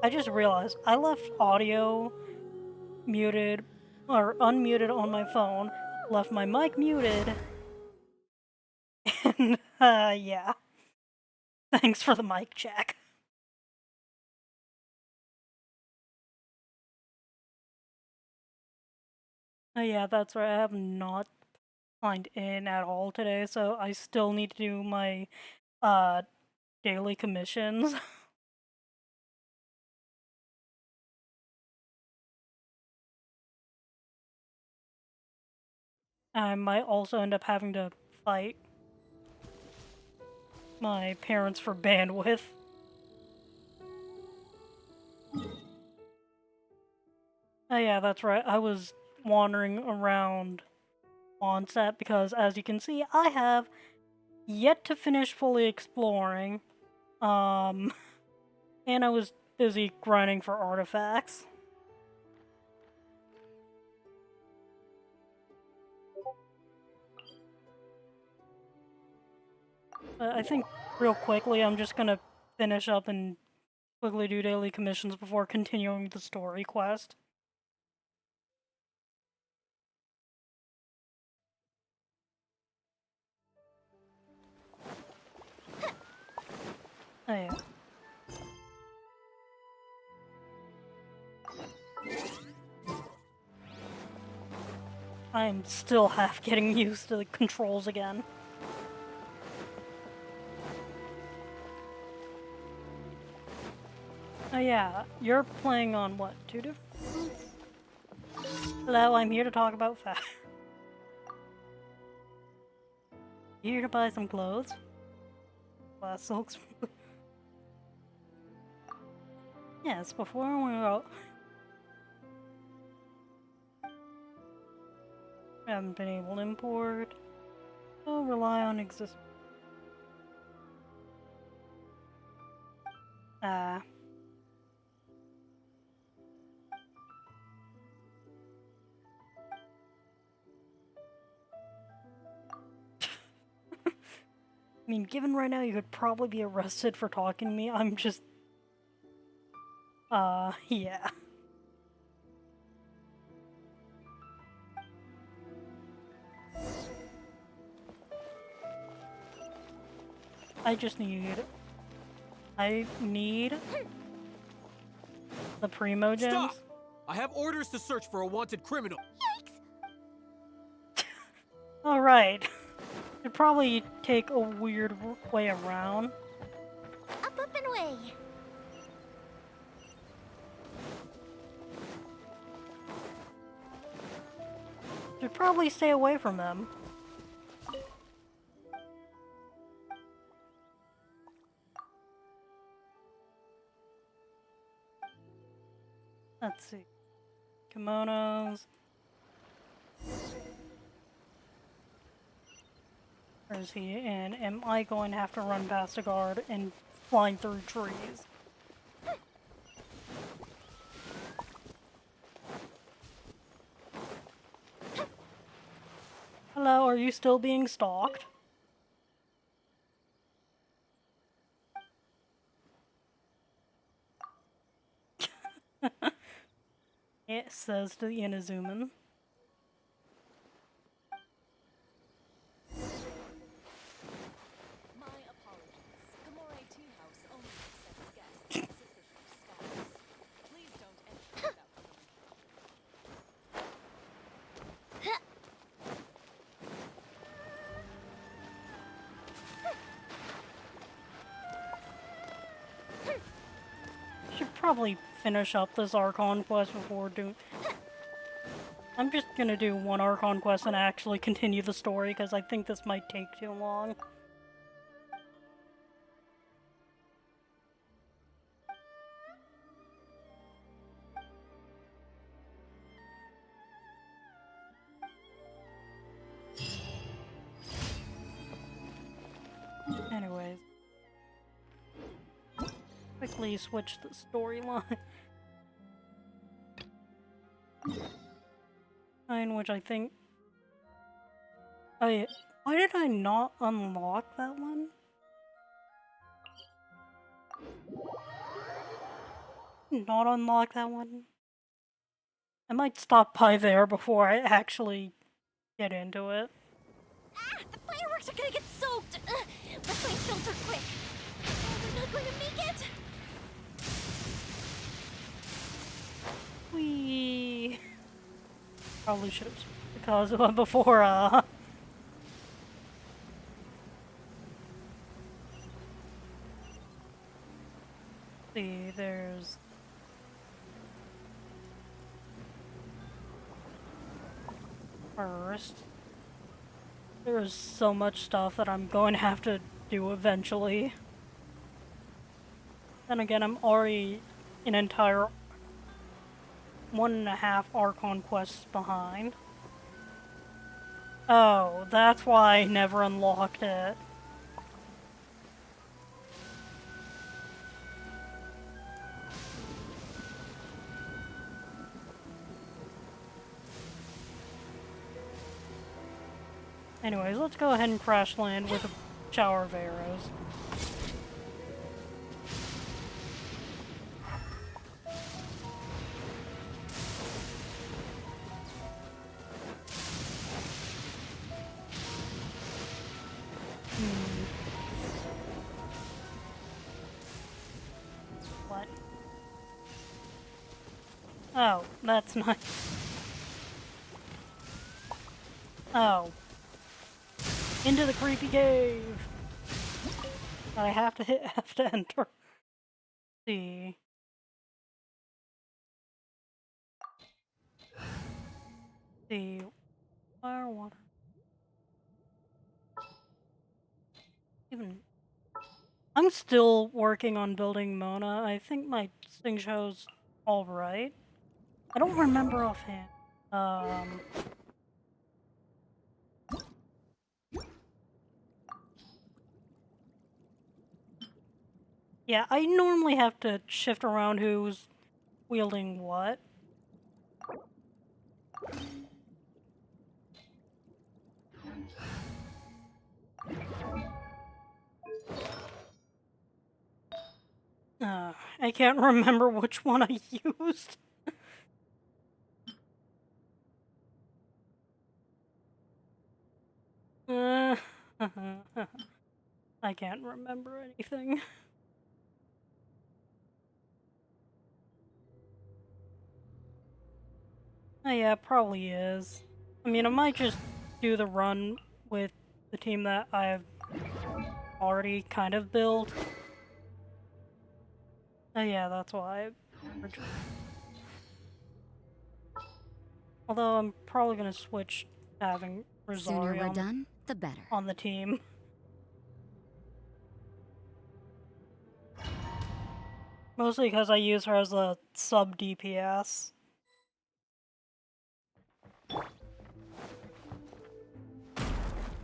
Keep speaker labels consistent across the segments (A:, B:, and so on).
A: I just realized I left audio muted or unmuted on my phone, left my mic muted, and yeah. Thanks for the mic check. Yeah, that's right. I have not signed in at all today, so I still need to do my uh daily commissions. I might also end up having to fight my parents for bandwidth. Oh yeah, that's right. I was wandering around Onset because, as you can see, I have yet to finish fully exploring. And I was busy grinding for artifacts. I think real quickly I'm just gonna finish up and quickly do daily commissions before continuing the story quest. Oh yeah. I am still half getting used to the controls again. Oh yeah, you're playing on what, 2 different? Hello, I'm here to talk about fashion. Here to buy some clothes? Glass silks. Yes, before we go. Haven't been able to import. So rely on existing. Ah. I mean, given right now you could probably be arrested for talking to me, I'm just... yeah. I just need... I need... the Primo gems.
B: Stop! I have orders to search for a wanted criminal.
C: Yikes!
A: Alright. It'd probably take a weird way around.
C: Up, up, and away.
A: Should probably stay away from them. Let's see. Kimonos. Where is he? And am I going to have to run past a guard and flying through trees? Hello, are you still being stalked? It says to the Inazuman.
D: My apologies. Gamore Tea House only accepts guests with sufficient status. Please don't enter without
A: Should probably finish up this Archon quest before doing... I'm just gonna do one Archon quest and actually continue the story, because I think this might take too long. Anyways. Quickly switch the storyline. In which I think... Oh yeah. Why did I not unlock that one? not unlock that one? I might stop by there before I actually get into it.
C: Ah, the fireworks are gonna get soaked. Let's find shelter quick. Oh, we're not going to make it.
A: We probably should have because before see, there's first. There's so much stuff that I'm going to have to do eventually. Then again, I'm already an entire 1.5 Archon quests behind. Oh, that's why I never unlocked it. Anyways, let's go ahead and crash land with a shower of arrows. What? Oh, that's nice. Oh. Into the creepy cave! I have to hit F to enter. See. See. Fire, water. Even. I'm still working on building Mona. I think my thing shows alright. I don't remember offhand. Yeah, I normally have to shift around who's wielding what. I can't remember which one I used. I can't remember anything. Oh yeah, it probably is. I mean, I might just do the run with the team that I've already kind of built. Oh yeah, that's why. Although I'm probably gonna switch to having
E: Sooner we're
A: Rosario
E: done, the better.
A: on the team. Mostly because I use her as a sub DPS.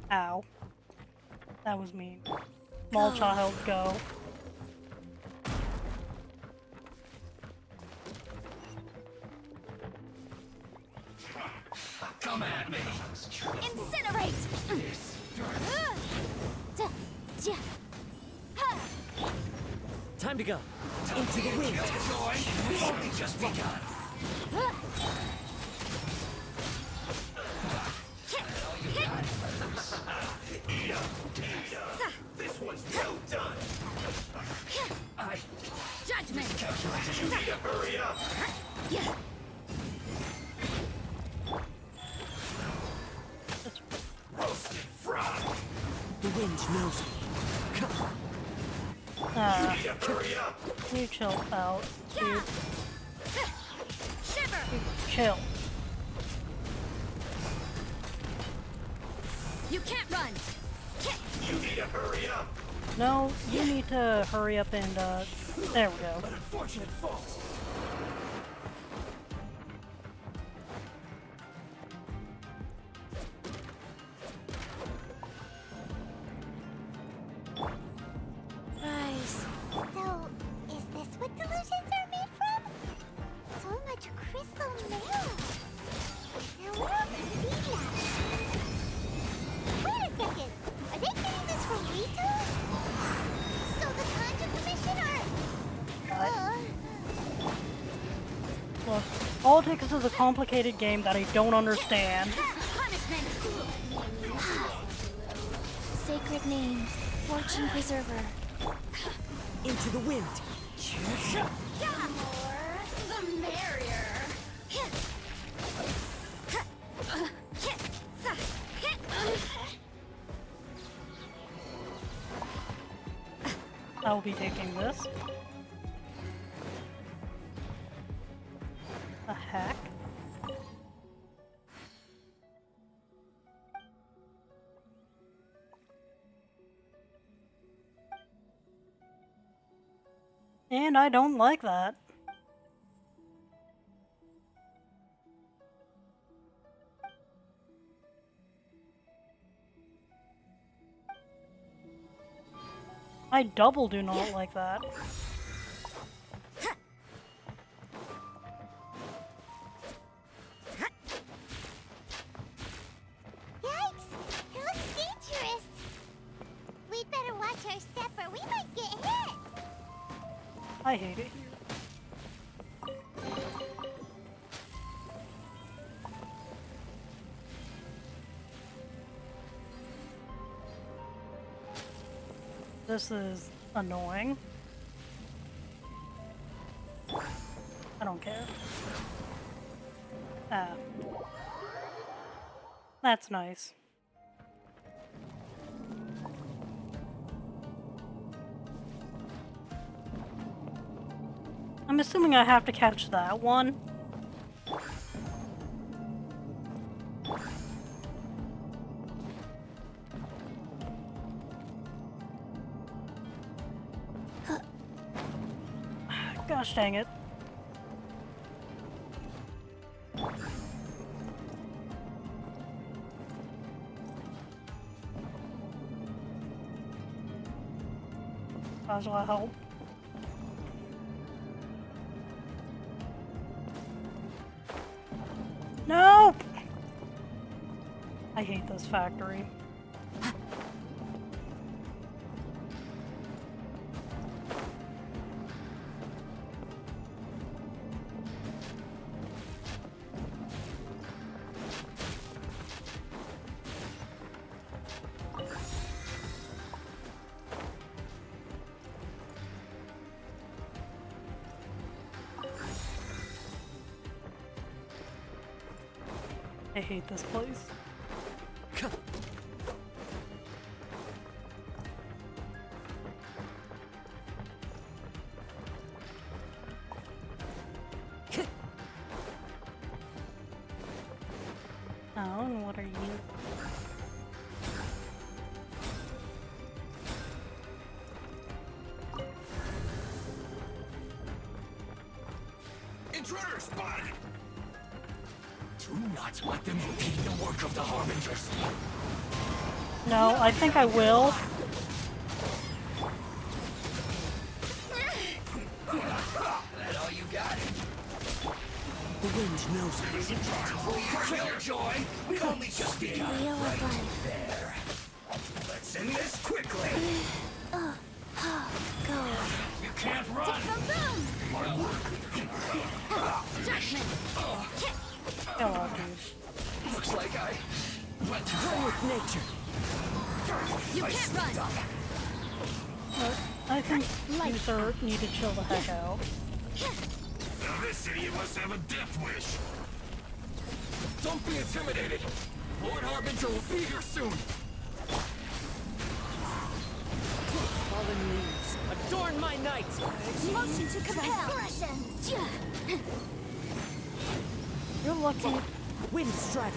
A: Ow. That was mean. Small child, go.
B: Come at me.
C: Incinerate!
F: Time to go. Into the wind.
B: We've only just begun. This one's well done.
C: Judgment!
B: You need to hurry up. Roasted frog.
F: The wind knows me. Come on.
B: You need to hurry up.
A: You chill out, dude.
C: Shiver!
A: Chill.
C: You can't run!
B: You need to hurry up.
A: No, you need to hurry up and, there we go.
B: An unfortunate fault.
C: Nice. So, is this what delusions are made from? So much crystal metal. Now where are the sea labs? Wait a second. Are they getting this from Rito? So the Kanji Commission are...
A: Politics is a complicated game that I don't understand.
C: Sacred name, fortune preserver.
F: Into the wind.
C: The more, the merrier.
A: I will be taking this. The heck? And I don't like that. I double do not like that.
C: Yikes! It looks dangerous. We'd better watch our step or we might get hit.
A: I hate it here. This is annoying. I don't care. Ah. That's nice. I'm assuming I have to catch that one. Gosh dang it. Might as well help. No! I hate this factory. I hate this place. Oh, and what are you?
B: Intruder spotted! Do not let them repeat the work of the Harbingers.
A: No, I think I will.
B: That all you got?
F: The wind knows me.
B: For your joy, we've only just begun.
C: Wheel of life.
B: There. Let's end this quickly.
C: Go.
B: You can't run. My work.
A: Hello, dude.
B: Looks like I went too
F: Play
B: far.
F: with nature.
C: You can't run.
A: I think you sir need to chill the heck out.
B: Now this idiot must have a death wish. Don't be intimidated. Lord Harbinger will be here soon.
F: Fallen leaves, adorn my night.
C: Motion to compel.
A: You're lucky.
F: Wind strider.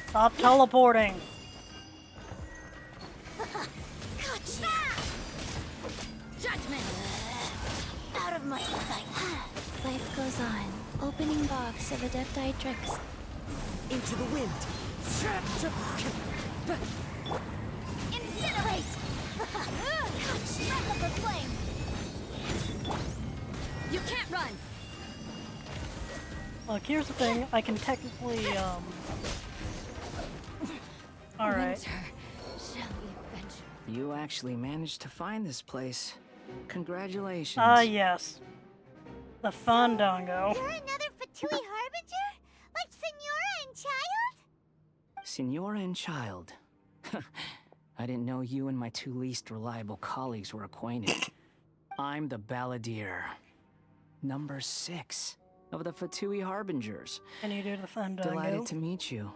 A: Stop teleporting.
C: Judgment! Out of my sight. Life goes on. Opening box of Adepti tricks.
F: Into the wind.
C: Incinerate! Strike up the flame! You can't run!
A: Look, here's the thing. I can technically, Alright.
C: Winter shall we venture?
E: You actually managed to find this place. Congratulations.
A: Ah, yes. The Fandango.
C: You're another Fatui Harbinger? Like Signora and Child?
E: Signora and Child. I didn't know you and my two least reliable colleagues were acquainted. I'm the Balladeer. Number 6 of the Fatui Harbingers.
A: Can you do the Fandango?
E: Delighted to meet you,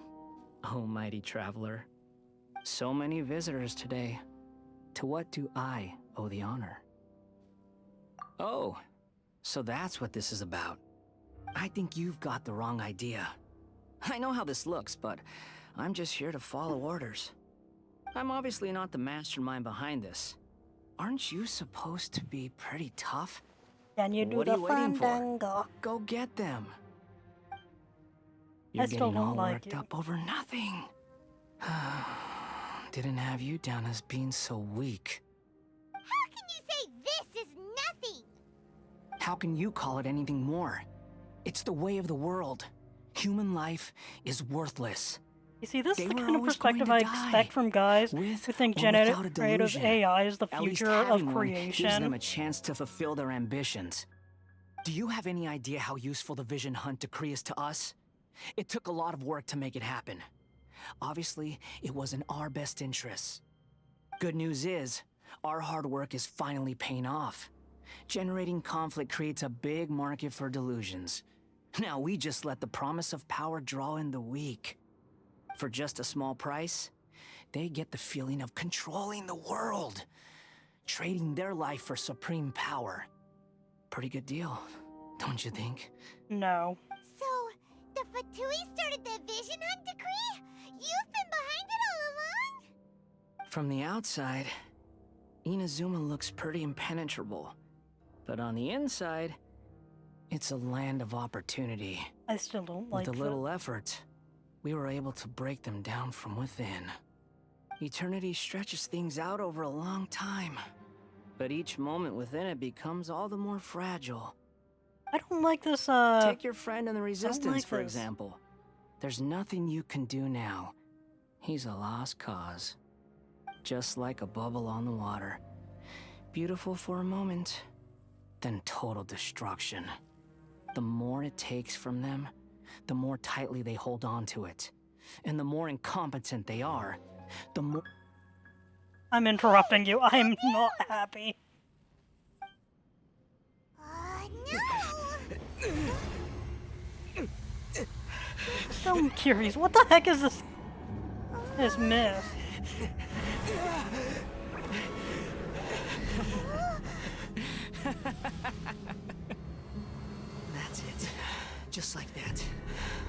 E: oh mighty traveler. So many visitors today. To what do I owe the honor? Oh, so that's what this is about. I think you've got the wrong idea. I know how this looks, but I'm just here to follow orders. I'm obviously not the mastermind behind this. Aren't you supposed to be pretty tough?
A: Can you do
E: What are
A: the
E: you waiting for?
A: Fandango?
E: Go get them. You're
A: still
E: getting
A: don't
E: all
A: like
E: worked
A: you.
E: up over nothing. Didn't have you down as being so weak.
C: How can you say this is nothing?
E: How can you call it anything more? It's the way of the world. Human life is worthless.
A: You see, this
E: They
A: is the
E: were
A: kind of
E: always
A: perspective
E: going
A: I
E: to die,
A: expect from guys
E: with
A: who think
E: or without a
A: generative
E: delusion.
A: AI is the
E: At least
A: future of
E: having one gives them
A: creation.
E: a chance to fulfill their ambitions. Do you have any idea how useful the Vision Hunt decree is to us? It took a lot of work to make it happen. Obviously, it was in our best interests. Good news is, our hard work is finally paying off. Generating conflict creates a big market for delusions. Now we just let the promise of power draw in the weak. For just a small price, they get the feeling of controlling the world, trading their life for supreme power. Pretty good deal, don't you think?
A: No.
C: So, the Fatui started the Vision Hunt decree? You've been behind it all along?
E: From the outside, Inazuma looks pretty impenetrable. But on the inside, it's a land of opportunity.
A: I still don't like
E: With a
A: it.
E: little effort, we were able to break them down from within. Eternity stretches things out over a long time, but each moment within it becomes all the more fragile.
A: I don't like this,
E: Take your friend in the Resistance,
A: like
E: for
A: this.
E: example. There's nothing you can do now. He's a lost cause. Just like a bubble on the water. Beautiful for a moment, then total destruction. The more it takes from them, the more tightly they hold on to it. And the more incompetent they are, the more...
A: I'm interrupting you. I'm not happy.
C: No!
A: So I'm curious, what the heck is this myth?
E: That's it. Just like that.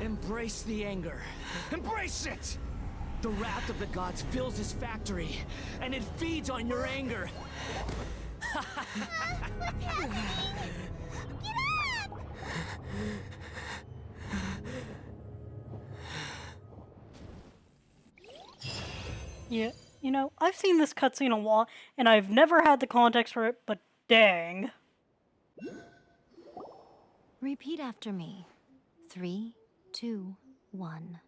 E: Embrace the anger. Embrace it! The wrath of the gods fills this factory, and it feeds on your anger.
C: What's happening? Get up!
A: Yeah, you know, I've seen this cutscene a lot, and I've never had the context for it, but dang.
G: Repeat after me. 3, 2, 1.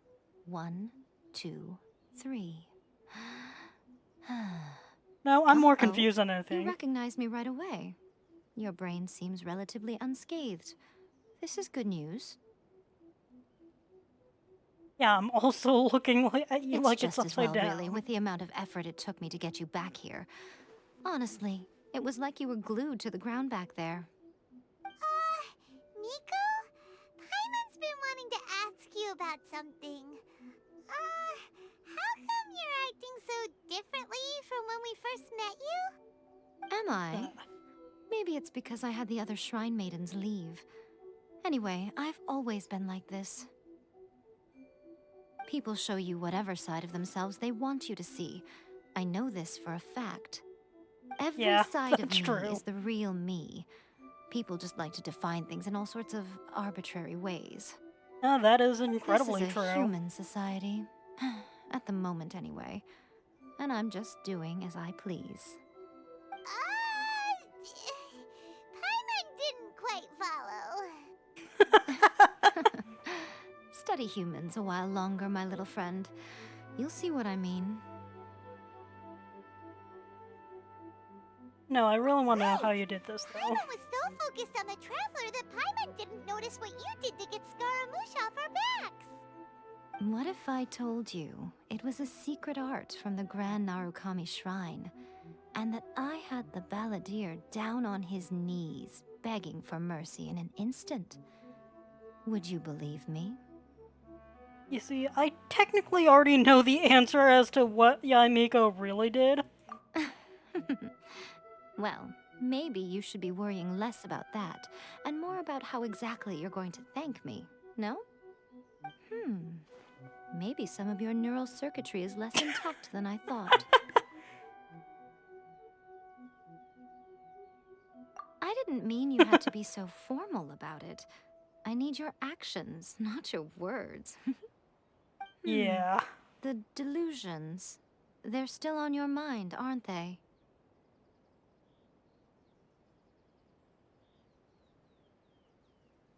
G: 1, 2, 3.
A: No, I'm more
G: Uh-oh.
A: confused than
G: You
A: anything.
G: recognized me right away. Your brain seems relatively unscathed. This is good news.
A: Yeah, I'm also looking at you
G: It's
A: like
G: just
A: it's
G: as
A: upside
G: well,
A: down.
G: really, with the amount of effort it took me to get you back here. Honestly, it was like you were glued to the ground back there.
C: Nico? Paimon's been wanting to ask you about something. How come you're acting so differently from when we first met you?
G: Am I? Maybe it's because I had the other Shrine Maidens leave. Anyway, I've always been like this. People show you whatever side of themselves they want you to see. I know this for a fact. Every
A: Yeah,
G: side of
A: that's
G: me
A: true.
G: is the real me. People just like to define things in all sorts of arbitrary ways.
A: No, that is incredibly
G: This is a
A: true.
G: human society. At the moment, anyway. And I'm just doing as I please.
C: Paimon didn't quite follow.
G: Study humans a while longer, my little friend. You'll see what I mean.
A: No, I really want to know how you did this, though.
C: Paimon was so focused on the Traveler that Paimon didn't notice what you did to get Scaramouche off our backs.
G: What if I told you it was a secret art from the Grand Narukami Shrine, and that I had the balladeer down on his knees, begging for mercy in an instant? Would you believe me?
A: You see, I technically already know the answer as to what Yaimiko really did.
G: Well, maybe you should be worrying less about that, and more about how exactly you're going to thank me, no? Maybe some of your neural circuitry is less intact than I thought. I didn't mean you had to be so formal about it. I need your actions, not your words.
A: Yeah.
G: The delusions. They're still on your mind, aren't they?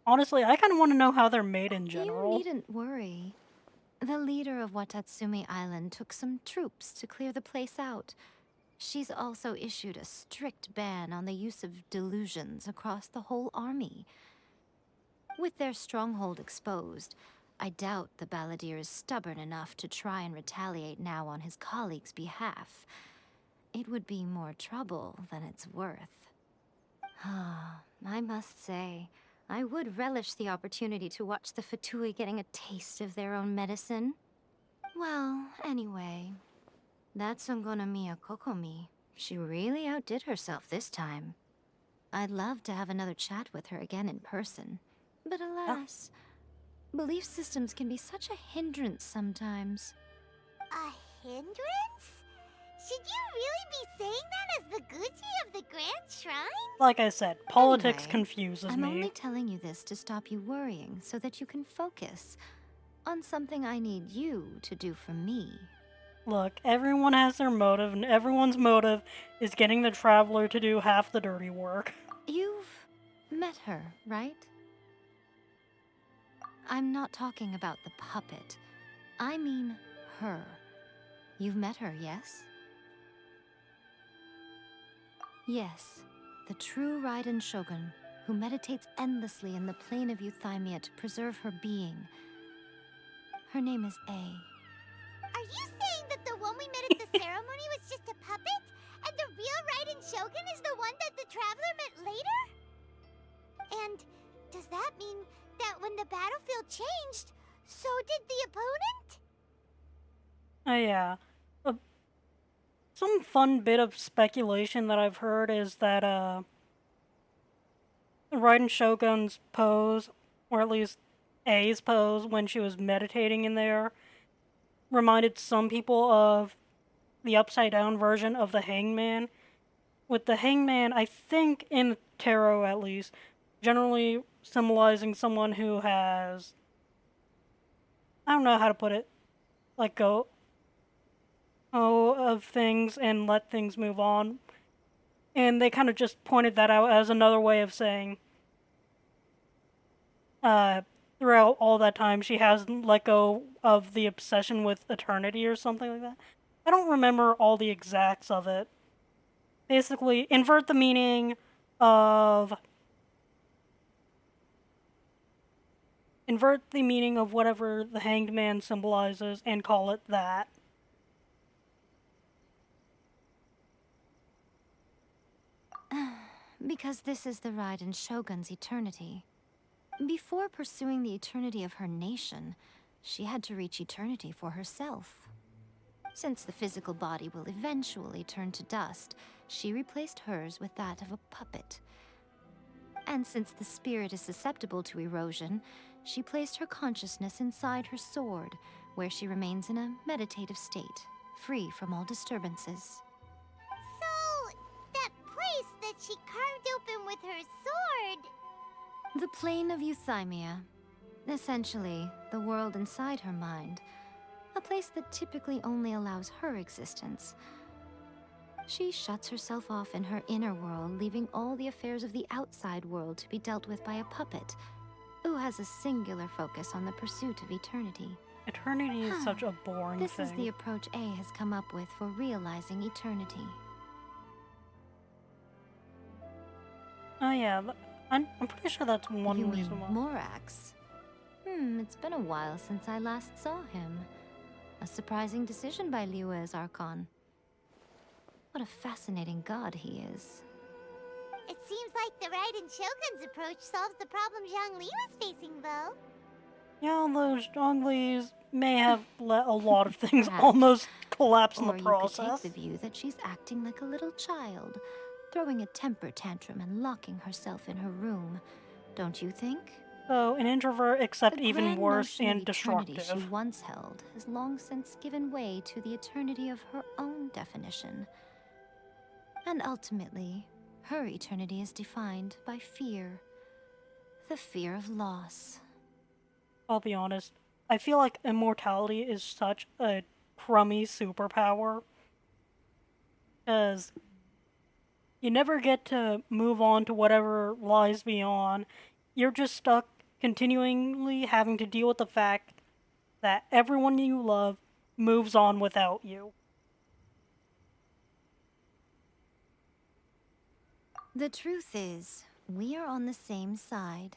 A: Honestly, I kind of want to know how they're made in general.
G: You needn't worry. The leader of Watatsumi Island took some troops to clear the place out. She's also issued a strict ban on the use of delusions across the whole army. With their stronghold exposed, I doubt the balladeer is stubborn enough to try and retaliate now on his colleagues' behalf. It would be more trouble than it's worth. I must say, I would relish the opportunity to watch the Fatui getting a taste of their own medicine. Well, anyway, that's Miya Kokomi. She really outdid herself this time. I'd love to have another chat with her again in person. But alas, belief systems can be such a hindrance sometimes.
C: A hindrance? Should you really be saying that as the Gucci of the Grand Shrine?
A: Like I said, politics
G: Anyway,
A: confuses
G: I'm
A: me.
G: only telling you this to stop you worrying so that you can focus on something I need you to do for me.
A: Look, everyone has their motive, and everyone's motive is getting the Traveler to do half the dirty work.
G: You've met her, right? I'm not talking about the puppet. I mean her. You've met her, yes? Yes, the true Raiden Shogun, who meditates endlessly in the plane of Euthymia to preserve her being. Her name is A.
C: Are you saying that the one we met at the ceremony was just a puppet? And the real Raiden Shogun is the one that the Traveler met later? And does that mean that when the battlefield changed, so did the opponent?
A: Oh yeah. Some fun bit of speculation that I've heard is that Raiden Shogun's pose, or at least A's pose when she was meditating in there, reminded some people of the upside down version of the Hangman. With the Hangman, I think in tarot at least, generally symbolizing someone who has, I don't know how to put it, let go of things and let things move on. And they kind of just pointed that out as another way of saying, throughout all that time, she hasn't let go of the obsession with eternity or something like that. I don't remember all the exacts of it. Basically, invert the meaning of whatever the Hanged Man symbolizes and call it that.
G: Because this is the Raiden Shogun's eternity. Before pursuing the eternity of her nation, she had to reach eternity for herself. Since the physical body will eventually turn to dust, she replaced hers with that of a puppet. And since the spirit is susceptible to erosion, she placed her consciousness inside her sword, where she remains in a meditative state, free from all disturbances.
C: So, that place that she carved open with her sword...
G: The plane of Euthymia. Essentially, the world inside her mind. A place that typically only allows her existence. She shuts herself off in her inner world, leaving all the affairs of the outside world to be dealt with by a puppet, who has a singular focus on the pursuit of eternity.
A: Eternity is such a boring
G: This
A: thing.
G: is the approach A has come up with for realizing eternity.
A: Oh yeah, I'm pretty sure that's one
G: You mean
A: reason why.
G: Morax? It's been a while since I last saw him. A surprising decision by Liyue's Archon. What a fascinating god he is.
C: It seems like the Raiden Shogun's approach solves the problem Zhongli was facing, though.
A: Yeah, those Zhongli's may have let a lot of things
G: Perhaps.
A: almost collapse in the
G: Or you could take
A: process.
G: the view that she's acting like a little child, throwing a temper tantrum and locking herself in her room. Don't you think?
A: So, an introvert, except
G: The
A: even
G: grand
A: worse
G: notion of
A: and
G: eternity
A: destructive.
G: she once held has long since given way to the eternity of her own definition. And ultimately, her eternity is defined by fear. The fear of loss.
A: I'll be honest, I feel like immortality is such a crummy superpower. Because you never get to move on to whatever lies beyond. You're just stuck continually having to deal with the fact that everyone you love moves on without you.
G: The truth is, we are on the same side.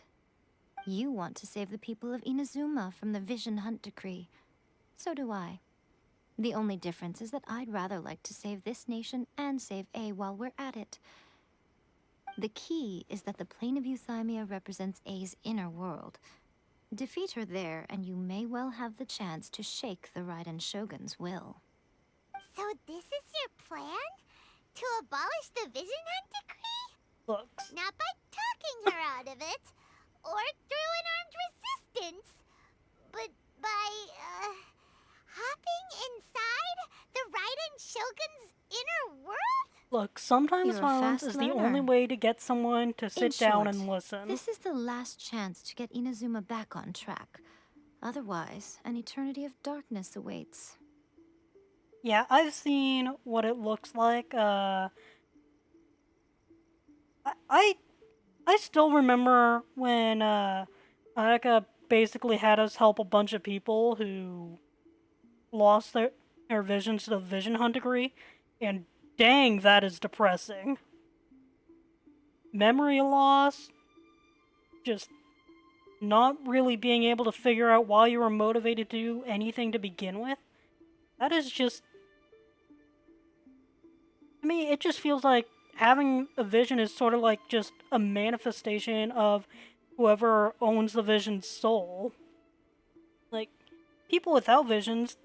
G: You want to save the people of Inazuma from the Vision Hunt decree. So do I. The only difference is that I'd rather like to save this nation and save A while we're at it. The key is that the plane of Euthymia represents A's inner world. Defeat her there, and you may well have the chance to shake the Raiden Shogun's will.
C: So this is your plan? To abolish the Vision Hunt decree?
A: Looks.
C: Not by talking her out of it, or through an armed resistance, but by, hopping inside the Raiden Shogun's inner world?
A: Look, sometimes
G: You're a
A: violence
G: fast
A: is the only
G: learner.
A: way to get someone to
G: In
A: sit down
G: short,
A: and listen.
G: This is the last chance to get Inazuma back on track. Otherwise, an eternity of darkness awaits.
A: Yeah, I've seen what it looks like. I still remember when Ayaka basically had us help a bunch of people who lost their visions to the Vision Hunt degree, and dang, that is depressing. Memory loss, just not really being able to figure out why you were motivated to do anything to begin with. That is just... To me, it just feels like having a vision is sort of like just a manifestation of whoever owns the vision's soul. Like, people without visions,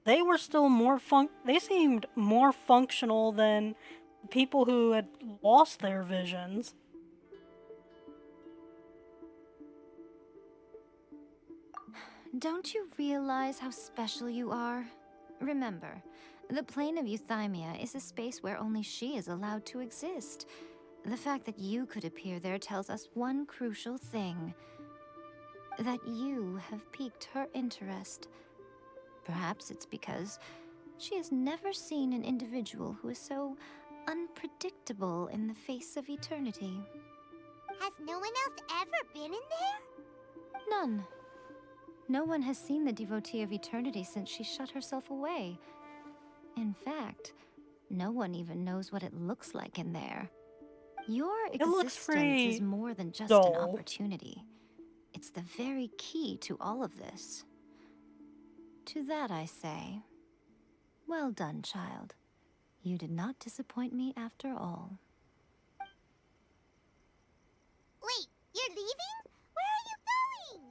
A: they were still they seemed more functional than people who had lost their visions.
G: Don't you realize how special you are? Remember, the plane of Euthymia is a space where only she is allowed to exist. The fact that you could appear there tells us one crucial thing. That you have piqued her interest. Perhaps it's because she has never seen an individual who is so unpredictable in the face of eternity.
C: Has no one else ever been in there?
G: None. No one has seen the devotee of eternity since she shut herself away. In fact, no one even knows what it looks like in there. Your
A: looks
G: existence
A: pretty
G: is more than just
A: dull.
G: an opportunity. It's the very key to all of this. To that I say, well done, child. You did not disappoint me after all.
C: Wait, you're leaving? Where are you going?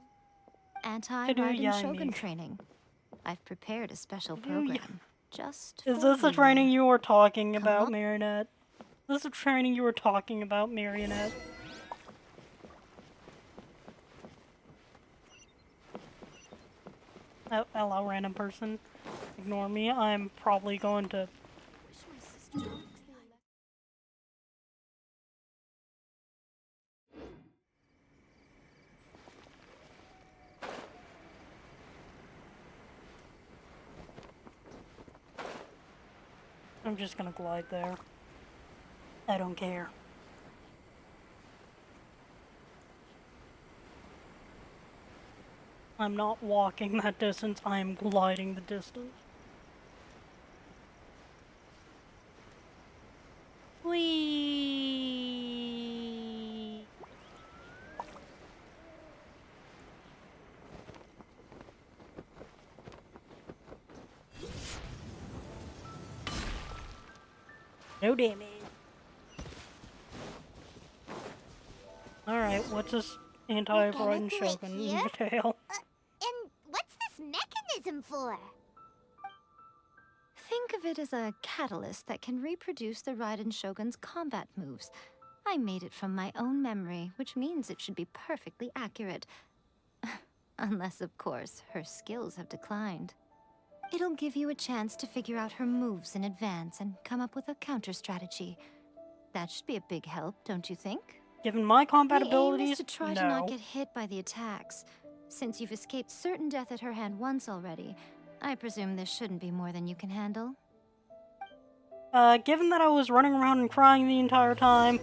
G: Anti-Raiden
A: Yaimi.
G: Shogun training. I've prepared a special program just
A: Is
G: for
A: this the
G: you.
A: training you were talking
G: Come
A: about,
G: on.
A: Marionette? Is this the training you were talking about, Marionette? Oh, hello, random person. Ignore me. I'm probably going to... I'm just gonna glide there. I don't care. I'm not walking that distance, I am gliding the distance. Whee! No damage. Alright, what's this anti-Raiden
C: do it
A: Shogun
C: here?
A: entail?
C: And what's this mechanism for?
G: Think of it as a catalyst that can reproduce the Raiden Shogun's combat moves. I made it from my own memory, which means it should be perfectly accurate. Unless, of course, her skills have declined. It'll give you a chance to figure out her moves in advance and come up with a counter strategy. That should be a big help, don't you think?
A: Given my combat
G: The aim
A: abilities,
G: is to try to not get hit by the attacks. Since you've escaped certain death at her hand once already, I presume this shouldn't be more than you can handle.
A: Given that I was running around and crying the entire time,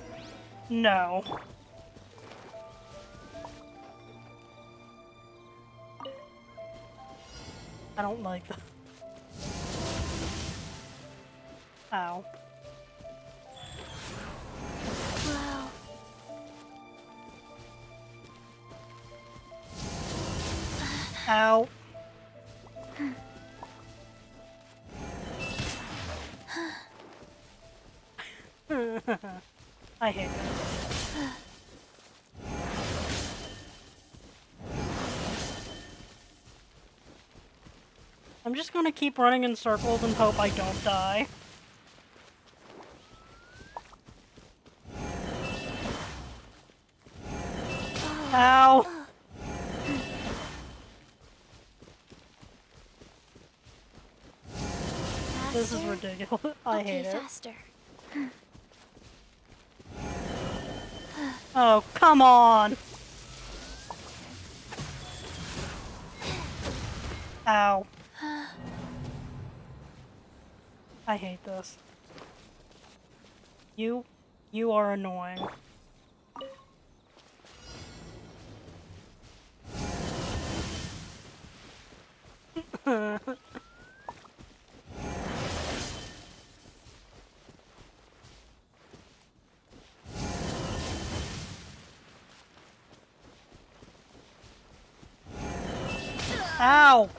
A: no. I don't like that. Ow.
G: Wow.
A: Ow. I hate that. I'm just gonna keep running in circles and hope I don't die. Ow! This is ridiculous. I hate it.
G: Faster.
A: Oh, come on! Ow. I hate this. You are annoying. Ow!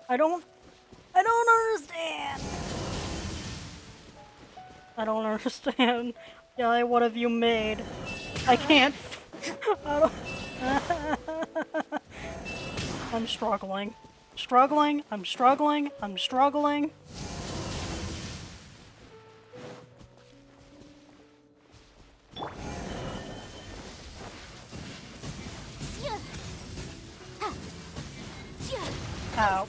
A: I don't understand. I don't understand. Yeah, what have you made? I can't. I don't. I'm struggling. I'm struggling. Ow.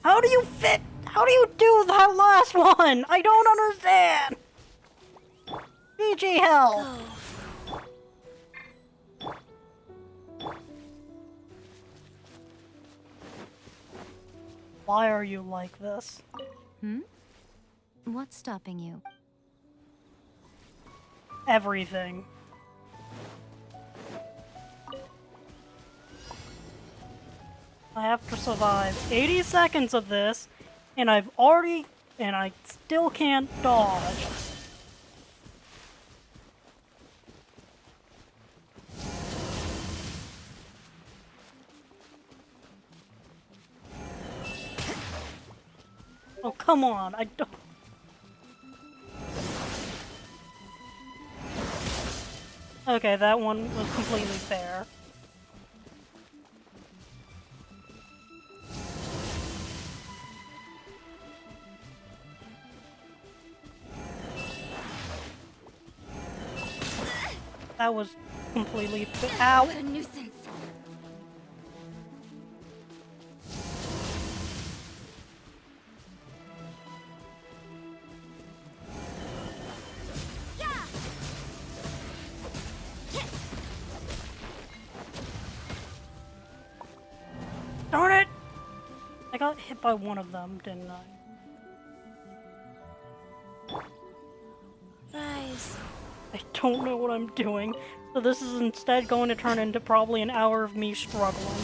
A: How do you fit? How do you do that last one? I don't understand. BG hell. Why are you like this?
G: What's stopping you?
A: Everything. I have to survive 80 seconds of this, and I still can't dodge. Oh, come on, I don't... Okay, that one was completely fair. That was completely ow!
C: What a nuisance.
A: Darn it! I got hit by one of them, didn't I?
G: Rise.
A: I don't know what I'm doing, so this is instead going to turn into probably an hour of me struggling.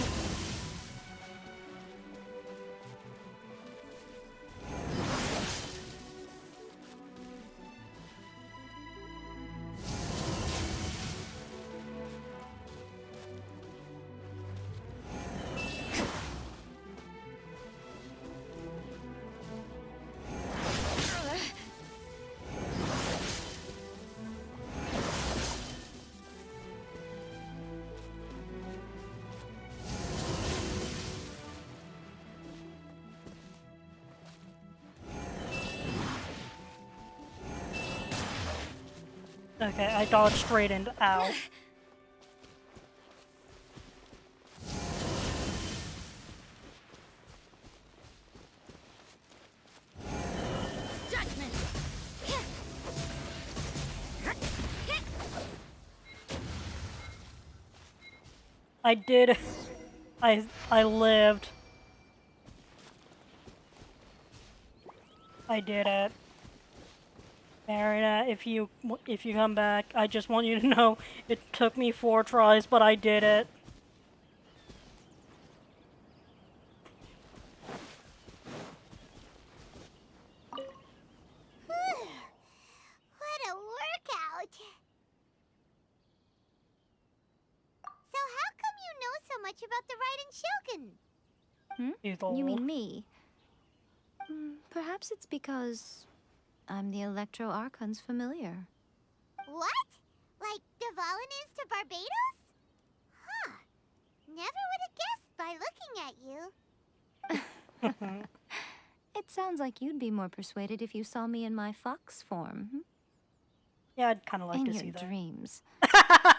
A: Okay, I dodged straight into ow.
C: Judgment.
A: I did. I lived. I did it. Marina, if you come back, I just want you to know it took me 4 tries, but I did it.
C: What a workout! So how come you know so much about the Raiden Shogun?
A: He's
G: You
A: old.
G: mean me? Perhaps it's because I'm the Electro Archon's familiar.
C: What? Like Devalin is to Barbados? Huh. Never would have guessed by looking at you.
G: It sounds like you'd be more persuaded if you saw me in my fox form.
A: Yeah, I'd kind of like
G: In
A: to
G: your
A: see that.
G: dreams.
C: Aw.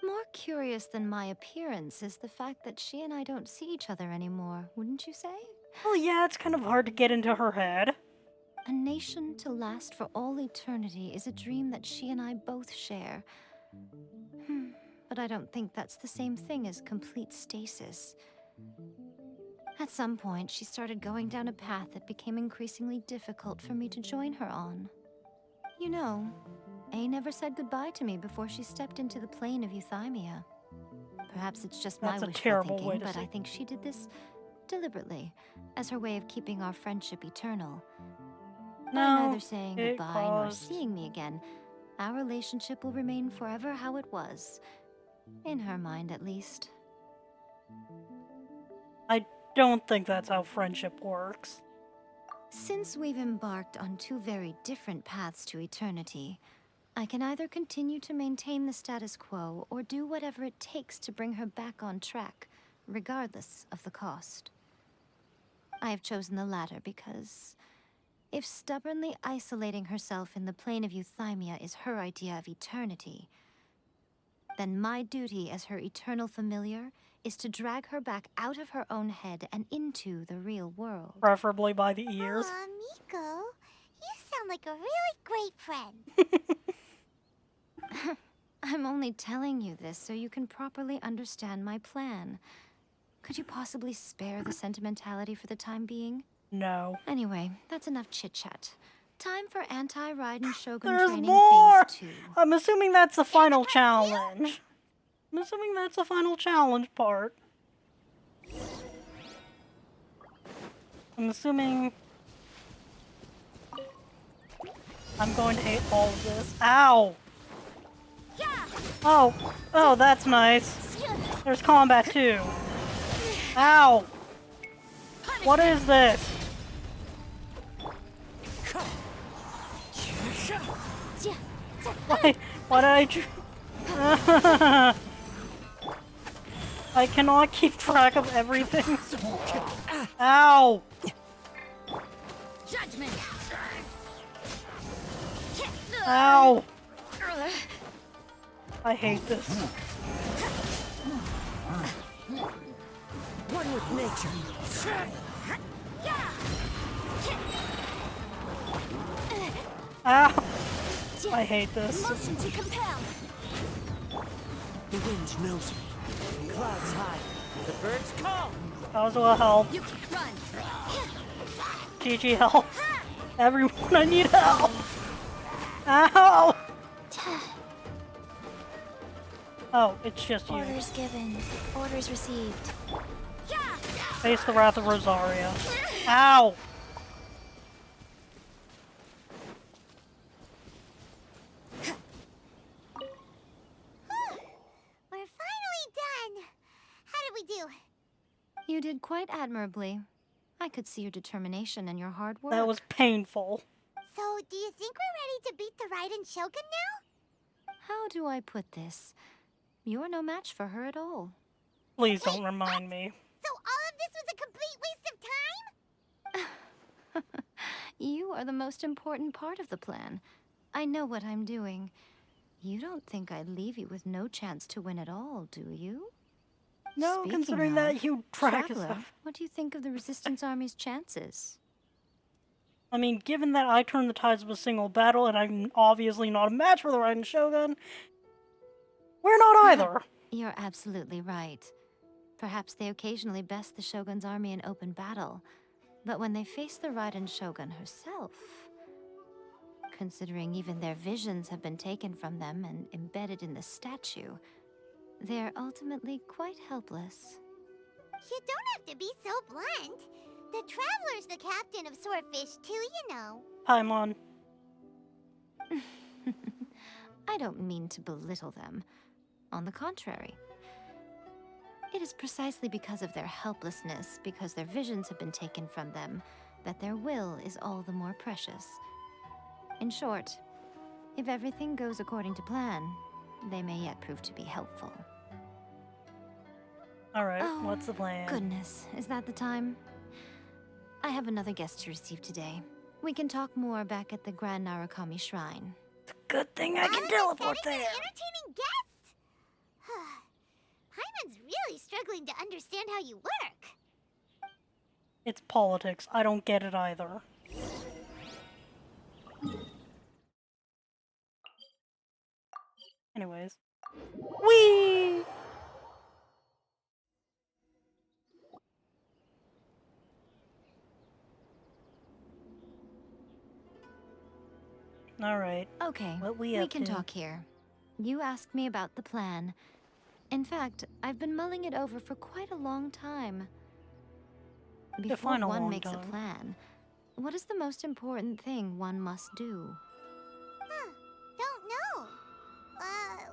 G: More curious than my appearance is the fact that she and I don't see each other anymore, wouldn't you say?
A: Well, yeah, it's kind of hard to get into her head.
G: A nation to last for all eternity is a dream that she and I both share. But I don't think that's the same thing as complete stasis. At some point, she started going down a path that became increasingly difficult for me to join her on. You know, A never said goodbye to me before she stepped into the plane of euthymia. Perhaps it's just my
A: That's a
G: wishful
A: terrible
G: thinking,
A: way to
G: but
A: say
G: I think she did this deliberately, as her way of keeping our friendship eternal. By
A: No,
G: neither saying
A: it
G: goodbye nor
A: caused...
G: seeing me again, our relationship will remain forever how it was. In her mind, at least.
A: I don't think that's how friendship works.
G: Since we've embarked on 2 very different paths to eternity, I can either continue to maintain the status quo or do whatever it takes to bring her back on track, regardless of the cost. I have chosen the latter because if stubbornly isolating herself in the plane of euthymia is her idea of eternity, then my duty as her eternal familiar is to drag her back out of her own head and into the real world.
A: Preferably by the ears.
C: Aw, Miko, you sound like a really great friend.
G: I'm only telling you this so you can properly understand my plan. Could you possibly spare the sentimentality for the time being?
A: No.
G: Anyway, that's enough chit-chat. Time for anti-Raiden Shogun
A: There's
G: training
A: more!
G: phase 2.
A: I'm assuming that's the final challenge. I'm assuming that's the final challenge part. I'm assuming... I'm going to hate all of this. Ow! Oh, that's nice. There's combat too. Ow! What is this? Why did I I cannot keep track of everything. Ow!
C: Judgment.
A: Ow! I hate this.
F: One with nature.
A: Ow! I hate this.
C: Motion to compel.
F: The wind knows me. Clouds high. The birds call.
A: That will help.
C: You can't run.
A: GG help. Everyone, I need help. Ow! Oh, it's just you.
C: Orders given. Orders received.
A: Face the wrath of Rosaria. Ow!
C: We're finally done. How did we do?
G: You did quite admirably. I could see your determination and your hard work.
A: That was painful.
C: So, do you think we're ready to beat the Raiden Shogun now?
G: How do I put this? You're no match for her at all.
A: Please don't remind me.
C: So all of this was a complete waste of time?
G: You are the most important part of the plan. I know what I'm doing. You don't think I'd leave you with no chance to win at all, do you?
A: No,
G: Speaking
A: considering
G: of,
A: that you drag us
G: Traveler,
A: up.
G: what do you think of the Resistance Army's chances?
A: I mean, given that I turned the tides of a single battle and I'm obviously not a match for the Raiden Shogun, we're not either.
G: You're absolutely right. Perhaps they occasionally best the Shogun's army in open battle, but when they face the Raiden Shogun herself, considering even their visions have been taken from them and embedded in the statue, they're ultimately quite helpless.
C: You don't have to be so blunt. The Traveler's the captain of Swordfish too, you know.
A: Paimon.
G: I don't mean to belittle them. On the contrary. It is precisely because of their helplessness, because their visions have been taken from them, that their will is all the more precious. In short, if everything goes according to plan, they may yet prove to be helpful.
A: Alright, what's the plan?
G: Goodness, is that the time? I have another guest to receive today. We can talk more back at the Grand Narukami Shrine.
A: Good thing I can teleport there.
C: Entertaining guest! Paimon's really struggling to understand how you work.
A: It's politics. I don't get it either. Anyways. Whee! Alright.
G: Okay,
A: What we
G: we
A: up
G: can
A: to?
G: talk here. You asked me about the plan. In fact, I've been mulling it over for quite a long time. Before
A: Define a
G: one
A: long
G: makes
A: time.
G: a plan, what is the most important thing one must do?
C: Don't know.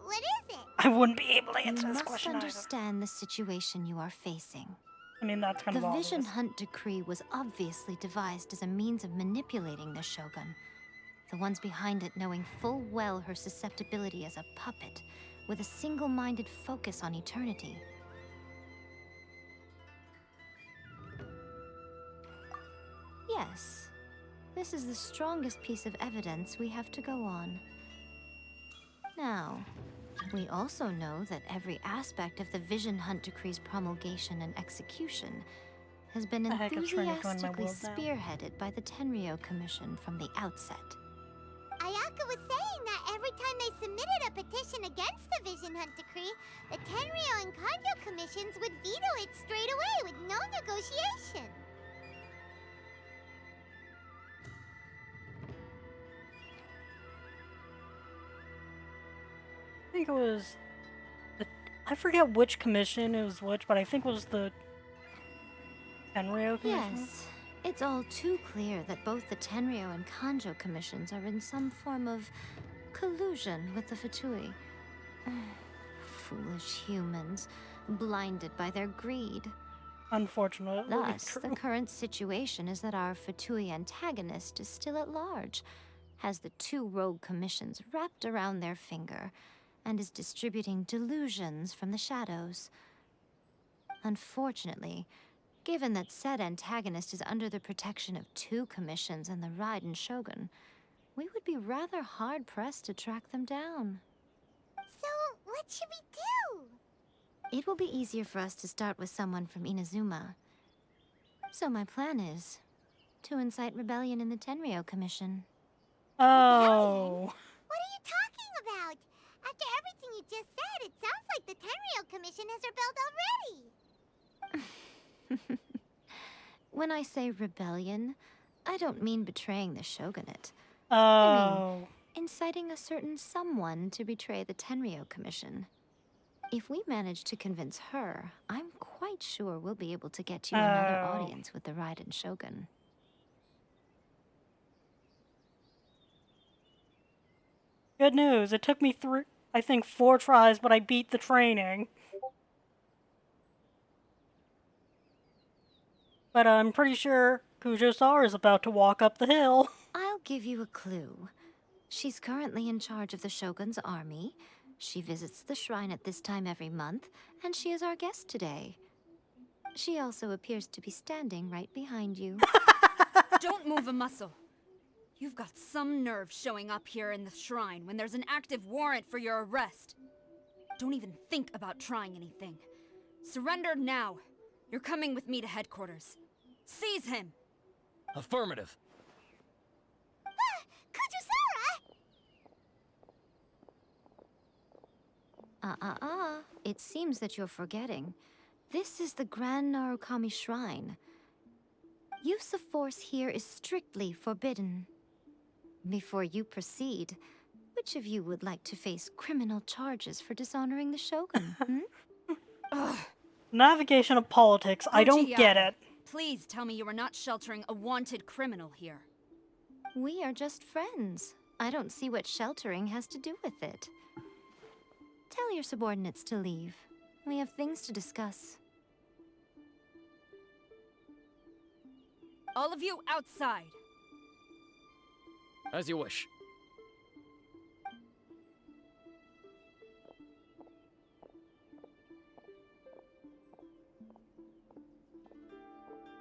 C: What is it?
A: I wouldn't be able to
G: You
A: answer this
G: must
A: question either.
G: understand the situation you are facing.
A: I mean, that's kind
G: The
A: of
G: Vision
A: obvious.
G: Hunt Decree was obviously devised as a means of manipulating the Shogun. The ones behind it knowing full well her susceptibility as a puppet, with a single-minded focus on eternity. Yes, this is the strongest piece of evidence we have to go on. Now, we also know that every aspect of the Vision Hunt Decree's promulgation and execution has been
A: The heck is trying to join my
G: enthusiastically
A: world now?
G: spearheaded by the Tenryou Commission from the outset.
C: Ayaka was saying that every time they submitted a petition against the Vision Hunt Decree, the Tenryou and Kanjo commissions would veto it straight away with no negotiation.
A: I think it was... I forget which commission it was which, but I think it was the Tenryou Commission?
G: Yes, it's all too clear that both the Tenryou and Kanjo commissions are in some form of collusion with the Fatui. Foolish humans, blinded by their greed.
A: Unfortunately
G: Thus,
A: true.
G: the current situation is that our Fatui antagonist is still at large, has the two rogue commissions wrapped around their finger, and is distributing delusions from the shadows. Unfortunately, given that said antagonist is under the protection of two commissions and the Raiden Shogun, we would be rather hard-pressed to track them down.
C: So, what should we do?
G: It will be easier for us to start with someone from Inazuma. So my plan is to incite rebellion in the Tenryou Commission.
A: Oh.
C: What are you talking about? After everything you just said, it sounds like the Tenryou Commission has rebelled already.
G: When I say rebellion, I don't mean betraying the shogunate.
A: Oh.
G: Inciting a certain someone to betray the Tenryou Commission. If we manage to convince her, I'm quite sure we'll be able to get you another
A: Oh.
G: audience with the Raiden Shogun.
A: Good news. It took me I think 4 tries, but I beat the training. But I'm pretty sure Kujo-Sar is about to walk up the hill.
G: I'll give you a clue. She's currently in charge of the Shogun's army. She visits the shrine at this time every month, and she is our guest today. She also appears to be standing right behind you.
D: Don't move a muscle.
H: You've got some nerve showing up here in the shrine when there's an active warrant for your arrest. Don't even think about trying anything. Surrender now. You're coming with me to headquarters. Seize him!
F: Affirmative.
G: Kujusara! It seems that you're forgetting. This is the Grand Narukami Shrine. Use of force here is strictly forbidden. Before you proceed, which of you would like to face criminal charges for dishonoring the Shogun?
A: Navigation of politics. I don't get it.
H: Please tell me you are not sheltering a wanted criminal here.
G: We are just friends. I don't see what sheltering has to do with it. Tell your subordinates to leave. We have things to discuss.
H: All of you outside.
F: As you wish.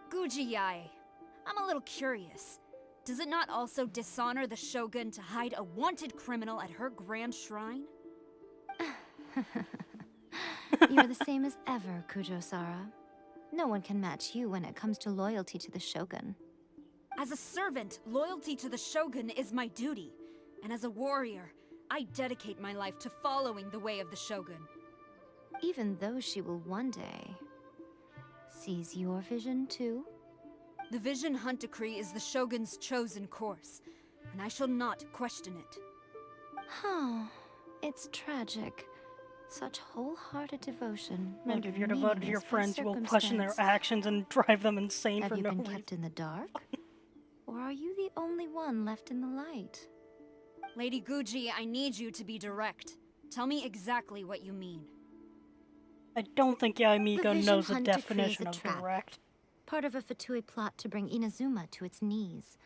H: Gujiyai, I'm a little curious. Does it not also dishonor the Shogun to hide a wanted criminal at her grand shrine?
G: You're the same as ever, Kujosara. No one can match you when it comes to loyalty to the Shogun.
H: As a servant, loyalty to the Shogun is my duty. And as a warrior, I dedicate my life to following the way of the Shogun.
G: Even though she will one day seize your vision too?
H: The Vision Hunt Decree is the Shogun's chosen course, and I shall not question it.
G: Huh. It's tragic. Such wholehearted devotion.
A: And if you're
G: rendered
A: devoted to your
G: meaningless by
A: friends, you will question their
G: circumstance.
A: actions and drive them insane
G: Have
A: for
G: you
A: no
G: been
A: reason.
G: kept in the dark? Or are you the only one left in the light?
H: Lady Guji, I need you to be direct. Tell me exactly what you mean.
A: I don't think Yamiko
G: Vision
A: knows the
G: Hunt Decree is
A: definition
G: a
A: of
G: trap.
A: direct.
G: Part of a Fatui plot to bring Inazuma to its knees.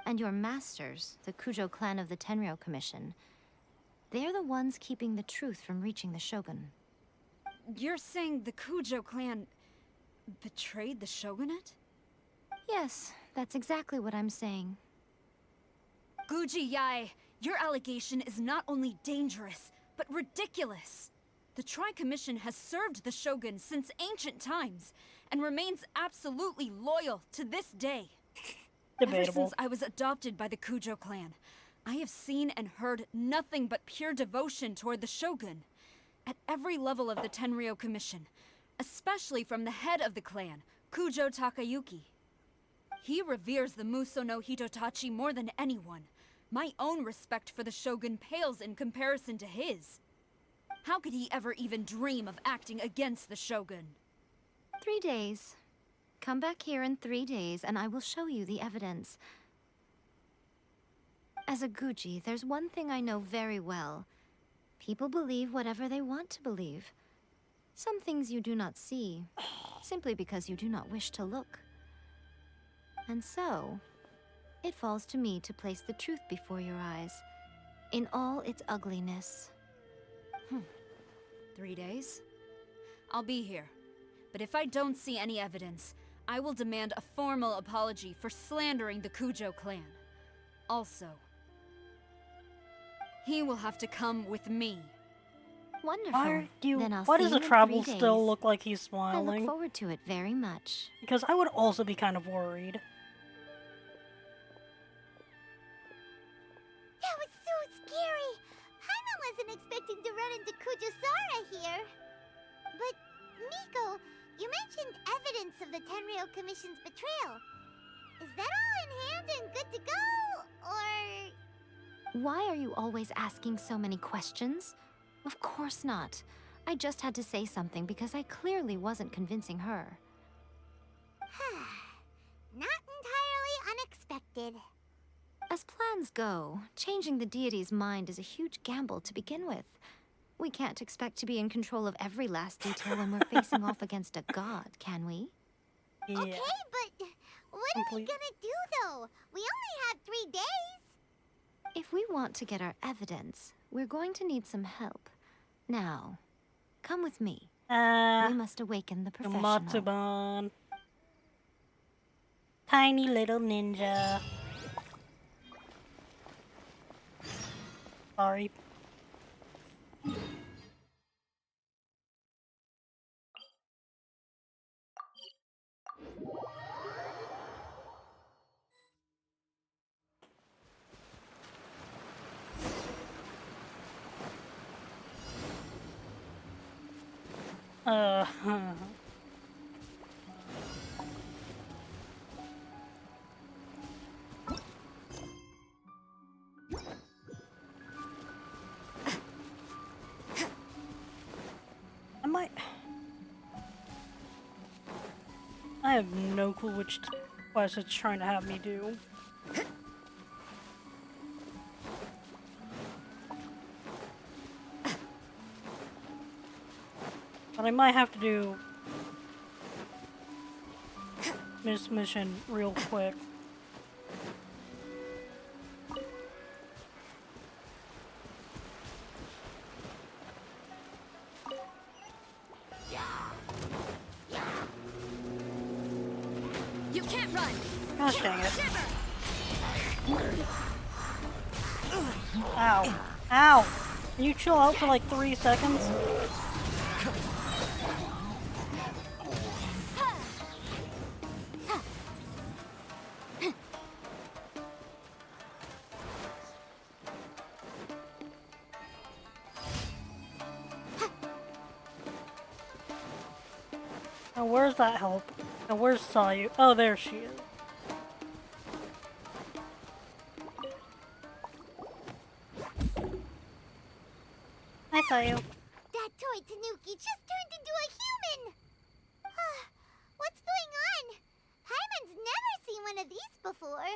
G: And your masters, the Kujo clan of the Tenryou Commission, they're the ones keeping the truth from reaching the Shogun.
H: You're saying the Kujo clan betrayed the Shogunate?
G: Yes, that's exactly what I'm saying.
H: Guji Yae, your allegation is not only dangerous, but ridiculous. The Tri-Commission has served the Shogun since ancient times, and remains absolutely loyal to this day. Ever
A: Debatable.
H: since I was adopted by the Kujo clan, I have seen and heard nothing but pure devotion toward the Shogun. At every level of the Tenryou Commission, especially from the head of the clan, Kujo Takayuki. He reveres the Muso no Hitotachi more than anyone. My own respect for the Shogun pales in comparison to his. How could he ever even dream of acting against the Shogun?
G: 3 days. Come back here in 3 days and I will show you the evidence. As a Guji, there's one thing I know very well. People believe whatever they want to believe. Some things you do not see, simply because you do not wish to look. And so, it falls to me to place the truth before your eyes, in all its ugliness.
H: 3 days? I'll be here. But if I don't see any evidence, I will demand a formal apology for slandering the Kujo clan. Also, he will have to come with me.
G: Wonderful. Then I'll
A: Why
G: see
A: does
G: you
A: the
G: in
A: travel
G: 3
A: still
G: days.
A: look like he's
G: I look
A: smiling?
G: forward to it very much.
A: Because I would also be kind of worried.
C: That was so scary! Paimon wasn't expecting to run into Kujusara here. But, Miko, you mentioned evidence of the Tenryou Commission's betrayal. Is that all in hand and good to go? Or...
G: Why are you always asking so many questions? Of course not. I just had to say something because I clearly wasn't convincing her.
C: Not entirely unexpected.
G: As plans go, changing the deity's mind is a huge gamble to begin with. We can't expect to be in control of every last detail when we're facing off against a god, can we?
A: Yeah.
C: Okay, but what are we
A: Complete-
C: gonna do though? We only have 3 days.
G: If we want to get our evidence, we're going to need some help. Now, come with me. We must awaken the professional.
A: Matsuban. Tiny little ninja. Sorry. Uh, I have no clue which quest it's trying to have me do. But I might have to do this mission real quick.
H: You can't run!
A: Gosh dang it. Ow. Ow! Can you chill out for like 3 seconds? Now where's that help? Now where's Sayu? Oh, there she is. Hi, Sayu.
C: That toy Tanuki just turned into a human! What's going on? Paimon's never seen one of these before.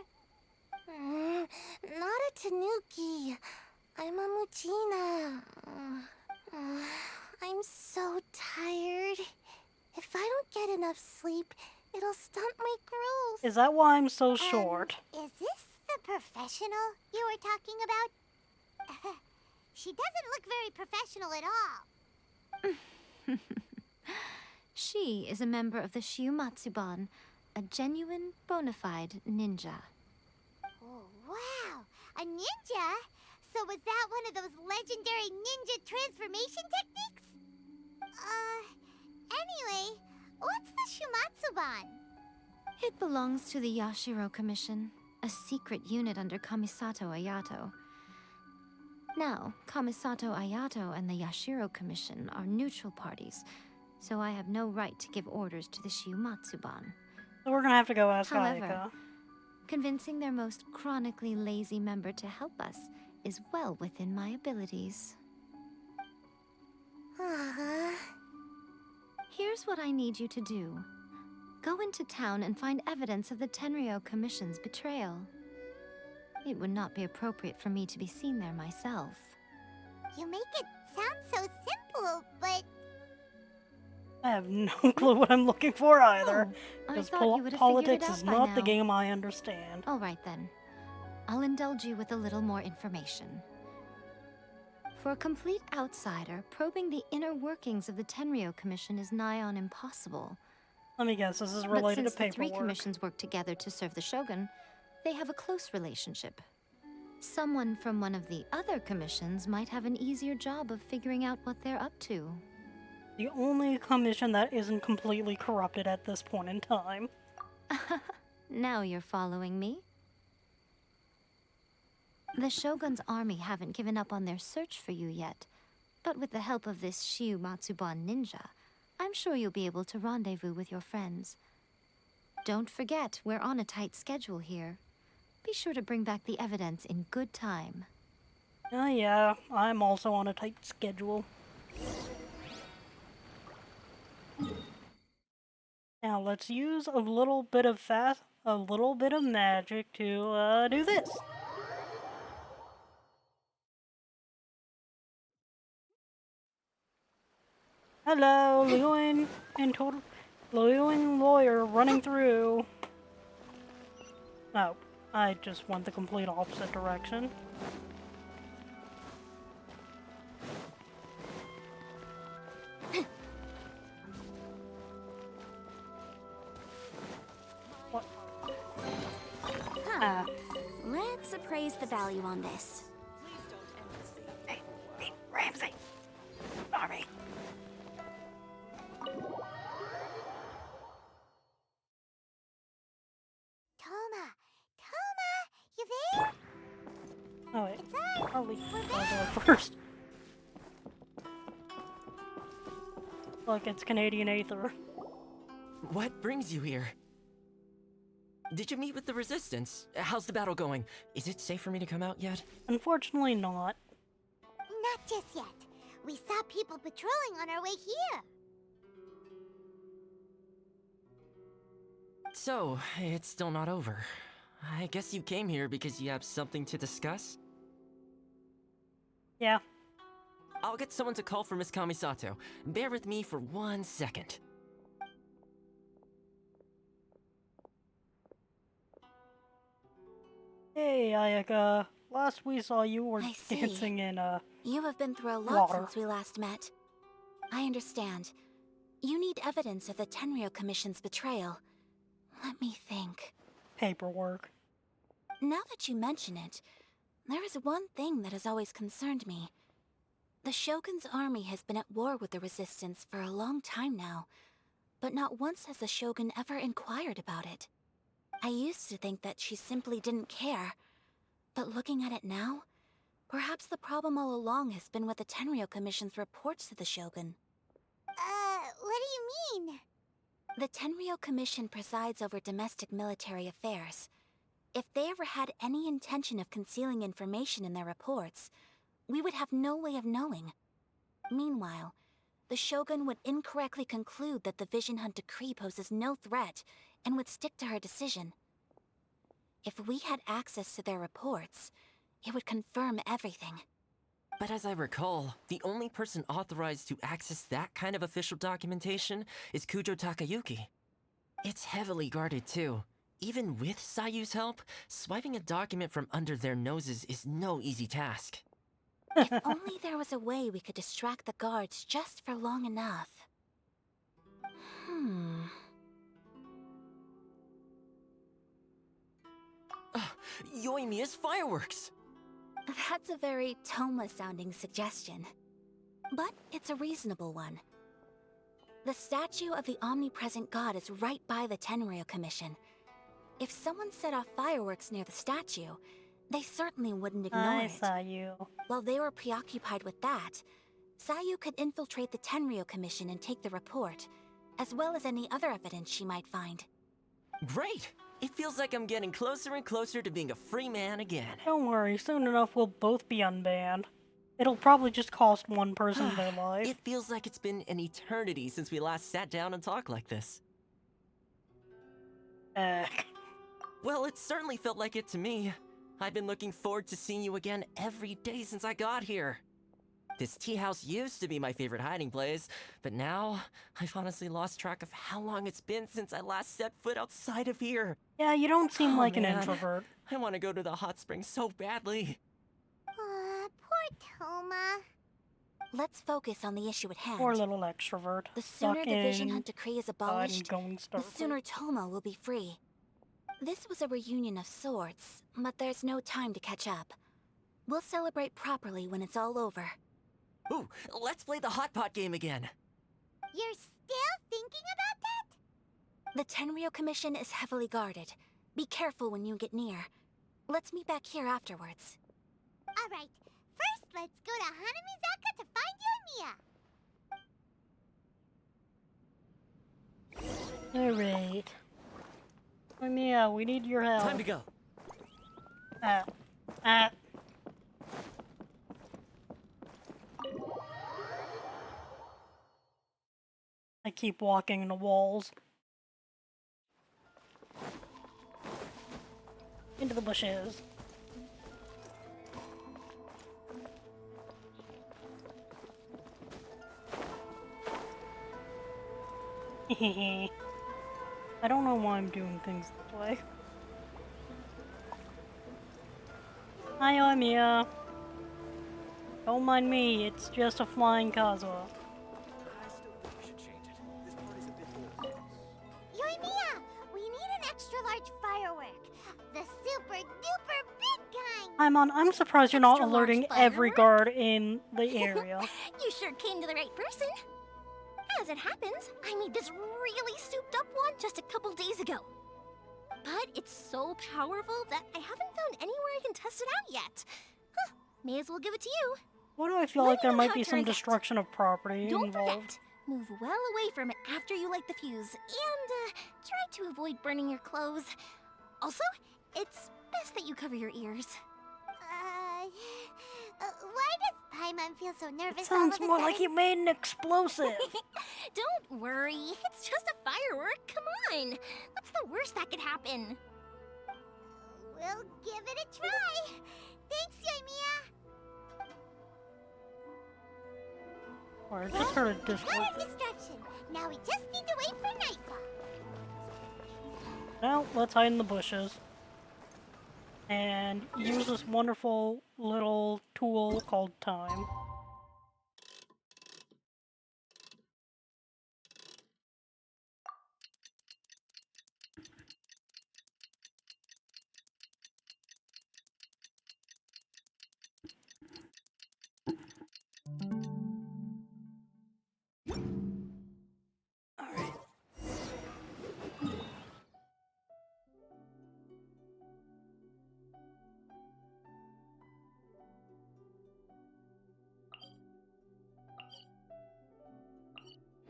C: Not a Tanuki. I'm a Muchina. I'm so tired. If I don't get enough sleep, it'll stunt my growth.
A: Is that why I'm so short?
C: Is this the professional you were talking about? She doesn't look very professional at all.
G: She is a member of the Shiumatsuban, a genuine, bona fide ninja.
C: Oh, wow! A ninja? So was that one of those legendary ninja transformation techniques? Anyway, what's the Shumatsuban?
G: It belongs to the Yashiro Commission, a secret unit under Kamisato Ayato. Now, Kamisato Ayato and the Yashiro Commission are neutral parties, so I have no right to give orders to the Shiumatsuban.
A: So we're gonna have to go ask
G: However,
A: Ayaka.
G: convincing their most chronically lazy member to help us is well within my abilities. Here's what I need you to do. Go into town and find evidence of the Tenryou Commission's betrayal. It would not be appropriate for me to be seen there myself.
C: You make it sound so simple, but...
A: I have no clue what I'm looking for either.
G: I
A: Because
G: thought you would have figured
A: politics
G: it out
A: is
G: by
A: not the
G: now.
A: game I understand.
G: All right then. I'll indulge you with a little more information. For a complete outsider, probing the inner workings of the Tenryou Commission is nigh on impossible.
A: Let me guess, this is
G: But
A: related
G: since
A: to
G: the three
A: paperwork.
G: commissions work together to serve the Shogun, they have a close relationship. Someone from one of the other commissions might have an easier job of figuring out what they're up to.
A: The only commission that isn't completely corrupted at this point in time.
G: Now you're following me. The Shogun's army haven't given up on their search for you yet, but with the help of this Shiumatsuban ninja, I'm sure you'll be able to rendezvous with your friends. Don't forget, we're on a tight schedule here. Be sure to bring back the evidence in good time.
A: Oh yeah, I'm also on a tight schedule. Now let's use a little bit of magic to do this. Hello, Liyue and Liyue lawyer running through. Oh, I just went the complete opposite direction. What? Ah.
C: Let's appraise the value on this.
D: Please don't end this
A: Probably Kazuha first. Look, it's Canadian Aether.
F: What brings you here? Did you meet with the Resistance? How's the battle going? Is it safe for me to come out yet?
A: Unfortunately not.
C: Not just yet. We saw people patrolling on our way here.
F: So, it's still not over. I guess you came here because you have something to discuss?
A: Yeah.
F: I'll get someone to call for Miss Kamisato. Bear with me for 1 second.
A: Hey, Ayaka. Last we saw you were
G: I see.
A: dancing in,
G: You have been through a lot
A: Water.
G: since we last met. I understand. You need evidence of the Tenryou Commission's betrayal. Let me think.
A: paperwork.
G: Now that you mention it, there is one thing that has always concerned me. The Shogun's army has been at war with the Resistance for a long time now, but not once has the Shogun ever inquired about it. I used to think that she simply didn't care, but looking at it now, perhaps the problem all along has been with the Tenryou Commission's reports to the Shogun.
C: What do you mean?
G: The Tenryou Commission presides over domestic military affairs. If they ever had any intention of concealing information in their reports, we would have no way of knowing. Meanwhile, the Shogun would incorrectly conclude that the Vision Hunt decree poses no threat and would stick to her decision. If we had access to their reports, it would confirm everything.
F: But as I recall, the only person authorized to access that kind of official documentation is Kujo Takayuki. It's heavily guarded too. Even with Sayu's help, swiping a document from under their noses is no easy task.
G: If only there was a way we could distract the guards just for long enough.
F: Yoimiya's fireworks!
G: That's a very Toma-sounding suggestion. But it's a reasonable one. The statue of the omnipresent god is right by the Tenryou Commission. If someone set off fireworks near the statue, they certainly wouldn't ignore
A: I
G: it.
A: saw you.
G: While they were preoccupied with that, Sayu could infiltrate the Tenryou Commission and take the report, as well as any other evidence she might find.
F: Great! It feels like I'm getting closer and closer to being a free man again.
A: Don't worry, soon enough we'll both be unbanned. It'll probably just cost one person their life.
F: It feels like it's been an eternity since we last sat down and talked like this. Well, it certainly felt like it to me. I've been looking forward to seeing you again every day since I got here. This tea house used to be my favorite hiding place, but now I've honestly lost track of how long it's been since I last set foot outside of here.
A: Yeah, you don't seem like an
F: Man,
A: introvert.
F: I want to go to the hot springs so badly.
C: Poor Toma.
G: Let's focus on the issue at hand.
A: Poor little extrovert.
G: The sooner
A: Stuck
G: the Vision
A: in
G: Hunt decree is
A: bed
G: abolished,
A: and going
G: the
A: started.
G: sooner Toma will be free. This was a reunion of sorts, but there's no time to catch up. We'll celebrate properly when it's all over.
F: Ooh, let's play the hot pot game again.
C: You're still thinking about that?
G: The Tenryou Commission is heavily guarded. Be careful when you get near. Let's meet back here afterwards.
C: Alright, first let's go to Hanamizaka to find
A: Alright. Yeah, we need your help.
F: Time to go.
A: I keep walking into walls. Into the bushes. I don't know why I'm doing things this way. Hi, Oimiya. Don't mind me, it's just a flying Kazuha.
C: Yoimiya, we need an extra large firework. The super duper big kind.
A: I'm surprised you're not
C: Extra large
A: alerting every
C: firework?
A: guard in the area.
C: You sure came to the right person. As it happens, I made this really souped up one just a couple days ago. But it's so powerful that I haven't found anywhere I can test it out yet. Huh, May as well give it to you.
A: Why do I feel
C: Let
A: like
C: me
A: there
C: know
A: might
C: how
A: be
C: it
A: some
C: turns out.
A: destruction of property
C: Don't
A: involved?
C: forget, move well away from it after you light the fuse, and try to avoid burning your clothes. Also, it's best that you cover your ears. Why does Paimon feel so nervous
A: It sounds more like you made an explosive.
C: Don't worry, it's just a firework. Come on, what's the worst that could happen? We'll give it a try. Thanks, Yoimiya.
A: Or I just heard a
C: Got
A: Discord
C: our
A: thing.
C: distraction. Now we just need to wait for nightfall.
A: Now, let's hide in the bushes. And use this wonderful little tool called time. Alright.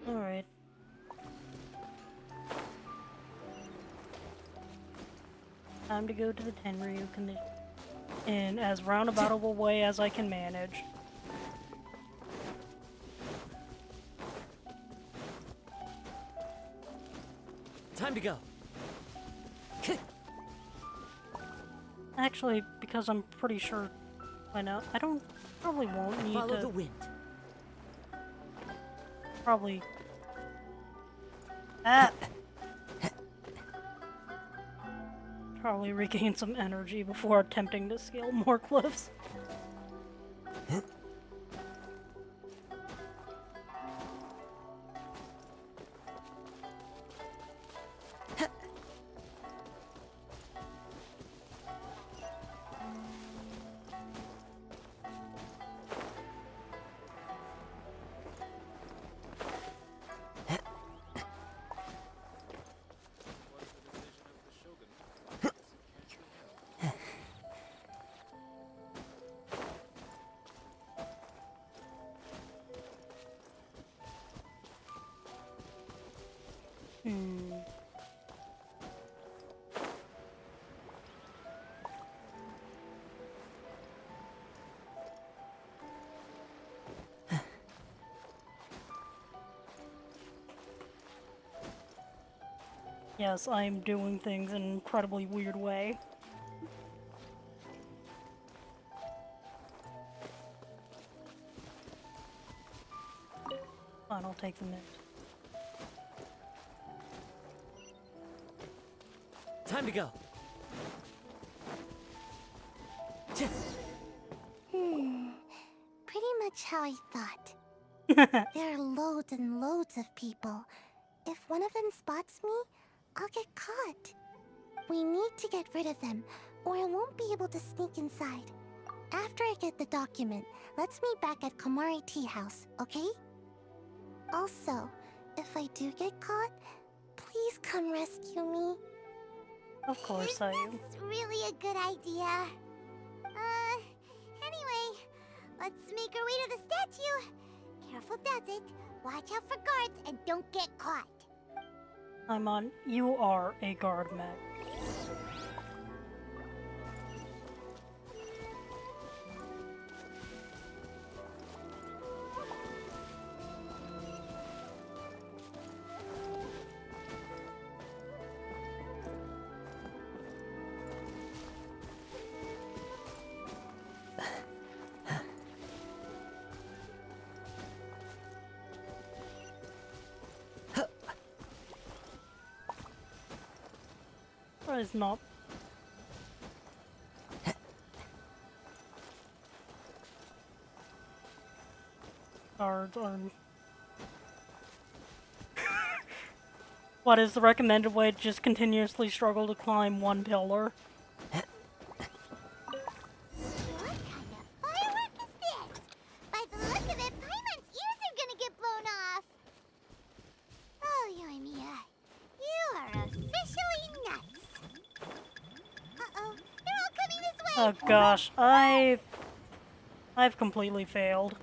A: Alright. Time to go to the Tenryu in as roundabout of a way as I can manage.
F: Time to go.
A: Actually, because I'm pretty sure by now, probably won't need
F: Follow
A: to
F: the wind.
A: probably ah, probably regain some energy before attempting to scale more cliffs. Yes, I'm doing things in an incredibly weird way. Fine, I'll take the mint.
F: Time to go.
C: Pretty much how I thought. There are loads and loads of people. If one of them spots me, I'll get caught. We need to get rid of them, or I won't be able to sneak inside. After I get the document, let's meet back at Komari Tea House, okay? Also, if I do get caught, please come rescue me.
A: Of course I am.
C: It's really a good idea. Anyway, let's make our way to the statue. Careful does it. Watch out for guards and don't get caught.
A: You are a guard mech. That is not. Guards are. What is the recommended way to just continuously struggle to climb one pillar?
C: What kind of firework is this? By the look of it, Paimon's ears are gonna get blown off. Oh, Yoimiya, you are officially nuts. Uh-oh, they're all coming this way.
A: Oh gosh, I've completely failed.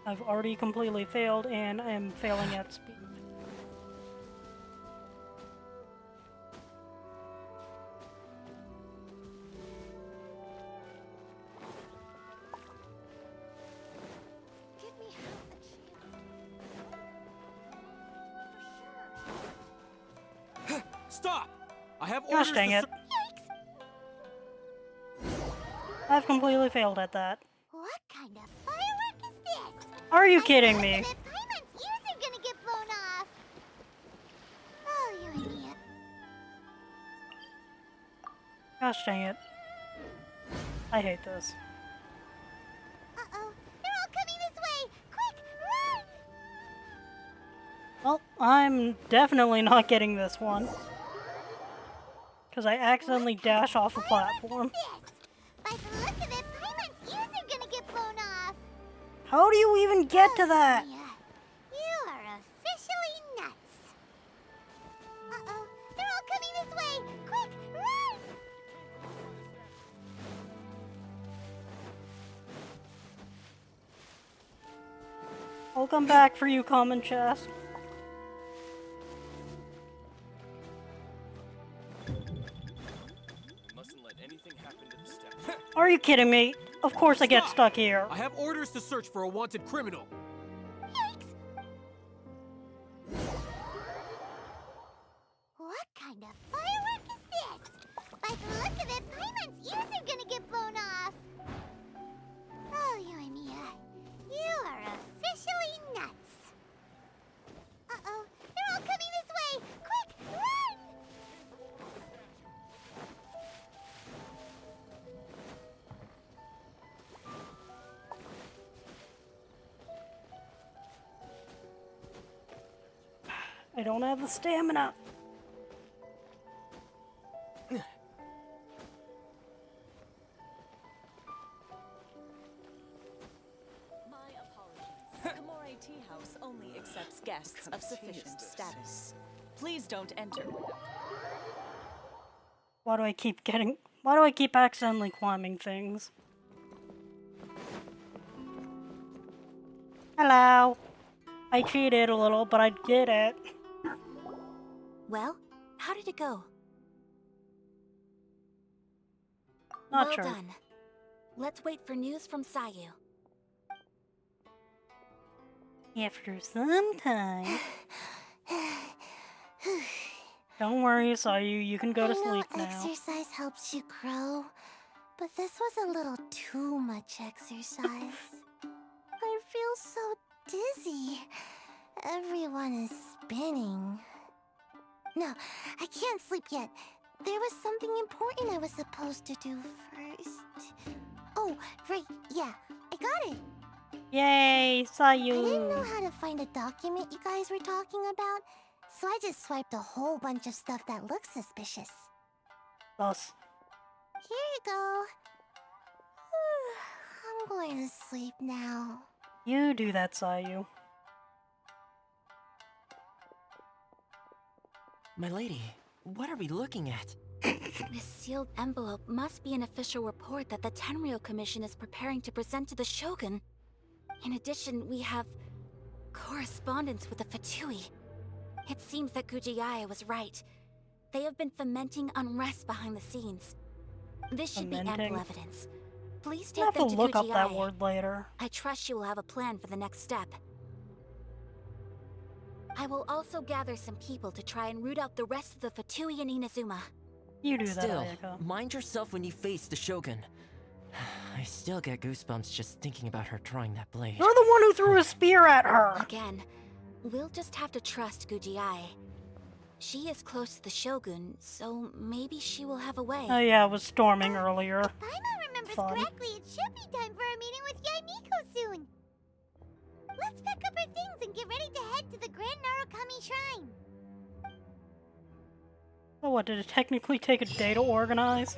A: I've already completely failed, and I am failing at speed.
C: Give me half a chance.
B: Stop! I have
A: Gosh
B: orders
A: dang
B: to
A: it. I've completely failed at that.
C: What kind of firework is this?
A: Are you kidding me?
C: Paimon's ears are gonna get blown off. Oh, you and me.
A: Gosh dang it. I hate this.
C: Uh-oh, they're all coming this way. Quick, run!
A: Well, I'm definitely not getting this one. Because I accidentally dash off the platform.
C: This. By the look of it, Paimon's ears are gonna get blown off.
A: How do you even get to that?
C: Yeah, you are officially nuts. Uh-oh, they're all coming this way. Quick, run!
A: I'll come back for you, common chest.
B: Mustn't let anything happen to the statue.
A: Are you kidding me? Of course I get
B: Stop!
A: stuck here.
B: I have orders to search for a wanted criminal.
C: Yikes! What kind of firework is this? By the look of it, Paimon's ears are gonna get blown off. Oh, you and me, you are officially nuts. Uh-oh, they're all coming this way. Quick, run!
A: I don't have the stamina.
D: My apologies. Komore Tea House only accepts guests of sufficient status. Please don't enter without.
A: Why do I keep accidentally climbing things? Hello. I cheated a little, but I did it.
C: Well, how did it go?
A: Not
C: well
A: sure.
C: done. Let's wait for news from Sayu.
A: After some time. Don't worry, Sayu, you can go to sleep now.
C: Exercise helps you grow, but this was a little too much exercise. I feel so dizzy. Everyone is spinning. No, I can't sleep yet. There was something important I was supposed to do first. Oh, right, yeah, I got it.
A: Yay,
C: I didn't know
A: Sayu.
C: how to find a document you guys were talking about, so I just swiped a whole bunch of stuff that looks suspicious.
A: Thus.
C: Here you go. I'm going to sleep now.
A: You do that, Sayu.
F: My lady, what are we looking at?
C: This sealed envelope must be an official report that the Tenryou Commission is preparing to present to the Shogun. In addition, we have correspondence with the Fatui. It seems that Gujiaya was right. They have been fomenting unrest behind the scenes. This should be
A: Fomenting?
C: ample evidence. Please
A: I'll
C: take
A: have to
C: them to
A: look up that
C: Gujiaya.
A: word later.
C: I trust you will have a plan for the next step. I will also gather some people to try and root out the rest of the Fatui and Inazuma.
A: You do that,
F: Still,
A: Ayaka.
F: mind yourself when you face the Shogun. I still get goosebumps just thinking about her drawing that blade.
A: You're the one who threw a spear at her!
C: Again, we'll just have to trust Gujiai. She is close to the Shogun, so maybe she will have a way.
A: Oh yeah, it was storming earlier.
C: If Paimon remembers
A: Fun.
C: correctly, it should be time for a meeting with Yaimiko soon. Let's pack up our things and get ready to head to the Grand Narukami Shrine.
A: So what, did it technically take a day to organize?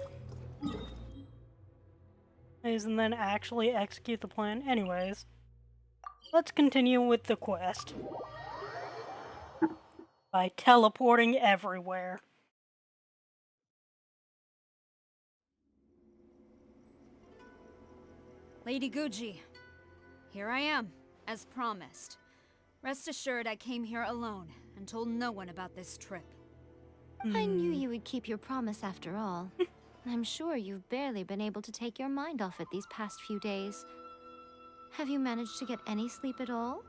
A: And then actually execute the plan? Anyways, let's continue with the quest. by teleporting everywhere.
H: Lady Guji, here I am, as promised. Rest assured I came here alone and told no one about this trip.
G: I knew you would keep your promise after all. I'm sure you've barely been able to take your mind off it these past few days. Have you managed to get any sleep at all?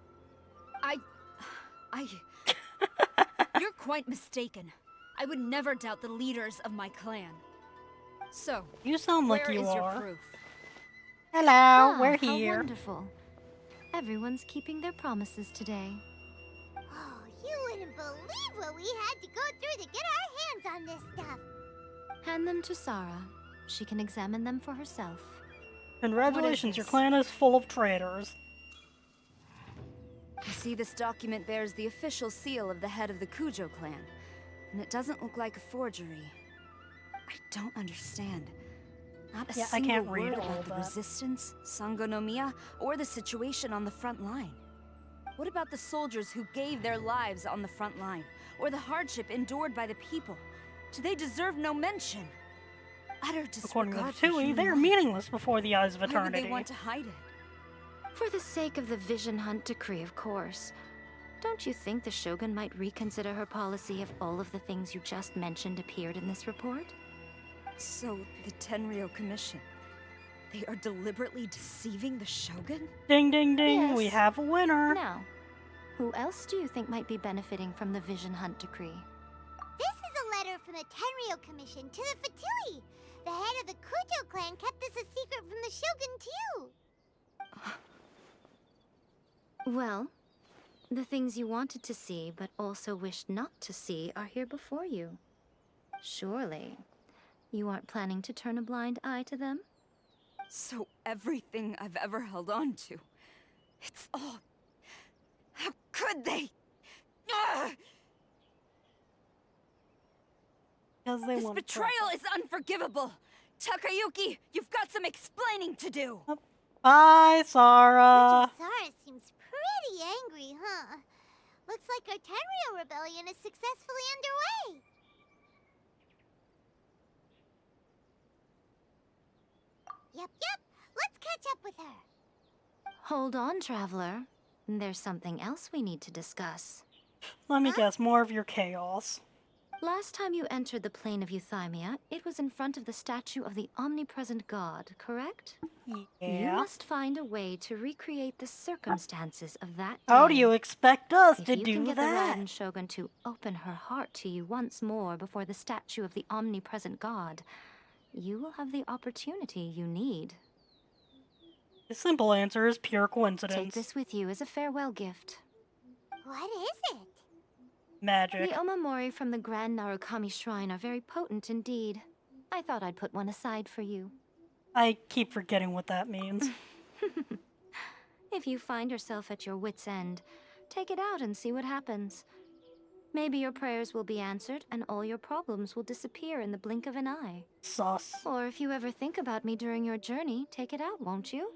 H: You're quite mistaken. I would never doubt the leaders of my clan. So,
A: You sound like
H: where
A: you
H: is your
A: are.
H: proof?
A: Hello, we're
G: How
A: here.
G: wonderful. Everyone's keeping their promises today.
C: Oh, you wouldn't believe what we had to go through to get our hands on this stuff.
G: Hand them to Sarah. She can examine them for herself.
A: Congratulations, your
H: this?
A: clan is full of traitors.
H: I see this document bears the official seal of the head of the Kujo clan, and it doesn't look like a forgery. I don't understand. Not a
A: Yeah, I
H: single
A: can't read
H: word
A: all
H: about the
A: that.
H: resistance, Sangonomiya, or the situation on the front line. What about the soldiers who gave their lives on the front line, or the hardship endured by the people? Do they deserve no mention? Utter
A: According to
H: disregard for
A: Fatui,
H: human
A: they are
H: life.
A: meaningless before the eyes of
H: Why would
A: eternity.
H: they want to hide it?
G: For the sake of the Vision Hunt decree, of course. Don't you think the Shogun might reconsider her policy if all of the things you just mentioned appeared in this report?
H: So, the Tenryo Commission, they are deliberately deceiving the Shogun?
A: Ding ding ding, we
G: Yes.
A: have a winner.
G: Now, who else do you think might be benefiting from the Vision Hunt decree?
C: This is a letter from the Tenryo Commission to the Fatui. The head of the Kujo clan kept this a secret from the Shogun, too.
G: Well, the things you wanted to see but also wished not to see are here before you. Surely, you aren't planning to turn a blind eye to them?
H: So everything I've ever held on to, it's all... How could they? Ugh!
A: Because they
H: This
A: want
H: betrayal is unforgivable! Takayuki, you've got some explaining to do!
A: Bye, Sarah.
C: Sarah seems pretty angry, huh? Looks like our Tenryo rebellion is successfully underway. Yep. Let's catch up with her.
G: Hold on, Traveler. There's something else we need to discuss.
A: Let me guess, more of your chaos.
G: Last time you entered the plane of Euthymia, it was in front of the statue of the omnipresent god, correct? You
A: Yeah.
G: must find a way to recreate the circumstances of that day.
A: How do you expect us
G: If
A: to
G: you
A: do
G: can get the
A: that?
G: Raiden Shogun to open her heart to you once more before the statue of the omnipresent god, you will have the opportunity you need.
A: The simple answer is pure
G: Take
A: coincidence.
G: this with you as a farewell gift.
C: What is it?
A: Magic.
G: The Omamori from the Grand Narukami Shrine are very potent indeed. I thought I'd put one aside for you.
A: I keep forgetting what that means.
G: If you find yourself at your wit's end, take it out and see what happens. Maybe your prayers will be answered and all your problems will disappear in the blink of an eye.
A: Sus.
G: Or if you ever think about me during your journey, take it out, won't you?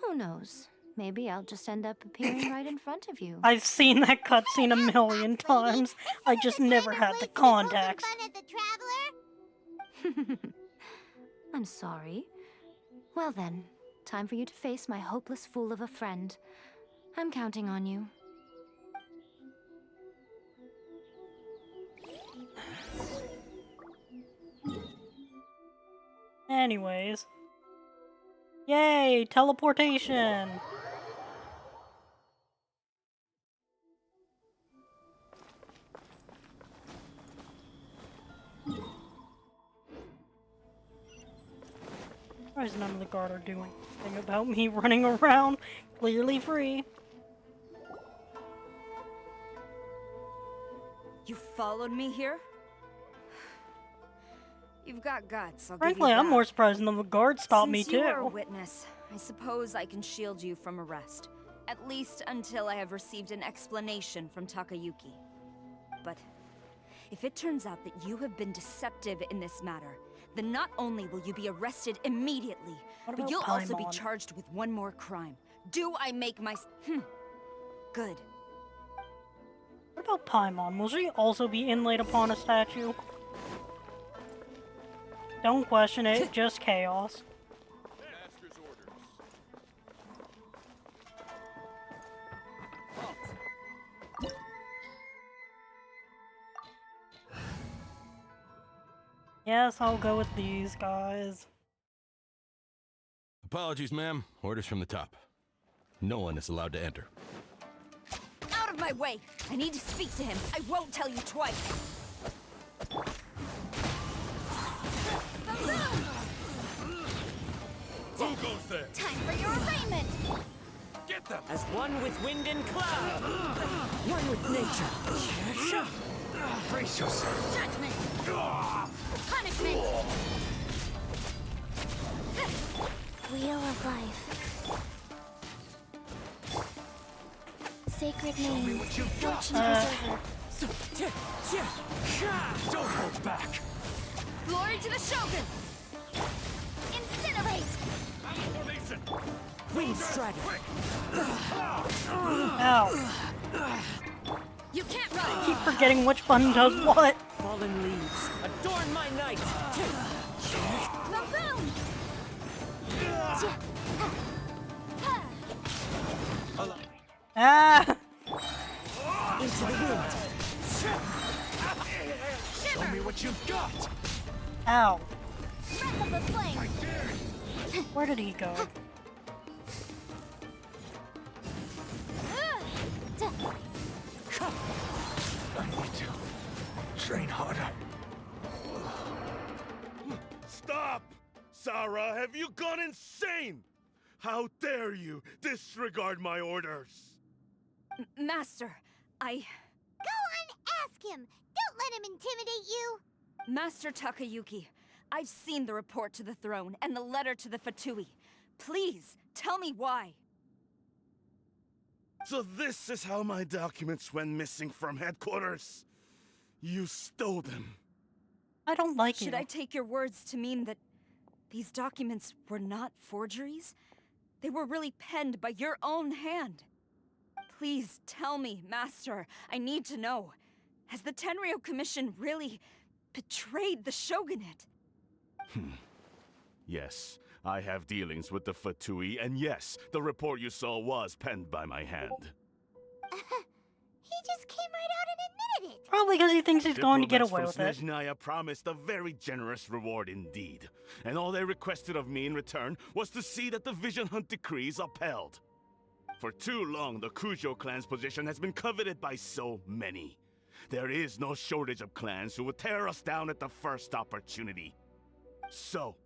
G: Who knows? Maybe I'll just end up appearing right in front of you.
A: I've seen that cutscene a million times. I just never had the context.
C: Fun at the Traveler?
G: I'm sorry. Well then, time for you to face my hopeless fool of a friend. I'm counting on you.
A: Anyways. Yay, teleportation! Why is none of the guard are doing anything about me running around, clearly free?
H: You followed me here? You've got guts, I'll
A: Frankly,
H: give you
A: I'm
H: that.
A: more surprised none of the guards stopped me
H: Since you are a
A: too.
H: witness, I suppose I can shield you from arrest. At least until I have received an explanation from Takayuki. But if it turns out that you have been deceptive in this matter, then not only will you be arrested immediately,
A: What
H: but
A: about
H: you'll also be
A: Paimon?
H: charged with one more crime. Do I make my... Good.
A: What What about Paimon? Will she also be inlaid upon a statue? Don't question it, just chaos.
B: Master's orders.
A: Yes, I'll go with these guys.
B: Apologies, ma'am. Orders from the top. No one is allowed to enter.
H: Out of my way! I need to speak to him. I won't tell you twice.
B: Who goes there?
H: Time for your arraignment!
B: Get them!
F: As one with wind and cloud, one with nature.
B: Brace yourself.
H: Judgment! Punishment!
C: Wheel of life. Sacred name. Fortune preserver.
B: Don't hold back.
H: Glory to the Shogun! Incinerate!
B: Formation.
F: Wind strider.
A: Ow.
H: You can't run!
A: Keep forgetting which button does what.
F: Fallen leaves, adorn my night.
H: Laboon!
A: Ah!
F: Into the wind.
B: Show me what you've got.
A: Ow.
H: Breath of the flame!
A: Where did he go?
B: I need to train harder.
I: Stop! Sarah, have you gone insane? How dare you disregard my orders?
H: Master,
C: Go on, ask him. Don't let him intimidate you.
H: Master Takayuki, I've seen the report to the throne and the letter to the Fatui. Please, tell me why.
I: So this is how my documents went missing from headquarters. You stole them.
A: I don't like
H: Should
A: you.
H: I take your words to mean that these documents were not forgeries? They were really penned by your own hand. Please tell me, Master. I need to know. Has the Tenryou Commission really betrayed the Shogunate?
I: Yes, I have dealings with the Fatui, and yes, the report you saw was penned by my hand.
C: He just came right out and admitted it.
A: Probably because he thinks he's going to get away
I: Diplomats
A: with
I: from
A: it.
I: Snezhnaya promised a very generous reward indeed. And all they requested of me in return was to see that the Vision Hunt decrees upheld. For too long, the Kujo clan's position has been coveted by so many. There is no shortage of clans who would tear us down at the first opportunity. So,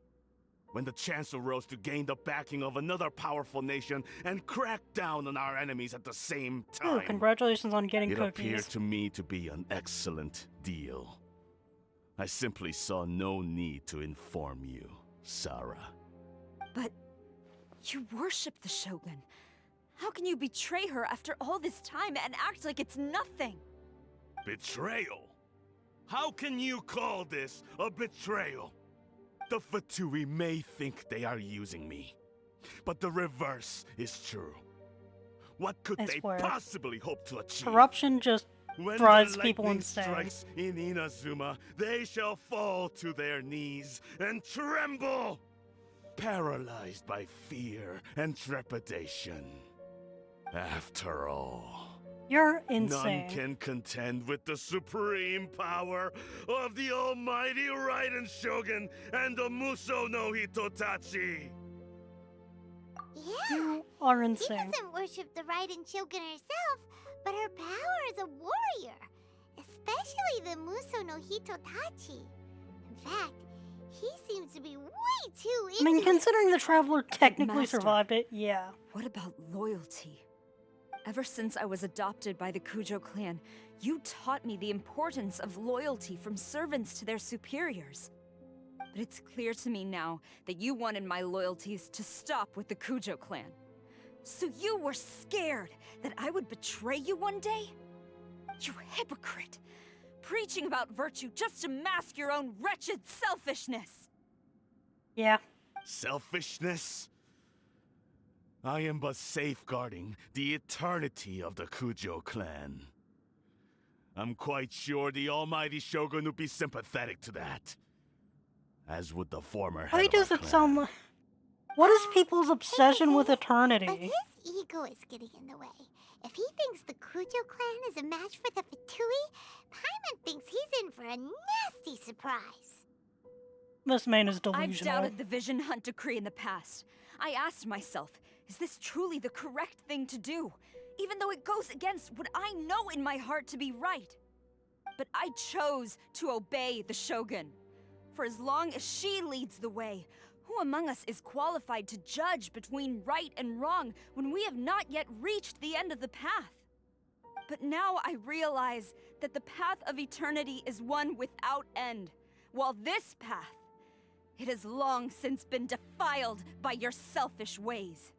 I: when the chance arose to gain the backing of another powerful nation and crack down on our enemies at the same
A: Ooh,
I: time,
A: congratulations on getting
I: it appeared
A: cookies.
I: to me to be an excellent deal. I simply saw no need to inform you, Sarah.
H: But you worship the Shogun. How can you betray her after all this time and act like it's nothing?
I: Betrayal? How can you call this a betrayal? The Fatui may think they are using me, but the reverse is true. What could
A: I
I: they
A: swear.
I: possibly hope to achieve?
A: Corruption just
I: When
A: drives
I: the
A: people
I: lightning
A: insane.
I: strikes in Inazuma, they shall fall to their knees and tremble, paralyzed by fear and trepidation. After all,
A: You're
I: none
A: insane.
I: can contend with the supreme power of the almighty Raiden Shogun and the Muso no Hitotachi.
C: Yeah.
A: You are
C: She
A: insane.
C: doesn't worship the Raiden Shogun herself, but her power as a warrior. Especially the Muso no Hitotachi. In fact, he seems to be way too into
A: I mean,
C: it.
A: considering the Traveler technically
H: Master.
A: survived it, yeah.
H: What about loyalty? Ever since I was adopted by the Kujo clan, you taught me the importance of loyalty from servants to their superiors. But it's clear to me now that you wanted my loyalties to stop with the Kujo clan. So you were scared that I would betray you one day? You hypocrite! Preaching about virtue just to mask your own wretched selfishness!
A: Yeah.
I: Selfishness? I am but safeguarding the eternity of the Kujo clan. I'm quite sure the almighty Shogun would be sympathetic to that. As would the former head
A: Why
I: of
A: does
I: our
A: it
I: clan.
A: sound like... What is people's obsession with
C: If
A: eternity?
C: his ego is getting in the way, if he thinks the Kujo clan is a match for the Fatui, Paimon thinks he's in for a nasty surprise.
A: This man is
H: I've
A: delusional.
H: doubted the Vision Hunt decree in the past. I asked myself, is this truly the correct thing to do? Even though it goes against what I know in my heart to be right. But I chose to obey the Shogun. For as long as she leads the way, who among us is qualified to judge between right and wrong when we have not yet reached the end of the path? But now I realize that the path of eternity is one without end, while this path, it has long since been defiled by your selfish ways.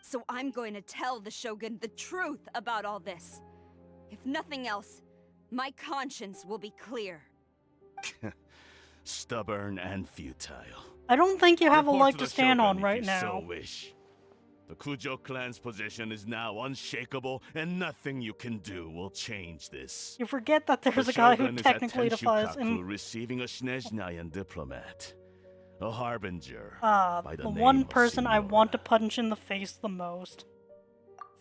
H: So I'm going to tell the Shogun the truth about all this. If nothing else, my conscience will be clear.
I: Stubborn and futile.
A: I don't think you have a
I: Report
A: leg
I: to
A: to
I: the
A: stand
I: Shogun
A: on
I: if
A: right
I: you
A: now.
I: so wish. The Kujo clan's position is now unshakable, and nothing you can do will change this.
A: You forget that there's
I: The
A: a guy who
I: Shogun is
A: technically
I: at
A: defies
I: Tenshukaku
A: him.
I: receiving a Snezhnayan diplomat. A harbinger. by the
A: The
I: name
A: one
I: of
A: person I want to
I: Signora.
A: punch in the face the most.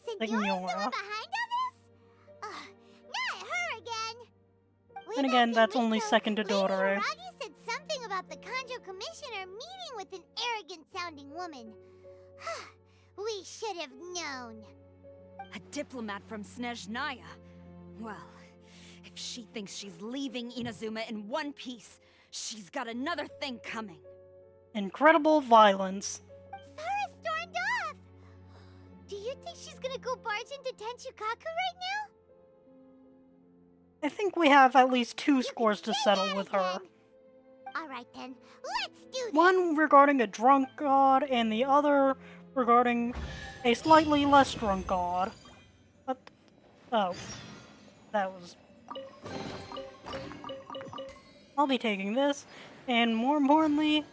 C: Signora's the one
A: Signora.
C: behind all this? Not her again. Way
A: And
C: back
A: again,
C: in
A: that's only
C: Mito,
A: second to
C: Lady
A: Dotore.
C: Haragi said something about the Kanjo Commissioner meeting with an arrogant-sounding woman. We should have known.
H: A diplomat from Snezhnaya? Well, if she thinks she's leaving Inazuma in one piece, she's got another thing coming.
A: Incredible violence.
C: Sara stormed off! Do you think she's gonna go barge into Tenshukaku right now?
A: I think we have at least 2
C: You
A: scores
C: can
A: to
C: say
A: settle
C: that
A: with her.
C: again. Alright then, let's do this!
A: One regarding a drunk god, and the other regarding a slightly less drunk god. What? Oh. That was... I'll be taking this, and more importantly,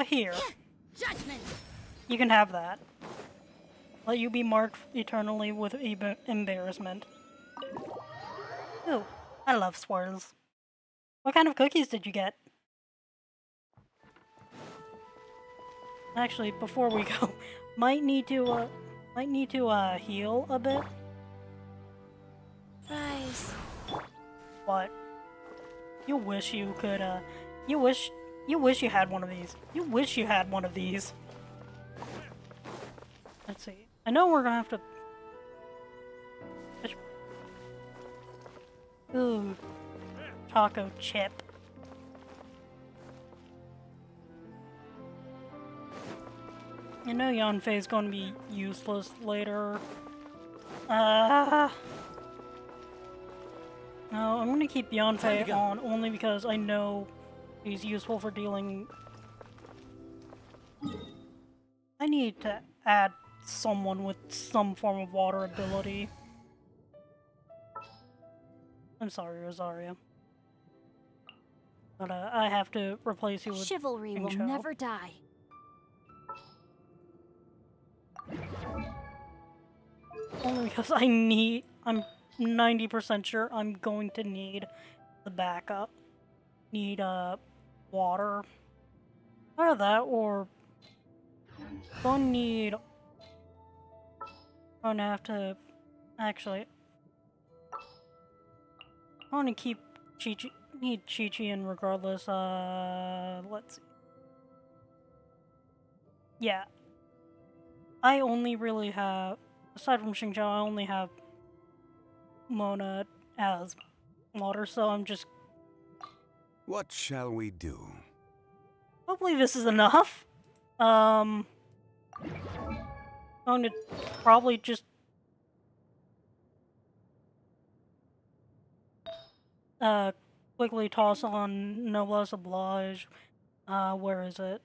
A: here.
H: Judgment!
A: You can have that. Let you be marked eternally with embarrassment. Ooh, I love swirls. What kind of cookies did you get? Actually, before we go, might need to heal a bit.
G: Rise.
A: What? You wish you could, you wish you had one of these. You wish you had one of these. Let's see. I know we're gonna have to... Ooh. Taco chip. I know Yanfei's gonna be useless later. No, I'm gonna keep Yanfei on only because I know he's useful for dealing... I need to add someone with some form of water ability. I'm sorry, Rosario. But I have to replace you with
G: Chivalry will
A: Incho.
G: never die.
A: Only because I'm 90% sure I'm going to need the backup. Need, water. Either that, or... Gonna have to... Actually... I want to keep Chi-Chi... Need Chi-Chi in regardless, let's see. Yeah. I only really have... Aside from Xingqiao, I only have Mona as water, so I'm just...
J: What shall we do?
A: Hopefully this is enough. I'm gonna probably just... quickly toss on Noblesse Oblige. Where is it?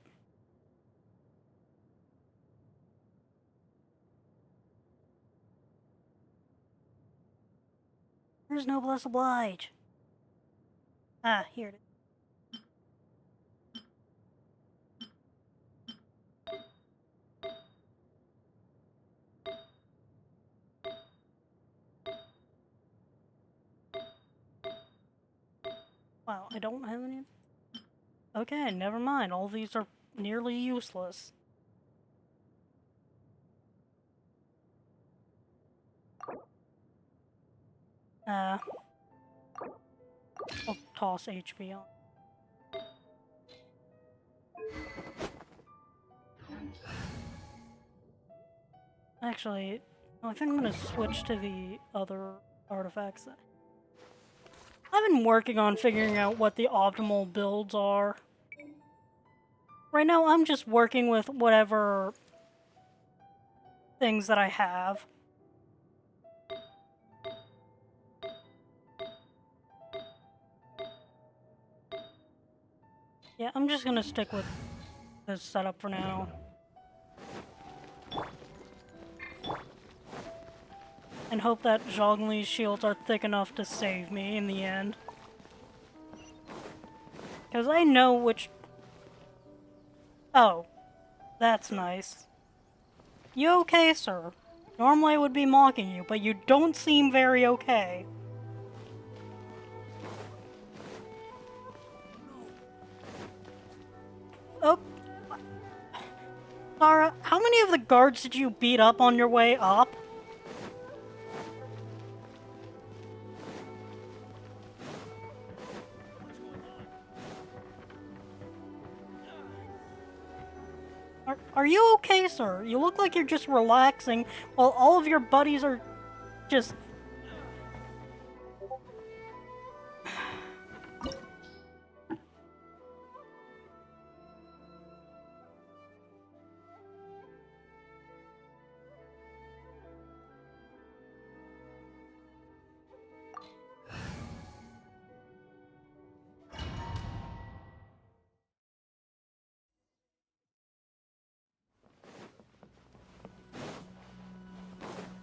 A: Where's Noblesse Oblige? Ah, here it is. Wow, I don't have any. Okay, never mind. All these are nearly useless. I'll toss HP on. Actually, I think I'm gonna switch to the other artifacts. I've been working on figuring out what the optimal builds are. Right now, I'm just working with whatever things that I have. Yeah, I'm just gonna stick with this setup for now. And hope that Zhongli's shields are thick enough to save me in the end. Because I know which... Oh. That's nice. You okay, sir? Normally I would be mocking you, but you don't seem very okay. Oh. Sarah, how many of the guards did you beat up on your way up? Are you okay, sir? You look like you're just relaxing while all of your buddies are just...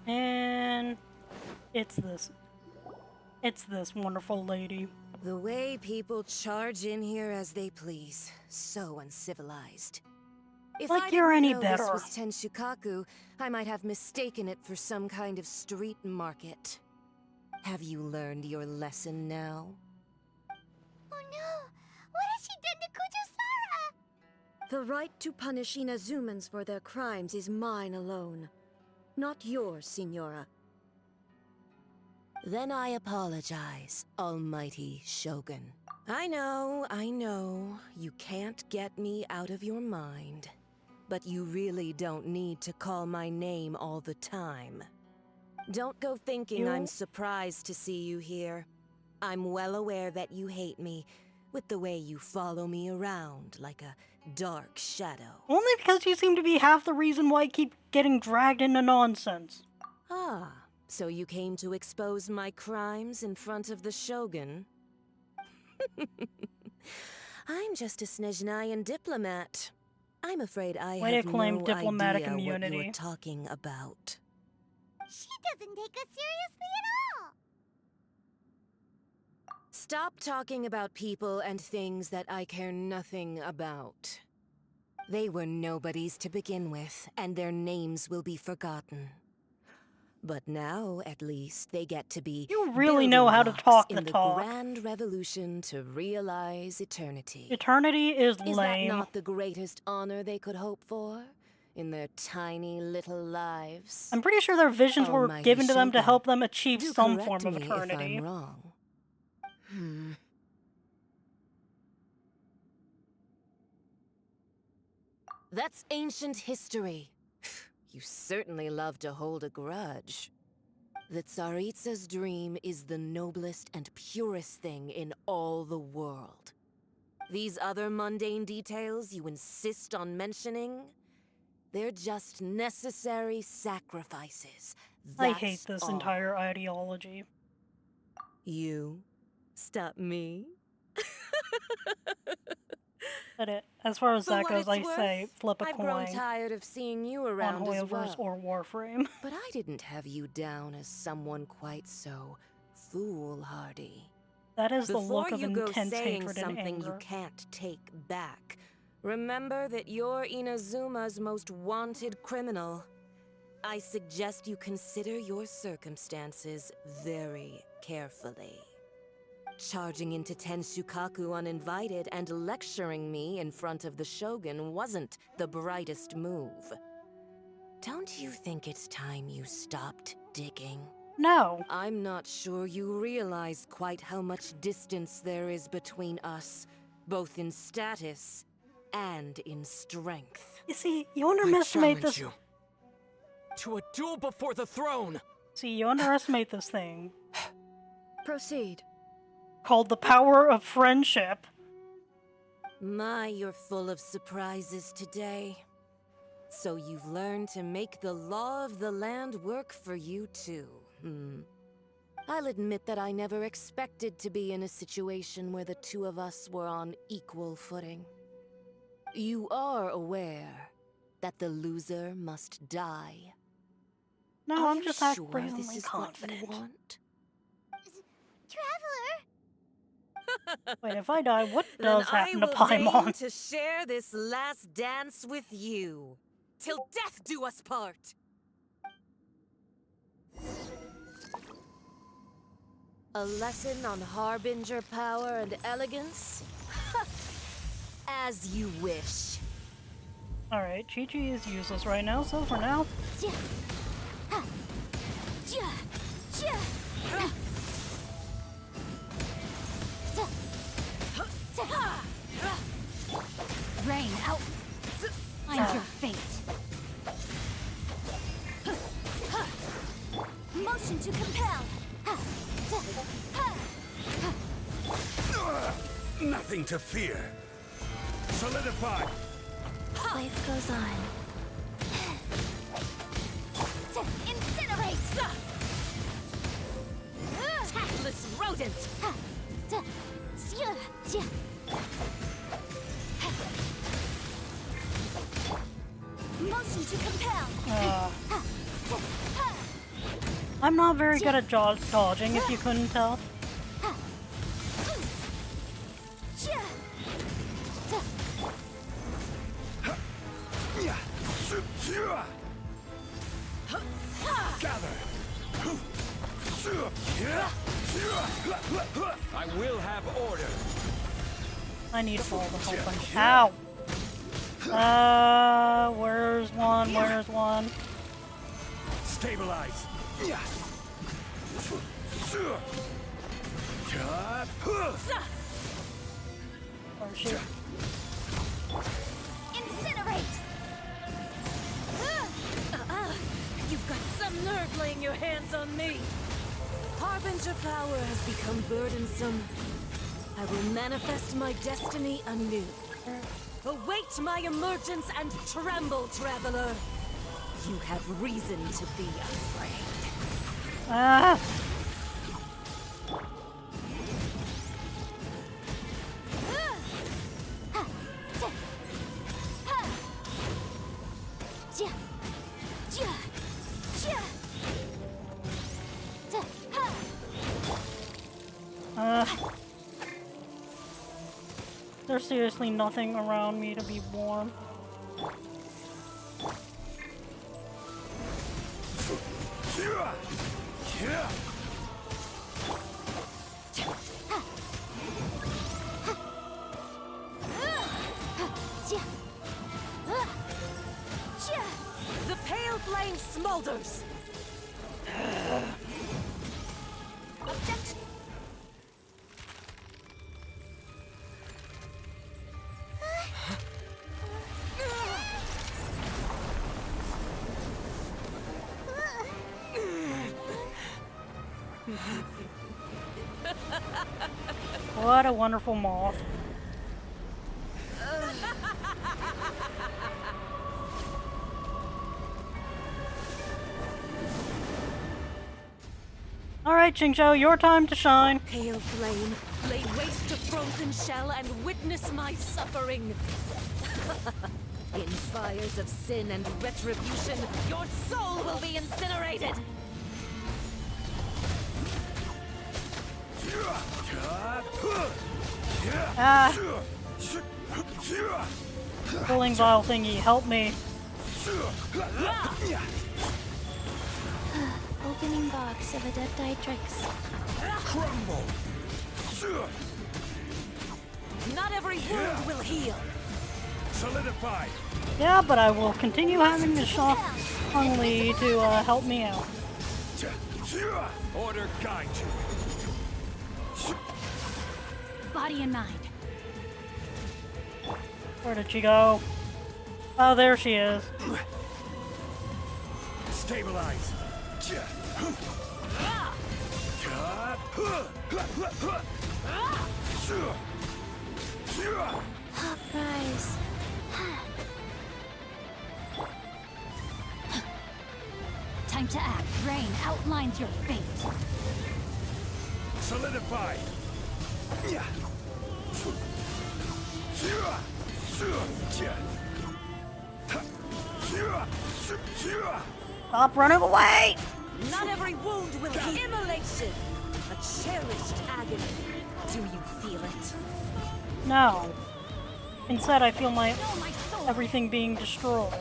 A: And it's this wonderful lady.
K: The way people charge in here as they please. So uncivilized. If
A: Like
K: I
A: you're
K: didn't
A: any
K: know
A: better.
K: this was Tenshukaku, I might have mistaken it for some kind of street market. Have you learned your lesson now?
C: Oh no! What has she done to Kujo-Sara?
L: The right to punish Inazumans for their crimes is mine alone. Not yours, Signora.
K: Then I apologize, almighty Shogun. I know, you can't get me out of your mind. But you really don't need to call my name all the time. Don't go thinking I'm surprised to see you here. I'm well aware that you hate me, with the way you follow me around like a dark shadow.
A: Only because you seem to be half the reason why I keep getting dragged into nonsense.
K: Ah, so you came to expose my crimes in front of the Shogun? I'm just a Snezhnayan diplomat. I'm afraid I have no
A: diplomatic
K: idea
A: immunity.
K: what you're talking about.
C: She doesn't take us seriously at all!
K: Stop talking about people and things that I care nothing about. They were nobodies to begin with, and their names will be forgotten. But now, at least, they get to be
A: You really know how to talk the
K: in the
A: talk.
K: grand revolution to realize eternity.
A: Eternity is lame.
K: Is that not the greatest honor they could hope for? In their tiny little lives?
A: I'm pretty sure their visions were
K: Almighty
A: given to them to
K: Shogun,
A: help them achieve
K: do
A: some
K: correct
A: form of
K: me
A: eternity.
K: if I'm wrong. That's ancient history. You certainly love to hold a grudge. The Tsaritsa's dream is the noblest and purest thing in all the world. These other mundane details you insist on mentioning, they're just necessary sacrifices.
A: I hate this
K: all.
A: entire ideology.
K: You stop me?
A: But as far as
K: For
A: that
K: what
A: goes,
K: it's
A: I
K: worth,
A: say flip a
K: I've grown
A: coin
K: tired of seeing you
A: on
K: around as
A: Hoyoverse
K: well.
A: or Warframe.
K: But I didn't have you down as someone quite so foolhardy.
A: That is the
K: Before
A: look of
K: you go
A: intense
K: saying
A: hatred and
K: something
A: anger.
K: you can't take back, remember that you're Inazuma's most wanted criminal. I suggest you consider your circumstances very carefully. Charging into Tenshukaku uninvited and lecturing me in front of the shogun wasn't the brightest move. Don't you think it's time you stopped digging?
A: No.
K: I'm not sure you realize quite how much distance there is between us, both in status and in strength.
A: You see, you underestimate this.
F: You to a duel before the throne.
A: See, you underestimate this thing
L: Proceed.
A: called the power of friendship.
K: My, you're full of surprises today. So you've learned to make the law of the land work for you too, I'll admit that I never expected to be in a situation where the two of us were on equal footing. You are aware that the loser must die.
A: No,
K: Are
A: I'm
K: you
A: just
K: sure
A: brazenly
K: this is
A: confident.
K: what you want?
C: Traveler!
A: Wait, if I die, what
K: Then
A: does
K: I
A: happen to
K: will
A: Paimon?
K: deign to share this last dance with you, till death do us part. A lesson on harbinger power and elegance? As you wish.
A: Alright, Chi-Chi is useless right now, so for now,
H: Rain, out! Find your fate.
C: Motion to compel!
J: Nothing to fear. Solidify.
C: Life goes on. Incinerate!
K: Tactless rodent!
C: Motion to compel!
A: I'm not very good at dodging, if you couldn't tell.
J: Gather.
B: I will have order.
A: I need all the help I can. Ow! Where's one? Where's one?
J: Stabilize.
A: Where's she?
C: Incinerate!
K: You've got some nerve laying your hands on me. Harbinger power has become burdensome. I will manifest my destiny anew. Await my emergence and tremble, traveler. You have reason to be afraid.
A: Ah! There's seriously nothing around me to be warm.
K: The pale flame smolders.
C: Objection!
A: What a wonderful moth. Alright, Xingqiu, your time to shine.
K: Pale flame, lay waste to frozen shell and witness my suffering. In fires of sin and retribution, your soul will be incinerated.
A: Ah! Pulling vial thingy, help me.
C: Opening box of Adepti Tricks.
J: Crumble.
D: Not every wound will heal.
J: Solidify.
A: Yeah, but I will continue having the Shang Li to help me out.
J: Order guide you.
H: Body and mind.
A: Where did she go? Oh, there she is.
J: Stabilize.
C: Rise.
H: Time to act. Rain outlines your fate.
J: Solidify.
A: Stop running away!
D: Not every wound will heal. Immolation. A cherished agony. Do you feel it?
A: No. Instead, I feel my everything being destroyed.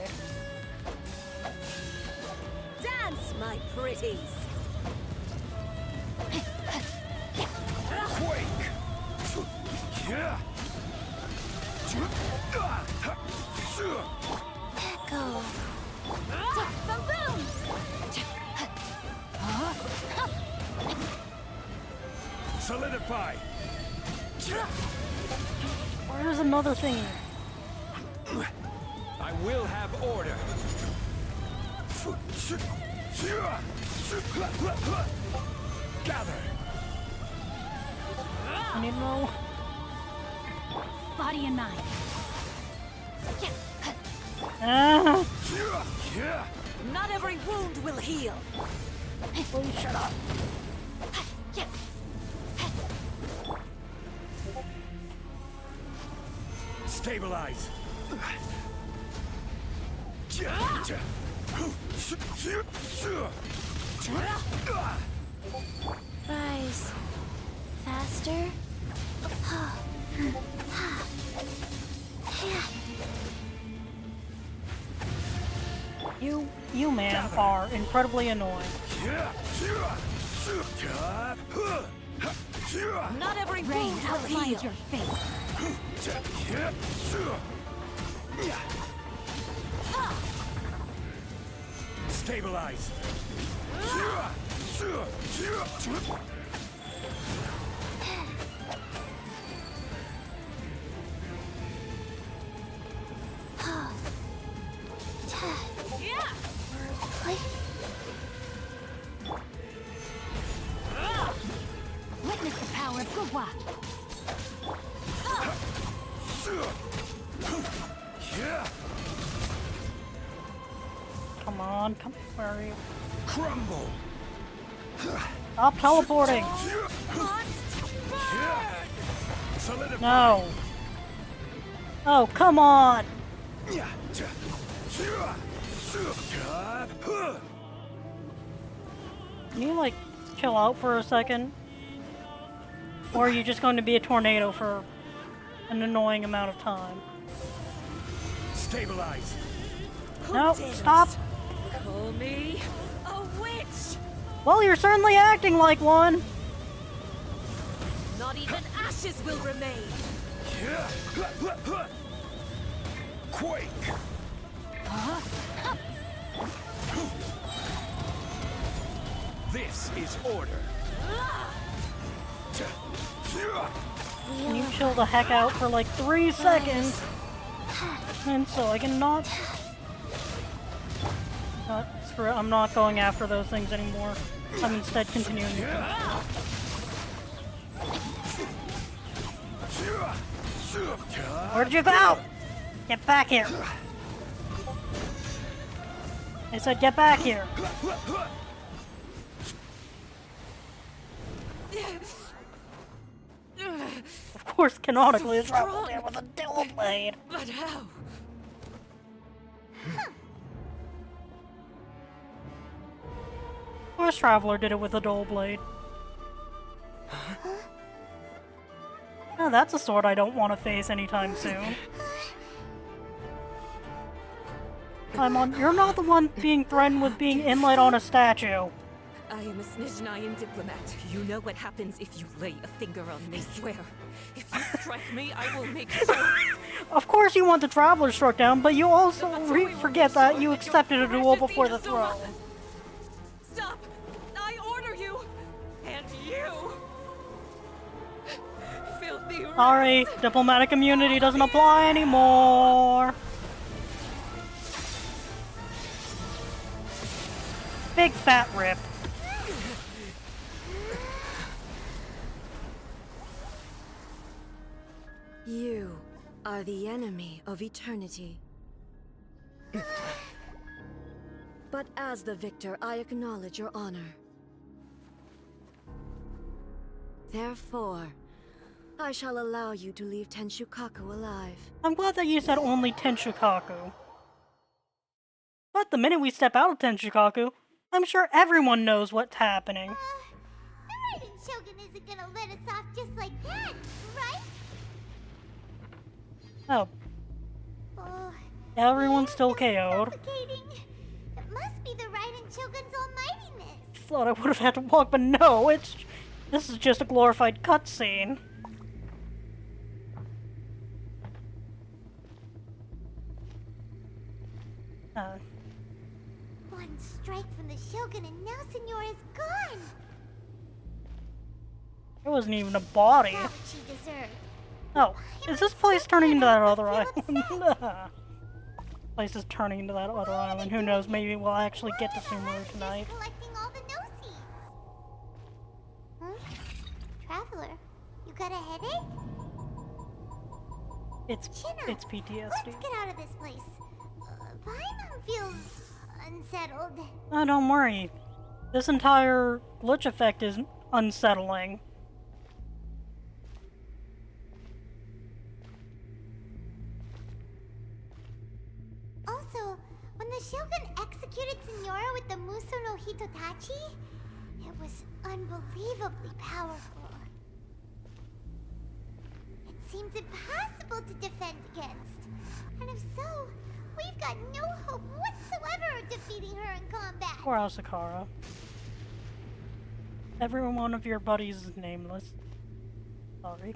D: Dance, my pretties.
C: Echo.
D: Boom!
J: Solidify.
A: Where's another thing?
J: I will have order. Gather.
A: I need to know.
H: Body and mind.
A: Ah!
D: Not every wound will heal.
A: Please shut up.
J: Stabilize.
C: Rise. Faster.
A: You man are incredibly annoying.
D: Not every
H: Rain
D: wound will heal.
H: outlines your fate.
J: Stabilize.
H: Witness the power of Gugwa.
A: Come on, come. Where are you?
J: Crumble.
A: Stop teleporting!
J: Solidify.
A: No! Oh, come on! Can you, like, chill out for a second? Or are you just going to be a tornado for an annoying amount of time?
J: Stabilize.
A: No, stop!
D: Call me a witch.
A: Well, you're certainly acting like one!
D: Not even ashes will remain.
J: Quake. This is order.
A: Can you chill the heck out for like 3 seconds? And so I can not... Screw it, I'm not going after those things anymore. I'm instead continuing. Where did you go? Get back here! I said get back here! Of course, canonically, it's Traveler did with a dual blade.
D: But how?
A: Of course, Traveler did it with a dual blade. Oh, that's a sword I don't want to face anytime soon. You're not the one being threatened with being inlaid on a statue.
K: I am a Snezhnayan diplomat. You know what happens if you lay a finger on me. I swear. If you strike me, I will make sure.
A: Of course you want the Traveler struck down, but you also forget that you accepted a duel before the throne.
K: Stop! I order you! And you! Filthy rats.
A: Sorry, diplomatic immunity doesn't apply anymore. Big fat rip.
L: You are the enemy of eternity. But as the victor, I acknowledge your honor. Therefore, I shall allow you to leave Tenshukaku alive.
A: I'm glad that you said only Tenshukaku. But the minute we step out of Tenshukaku, I'm sure everyone knows what's happening.
C: The Raiden Shogun isn't gonna let us off just like that, right?
A: Oh.
C: Oh,
A: Everyone's still KO'd.
C: suffocating. It must be the Raiden Shogun's almightiness.
A: Thought I would have had to walk, but no, this is just a glorified cutscene.
C: One strike from the Shogun and now Signora's gone.
A: It wasn't even a body.
C: Got what she deserved.
A: Oh, is this place turning into that other island? Place is turning into that other island. Who knows, maybe we'll actually get to Sumeru tonight.
C: Collecting all the no-seeds. Huh? Traveler, you got a headache?
A: It's
C: Chino,
A: PTSD.
C: Let's get out of this place. Paimon feels unsettled.
A: Oh, don't worry. This entire glitch effect is unsettling.
C: Also, when the Shogun executed Signora with the Muso no Hitotachi, it was unbelievably powerful. It seems impossible to defend against. And if so, we've got no hope whatsoever of defeating her in combat.
A: Poor Asakara. Every one of your buddies is nameless. Sorry.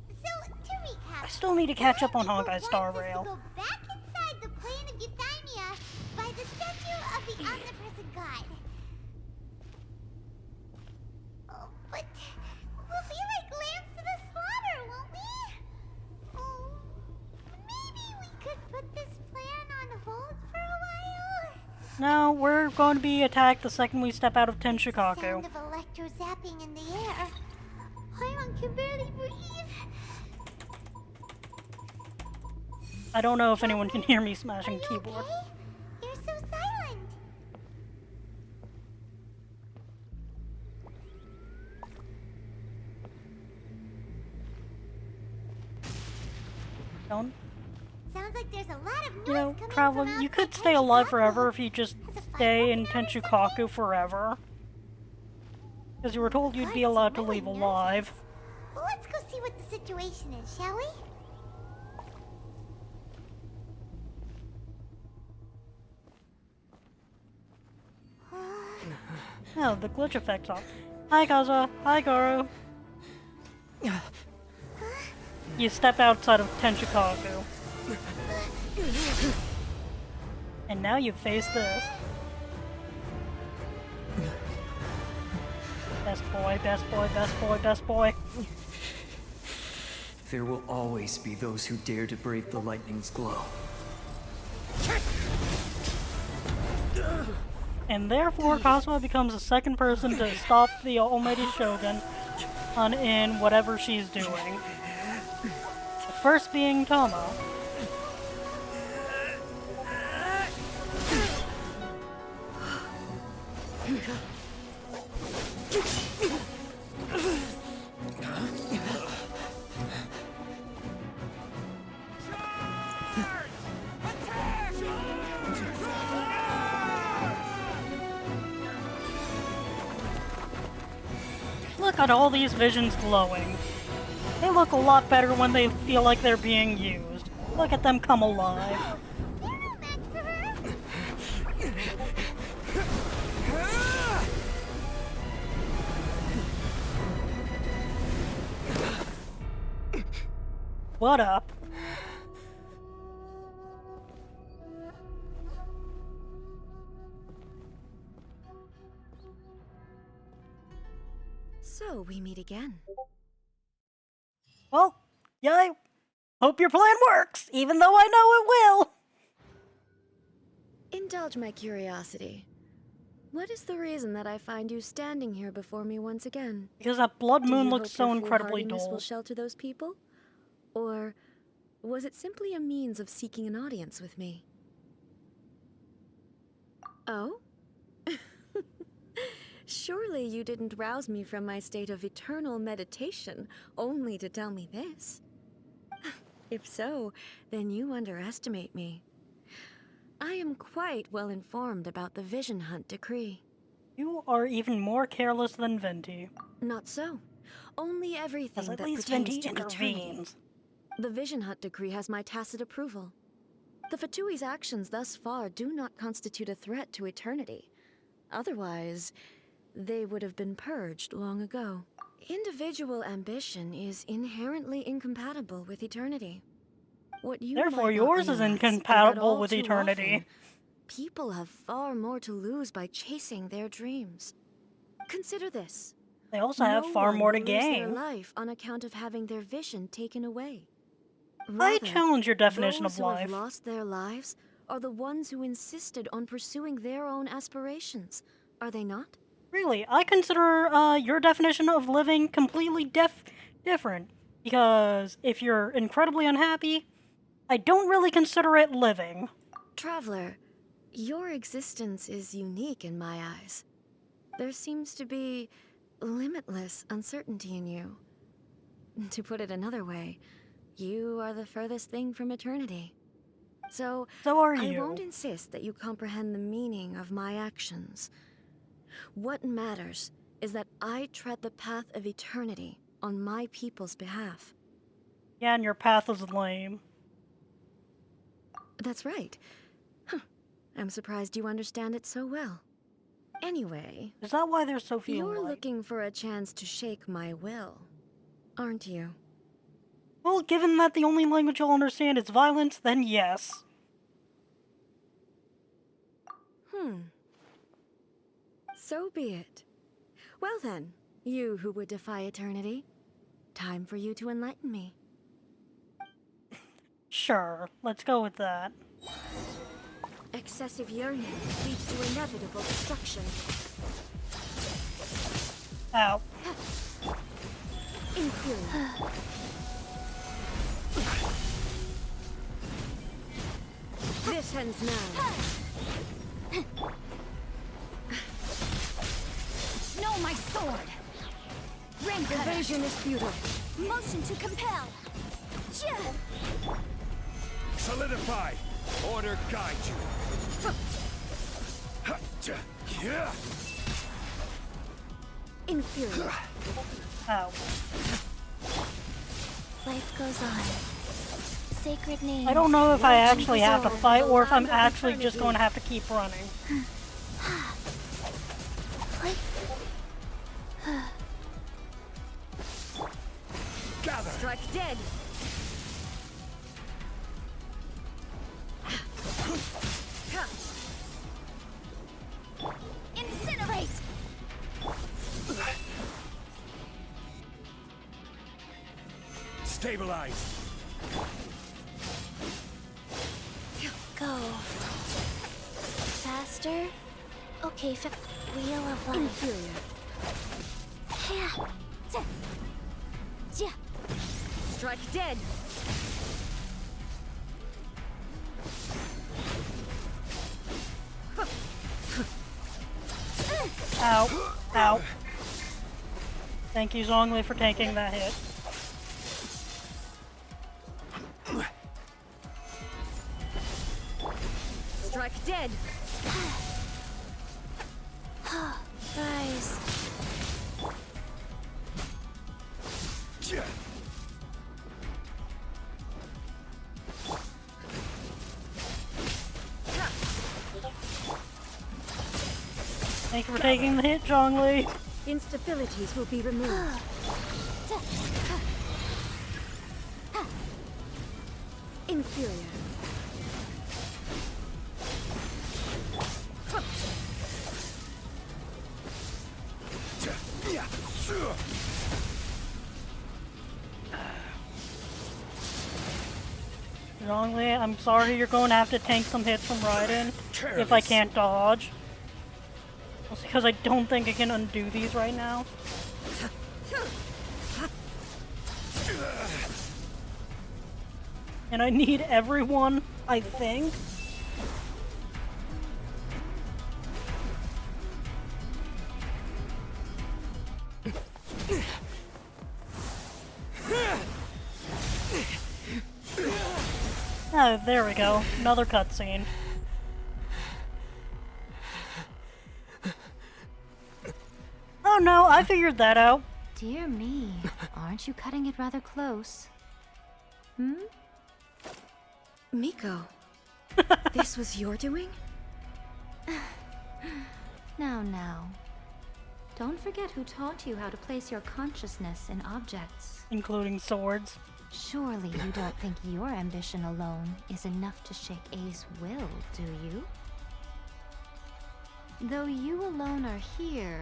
C: So, to recap,
A: I still need to catch up on
C: People
A: Honkai Star
C: wants us to
A: Rail.
C: go back inside the plane of Euthymia by the statue of the omnipresent god. Oh, but we'll be like lambs to the slaughter, won't we? Oh, maybe we could put this plan on hold for a while?
A: No, we're going to be attacked the second we step out of
C: Sound
A: Tenshukaku.
C: of electro-zapping in the air. Paimon can barely breathe.
A: I don't know if anyone can hear me smashing
C: Are you
A: keyboard.
C: okay? You're so silent.
A: Don't.
C: Sounds like there's a lot of noise
A: You know,
C: coming
A: Traveler,
C: from
A: you could
C: outside
A: stay alive
C: Tenshukaku.
A: forever if you just
C: Has a fight
A: stay in
C: broken out or
A: Tenshukaku forever. Because you were told you'd be
C: God,
A: allowed to
C: it's really
A: leave alive.
C: nervous. Well, let's go see what the situation is, shall we?
A: Oh, the glitch effect's off. Hi, Kaza. Hi, Goro. You step outside of Tenshukaku. And now you face this. Best boy, best boy, best boy, best boy.
M: There will always be those who dare to brave the lightning's glow.
A: And therefore, Kazuma becomes the second person to stop the Almighty Shogun in whatever she's doing. The first being Toma. Look at all these visions glowing. They look a lot better when they feel like they're being used. Look at them come alive.
C: You're no match for her.
A: What up?
L: So we meet again.
A: Well, yeah, I hope your plan works, even though I know it will.
L: Indulge my curiosity. What is the reason that I find you standing here before me once again?
A: Because that blood
L: Do
A: moon
L: you
A: looks
L: hope
A: so
L: your
A: incredibly
L: foolhardiness
A: dull.
L: will shelter those people? Or was it simply a means of seeking an audience with me? Oh? Surely you didn't rouse me from my state of eternal meditation only to tell me this. If so, then you underestimate me. I am quite well informed about the Vision Hunt decree.
A: You are even more careless than Venti.
L: Not so. Only everything
A: As at
L: that
A: least
L: pertains
A: Venti
L: to eternity.
A: intervenes.
L: The Vision Hunt decree has my tacit approval. The Fatui's actions thus far do not constitute a threat to eternity. Otherwise, they would have been purged long ago. Individual ambition is inherently incompatible with eternity. What you
A: Therefore,
L: might not
A: yours is
L: realize that
A: incompatible
L: all
A: with
L: too
A: eternity.
L: often, people have far more to lose by chasing their dreams. Consider this.
A: They also have
L: No
A: far
L: one
A: more to
L: will lose their
A: gain.
L: life on account of having their vision taken away.
A: I
L: Rather,
A: challenge your definition
L: those
A: of
L: who
A: life.
L: have lost their lives are the ones who insisted on pursuing their own aspirations, are they not?
A: Really, I consider your definition of living completely different. Because if you're incredibly unhappy, I don't really consider it living.
L: Traveler, your existence is unique in my eyes. There seems to be limitless uncertainty in you. To put it another way, you are the furthest thing from eternity. So
A: are
L: I
A: you.
L: won't insist that you comprehend the meaning of my actions. What matters is that I tread the path of eternity on my people's behalf.
A: Yeah, and your path is lame.
L: That's right. Huh. I'm surprised you understand it so well. Anyway,
A: Is that why there's so few
L: you're
A: light?
L: looking for a chance to shake my will, aren't you?
A: Well, given that the only language you'll understand is violence, then yes.
L: So be it. Well then, you who would defy eternity, time for you to enlighten me.
A: Sure, let's go with that.
L: Excessive yearning leads to inevitable destruction.
A: Ow.
L: Inferior. This ends now.
C: Know my sword! Ring
L: Evasion is futile.
C: Motion to compel!
J: Solidify! Order guide you! Yeah.
L: Inferior.
A: Ow.
C: Life goes on. Sacred name.
A: I don't know if I actually have to
L: Legend
A: fight
L: of
A: or if I'm
L: the land of
A: actually just
L: eternity.
A: going to have to keep running.
J: Gather!
L: Strike dead.
C: Incinerate!
J: Stabilize!
C: Go. Faster? Okay, Wheel of Life.
L: Inferior.
C: Yeah.
L: Strike dead.
A: Ow. Ow. Thank you, Zhongli, for taking that hit.
L: Strike dead.
C: Guys.
A: Thank you for taking the hit, Zhongli.
L: Instabilities will be removed. inferior.
A: Zhongli, I'm sorry you're going to have to tank some hits from Raiden if I can't dodge. That's because I don't think I can undo these right now. And I need everyone, I think. Oh, there we go. Another cutscene. Oh no, I figured that out.
G: Dear me, aren't you cutting it rather close? Hmm?
L: Miko, this was your doing?
G: Now. Don't forget who taught you how to place your consciousness in objects.
A: Including swords.
G: Surely you don't think your ambition alone is enough to shake A's will, do you? Though you alone are here,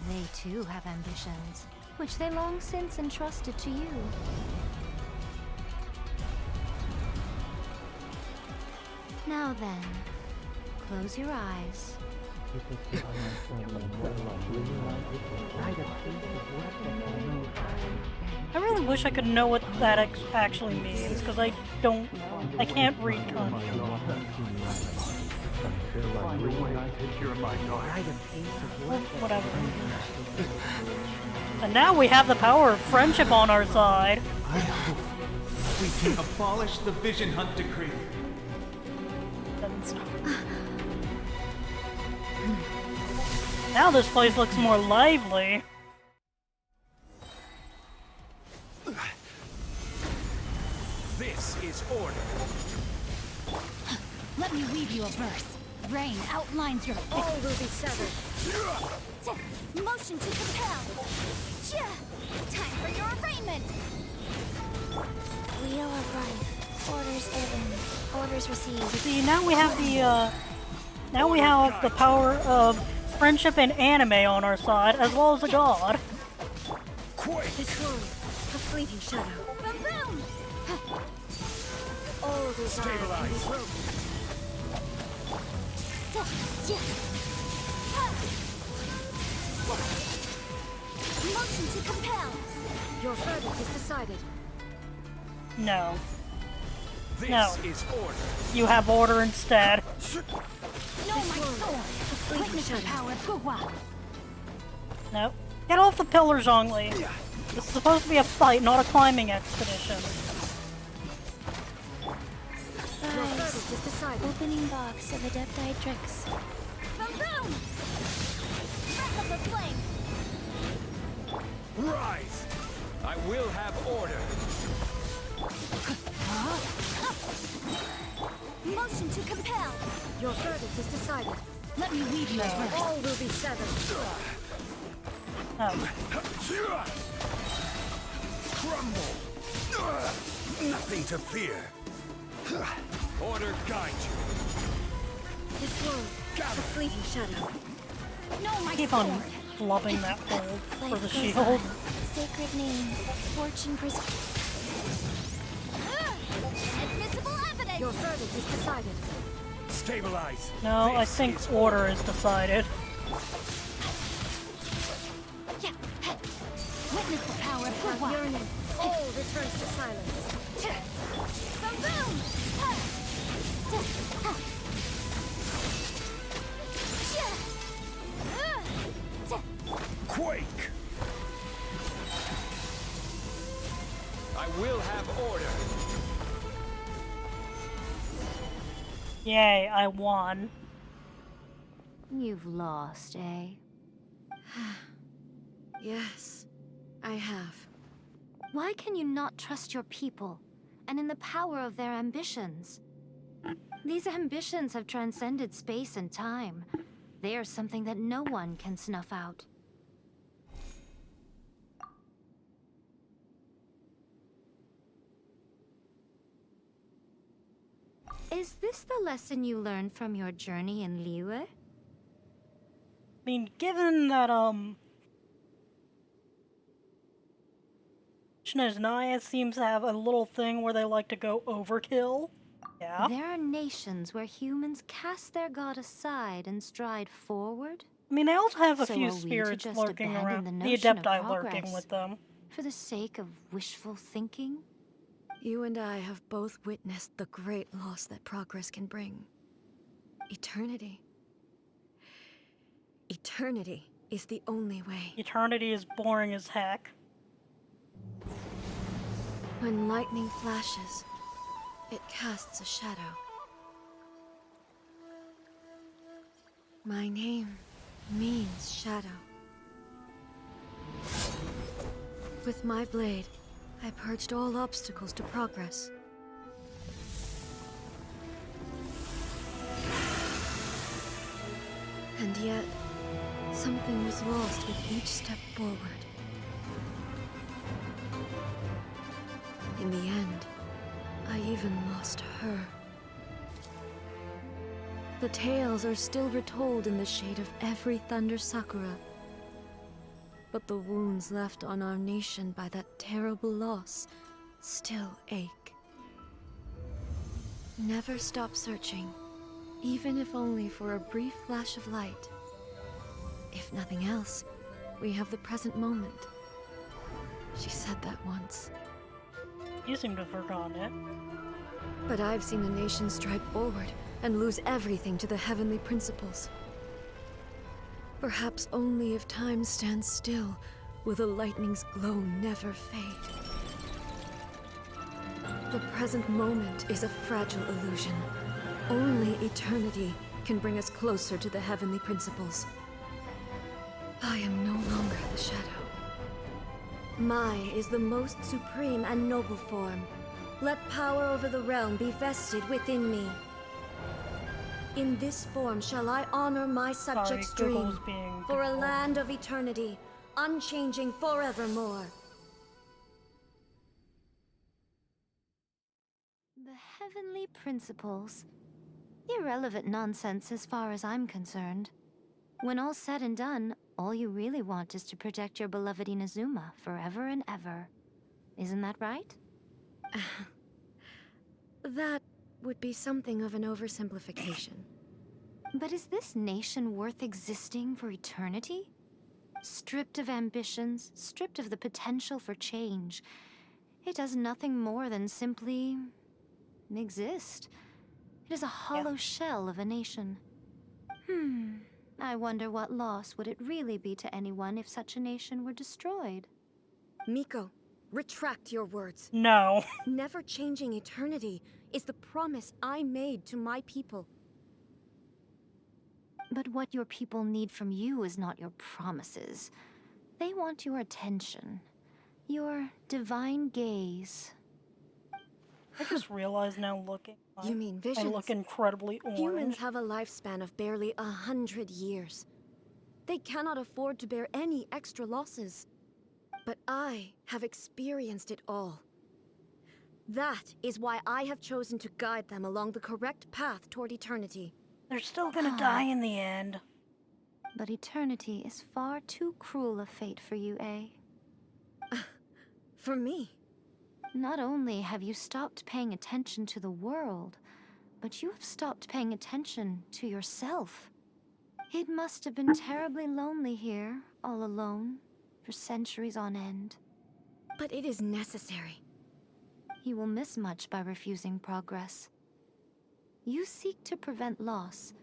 G: they too have ambitions, which they long since entrusted to you. Now then, close your eyes.
A: I really wish I could know what that actually means, because I can't read kanji. Well, whatever. And now we have the power of friendship on our side.
N: I hope we can abolish the Vision Hunt Decree.
A: Now this place looks more lively.
J: This is order.
C: Let me weave you a verse. Rain outlines your
L: All will be severed.
C: Motion to compel. Time for your arraignment. Wheel of life. Orders given. Orders received.
A: See, now we have the power of friendship and anime on our side, as well as the god.
L: This world, a fleeting shadow.
C: Boom!
L: All desire can be broken.
C: Motion to compel.
L: Your verdict is decided.
A: No.
J: This
A: No.
J: is order.
A: You have order instead.
C: No, my sword. Witness the power of Gugwa.
A: Nope. Get off the pillar, Zhongli. This is supposed to be a fight, not a climbing expedition.
L: Your verdict is decided.
C: Opening box of Adepti tricks. Boom! Wreck of the flame.
J: Rise! I will have order.
C: Motion to compel.
L: Your verdict is decided.
C: Let me weave you a verse.
L: All will be severed.
A: Oh.
J: Crumble! Nothing to fear. Order guide you.
L: This world, a fleeting shadow.
C: No, my
A: Keep
C: sword.
A: on flubbing that hole for
C: Life
A: the
C: goes
A: shield.
C: on. Sacred name. Fortune Admissible evidence.
L: Your verdict is decided.
J: Stabilize.
A: No, I
J: This
A: think
J: is
A: order is decided.
C: Yeah. Witness the power of
L: Have
C: Gugwa.
L: yearning. All returns to silence.
C: Boom!
J: Quake! I will have order.
A: Yay, I won.
G: You've lost, eh?
L: Yes, I have.
G: Why can you not trust your people, and in the power of their ambitions? These ambitions have transcended space and time. They are something that no one can snuff out. Is this the lesson you learned from your journey in Liyue?
A: I mean, given that, Shinazunaya seems to have a little thing where they like to go overkill. Yeah.
G: There are nations where humans cast their god aside and stride forward.
A: I mean, they also have a
G: So
A: few
G: are we to
A: spirits
G: just
A: lurking
G: abandon
A: around.
G: the
A: The
G: notion of
A: Adepti lurking
G: progress
A: with them.
G: for the sake of wishful thinking?
L: You and I have both witnessed the great loss that progress can bring. Eternity. Eternity is the only way.
A: Eternity is boring as heck.
L: When lightning flashes, it casts a shadow. My name means shadow. With my blade, I purged all obstacles to progress. And yet, something was lost with each step forward. In the end, I even lost her. The tales are still retold in the shade of every Thunder Sakura. But the wounds left on our nation by that terrible loss still ache. Never stop searching, even if only for a brief flash of light. If nothing else, we have the present moment. She said that once.
A: You seem to have forgotten it.
L: But I've seen a nation stride forward and lose everything to the heavenly principles. Perhaps only if time stands still will the lightning's glow never fade. The present moment is a fragile illusion. Only eternity can bring us closer to the heavenly principles. I am no longer the shadow. Mine is the most supreme and noble form. Let power over the realm be vested within me. In this form shall I honor my subjects' dream for a land of eternity, unchanging forevermore.
G: The heavenly principles. Irrelevant nonsense as far as I'm concerned. When all's said and done, all you really want is to protect your beloved Inazuma forever and ever. Isn't that right?
L: That would be something of an oversimplification.
G: But is this nation worth existing for eternity? Stripped of ambitions, stripped of the potential for change, it does nothing more than simply exist. It is a hollow shell of a nation. I wonder what loss would it really be to anyone if such a nation were destroyed?
L: Miko, retract your words.
A: No.
L: Never changing eternity is the promise I made to my people.
G: But what your people need from you is not your promises. They want your attention. Your divine gaze.
A: I just realized now looking.
L: You mean visions?
A: I look incredibly orange.
L: Humans have a lifespan of barely 100 years. They cannot afford to bear any extra losses. But I have experienced it all. That is why I have chosen to guide them along the correct path toward eternity.
A: They're still gonna die in the end.
G: But eternity is far too cruel a fate for you, eh?
L: For me?
G: Not only have you stopped paying attention to the world, but you have stopped paying attention to yourself. It must have been terribly lonely here, all alone, for centuries on end.
L: But it is necessary.
G: You will miss much by refusing progress. You seek to prevent loss,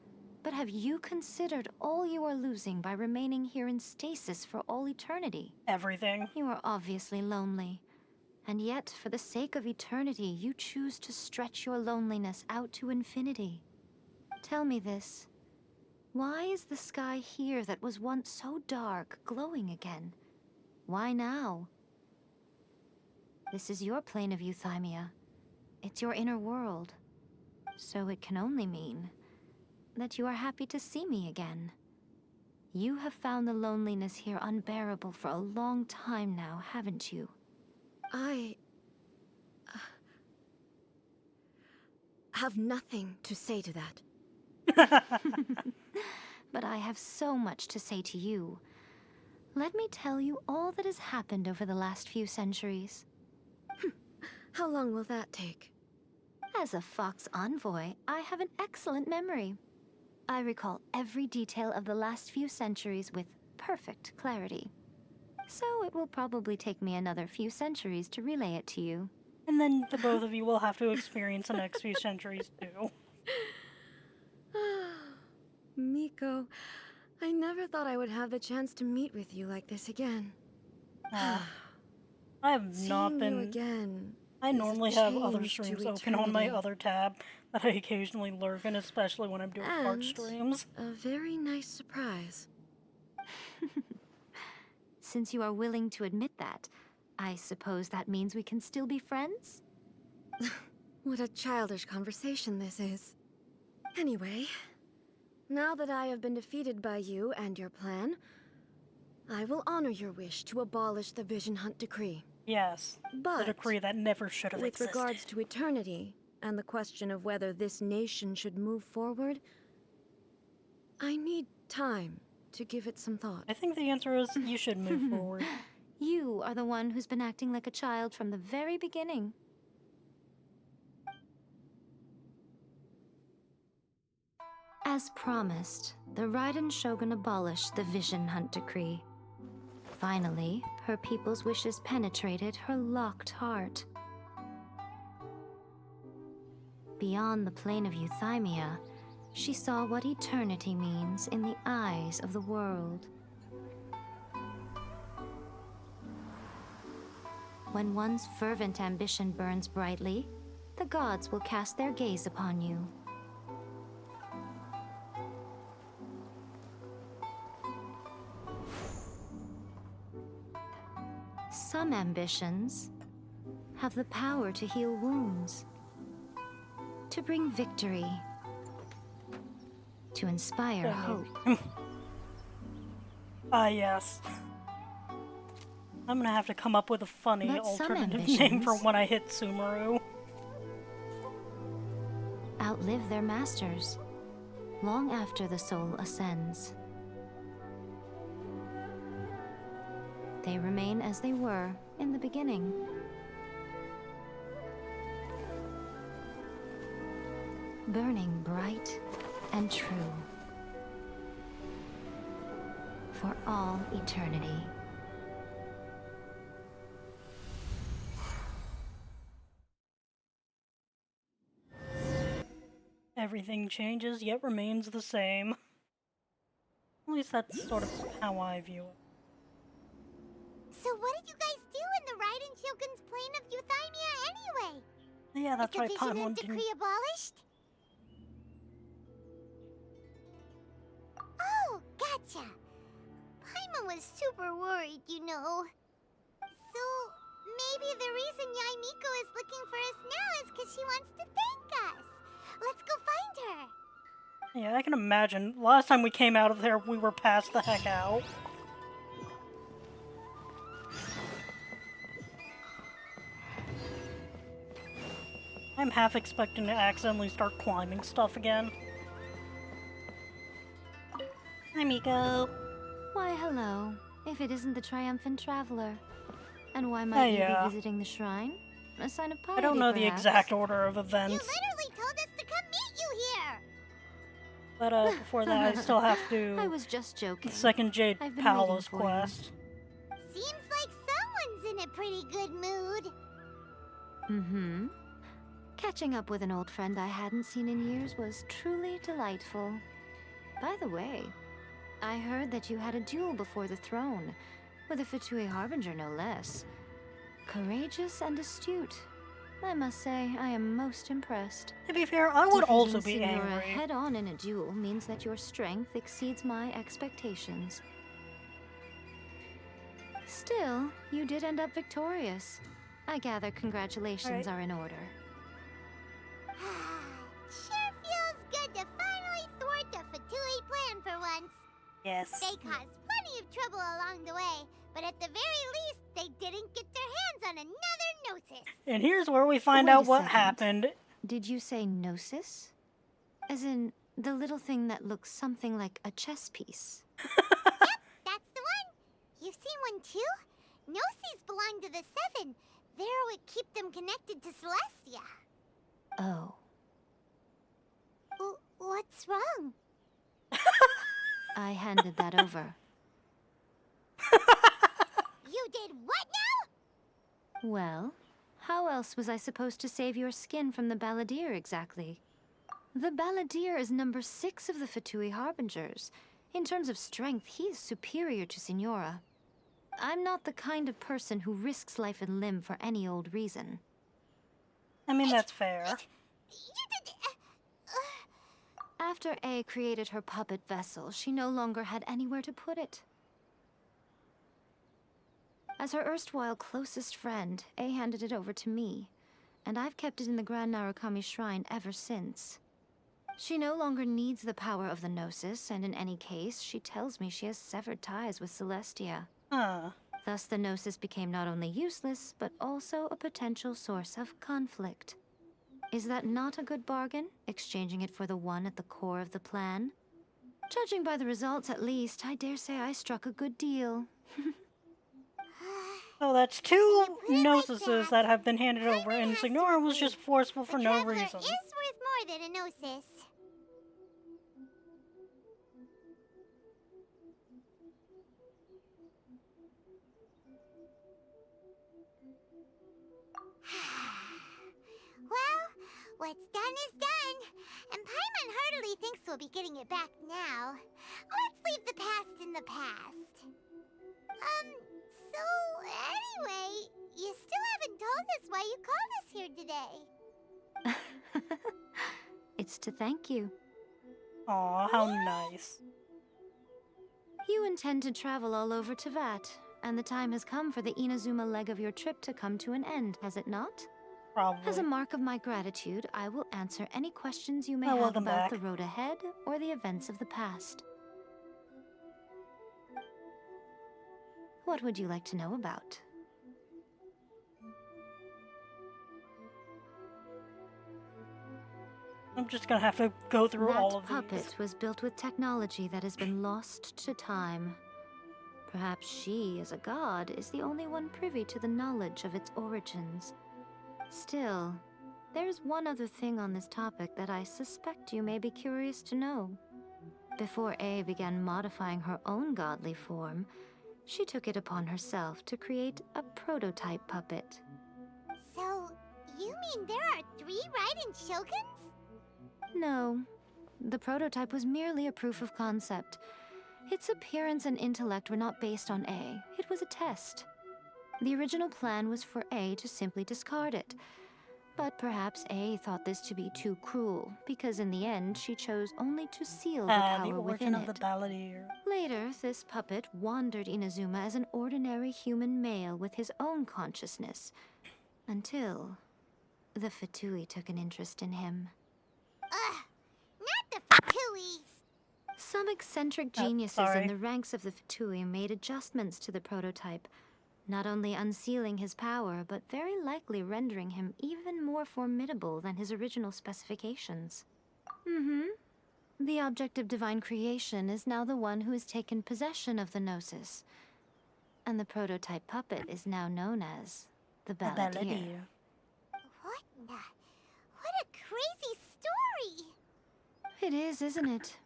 G: but have you considered all you are losing by remaining here in stasis for all eternity?
A: Everything.
G: You are obviously lonely. And yet, for the sake of eternity, you choose to stretch your loneliness out to infinity. Tell me this. Why is the sky here that was once so dark glowing again? Why now? This is your plane of euthymia. It's your inner world. So it can only mean that you are happy to see me again. You have found the loneliness here unbearable for a long time now, haven't you?
L: have nothing to say to that.
G: But I have so much to say to you. Let me tell you all that has happened over the last few centuries.
L: How long will that take?
G: As a Fox envoy, I have an excellent memory. I recall every detail of the last few centuries with perfect clarity. So it will probably take me another few centuries to relay it to you.
A: And then the both of you will have to experience the next few centuries too.
L: Miko, I never thought I would have the chance to meet with you like this again.
A: I have not been...
L: You again
A: I normally have other
L: change to
A: streams open on my
L: eternity.
A: other tab that I occasionally lurk in, especially when I'm doing art
L: And
A: streams.
L: a very nice surprise.
G: Since you are willing to admit that, I suppose that means we can still be friends?
L: What a childish conversation this is. Anyway, now that I have been defeated by you and your plan, I will honor your wish to abolish the Vision Hunt Decree.
A: Yes,
L: But
A: the decree that never should have
L: with
A: existed.
L: regards to eternity, and the question of whether this nation should move forward, I need time to give it some thought.
A: I think the answer is you should move forward.
G: You are the one who's been acting like a child from the very beginning. As promised, the Raiden Shogun abolished the Vision Hunt Decree. Finally, her people's wishes penetrated her locked heart. Beyond the plane of euthymia, she saw what eternity means in the eyes of the world. When one's fervent ambition burns brightly, the gods will cast their gaze upon you. Some ambitions have the power to heal wounds, to bring victory, to inspire hope.
A: Yes. I'm gonna have to come up with a funny
G: But some
A: alternative name for
G: ambitions-
A: when I hit Sumeru.
G: Outlive their masters, long after the soul ascends. They remain as they were in the beginning. Burning bright and true. For all eternity.
A: Everything changes, yet remains the same. At least that's sort of how I view it.
C: So what did you guys do in the Raiden Shogun's plane of euthymia anyway?
A: Yeah, that's
C: Is
A: right,
C: the Vision
A: Paimon
C: Hunt
A: didn't...
C: Decree abolished? Oh, gotcha. Paimon was super worried, you know. So, maybe the reason Yae Miko is looking for us now is because she wants to thank us. Let's go find her.
A: Yeah, I can imagine. Last time we came out of there, we were passed the heck out. I'm half expecting to accidentally start climbing stuff again. Hi, Miko.
G: Why, hello, if it isn't the triumphant traveler. And why might you
A: yeah.
G: be visiting the shrine? A sign of piety,
A: I don't know the
G: perhaps?
A: exact order of
C: You
A: events,
C: literally told us to come meet you here.
A: but before that I still have to
G: I was just joking.
A: the second Jade
G: I've been
A: Palace
G: waiting for you.
A: quest.
C: Seems like someone's in a pretty good mood.
G: Mm-hmm. Catching up with an old friend I hadn't seen in years was truly delightful. By the way, I heard that you had a duel before the throne, with a Fatui Harbinger no less. Courageous and astute. I must say, I am most impressed.
A: To be fair, I would also be
G: Defeating Signora
A: angry.
G: head-on in a duel means that your strength exceeds my expectations. Still, you did end up victorious. I gather congratulations are in order.
C: Sure feels good to finally thwart the Fatui plan for once.
A: Yes.
C: They caused plenty of trouble along the way, but at the very least, they didn't get their hands on another notice.
A: And here's where we find
G: Wait
A: out
G: a
A: what
G: second.
A: happened
G: Did you say gnosis? As in, the little thing that looks something like a chess piece?
C: That's the one! You've seen one too? Gnosis belong to the Seven. They're what keep them connected to Celestia.
G: Oh.
C: What's wrong?
G: I handed that over.
C: You did what now?
G: Well, how else was I supposed to save your skin from the Balladeer exactly? The Balladeer is number 6 of the Fatui Harbingers. In terms of strength, he is superior to Signora. I'm not the kind of person who risks life and limb for any old reason.
A: I mean, that's fair.
C: You did...
G: After A created her puppet vessel, she no longer had anywhere to put it. As her erstwhile closest friend, A handed it over to me, and I've kept it in the Grand Narukami Shrine ever since. She no longer needs the power of the Gnosis, and in any case, she tells me she has severed ties with Celestia. Thus, the Gnosis became not only useless, but also a potential source of conflict. Is that not a good bargain, exchanging it for the one at the core of the plan? Judging by the results, at least, I dare say I struck a good deal.
A: So that's 2 Gnosises that have been handed over, and Signora was just forceful for no reason.
C: Is worth more than a Gnosis. Well, what's done is done, and Paimon heartily thinks we'll be getting it back now. Let's leave the past in the past. So anyway, you still haven't told us why you called us here today.
G: It's to thank you.
A: Aw, how nice.
G: You intend to travel all over Teyvat, and the time has come for the Inazuma leg of your trip to come to an end, has it not?
A: Probably.
G: As a mark of my gratitude, I will answer any questions you may
A: Oh,
G: have
A: welcome
G: about
A: back.
G: the road ahead or the events of the past. What would you like to know about?
A: I'm just gonna have to go through all of
G: That
A: these.
G: puppet was built with technology that has been lost to time. Perhaps she, as a god, is the only one privy to the knowledge of its origins. Still, there's one other thing on this topic that I suspect you may be curious to know. Before A began modifying her own godly form, she took it upon herself to create a prototype puppet.
C: So, you mean there are 3 Raiden Shoguns?
G: No, the prototype was merely a proof of concept. Its appearance and intellect were not based on A, it was a test. The original plan was for A to simply discard it. But perhaps A thought this to be too cruel, because in the end she chose only to seal the power
A: the
G: within
A: origin of
G: it.
A: the Balladeer.
G: Later, this puppet wandered Inazuma as an ordinary human male with his own consciousness, until the Fatui took an interest in him.
C: Ugh, not the Fatui.
G: Some eccentric geniuses in the ranks of the Fatui made adjustments to the prototype, not only unsealing his power, but very likely rendering him even more formidable than his original specifications. The object of divine creation is now the one who has taken possession of the Gnosis, and the prototype puppet is now known as the Balladeer.
C: What a crazy story!
G: It is, isn't it?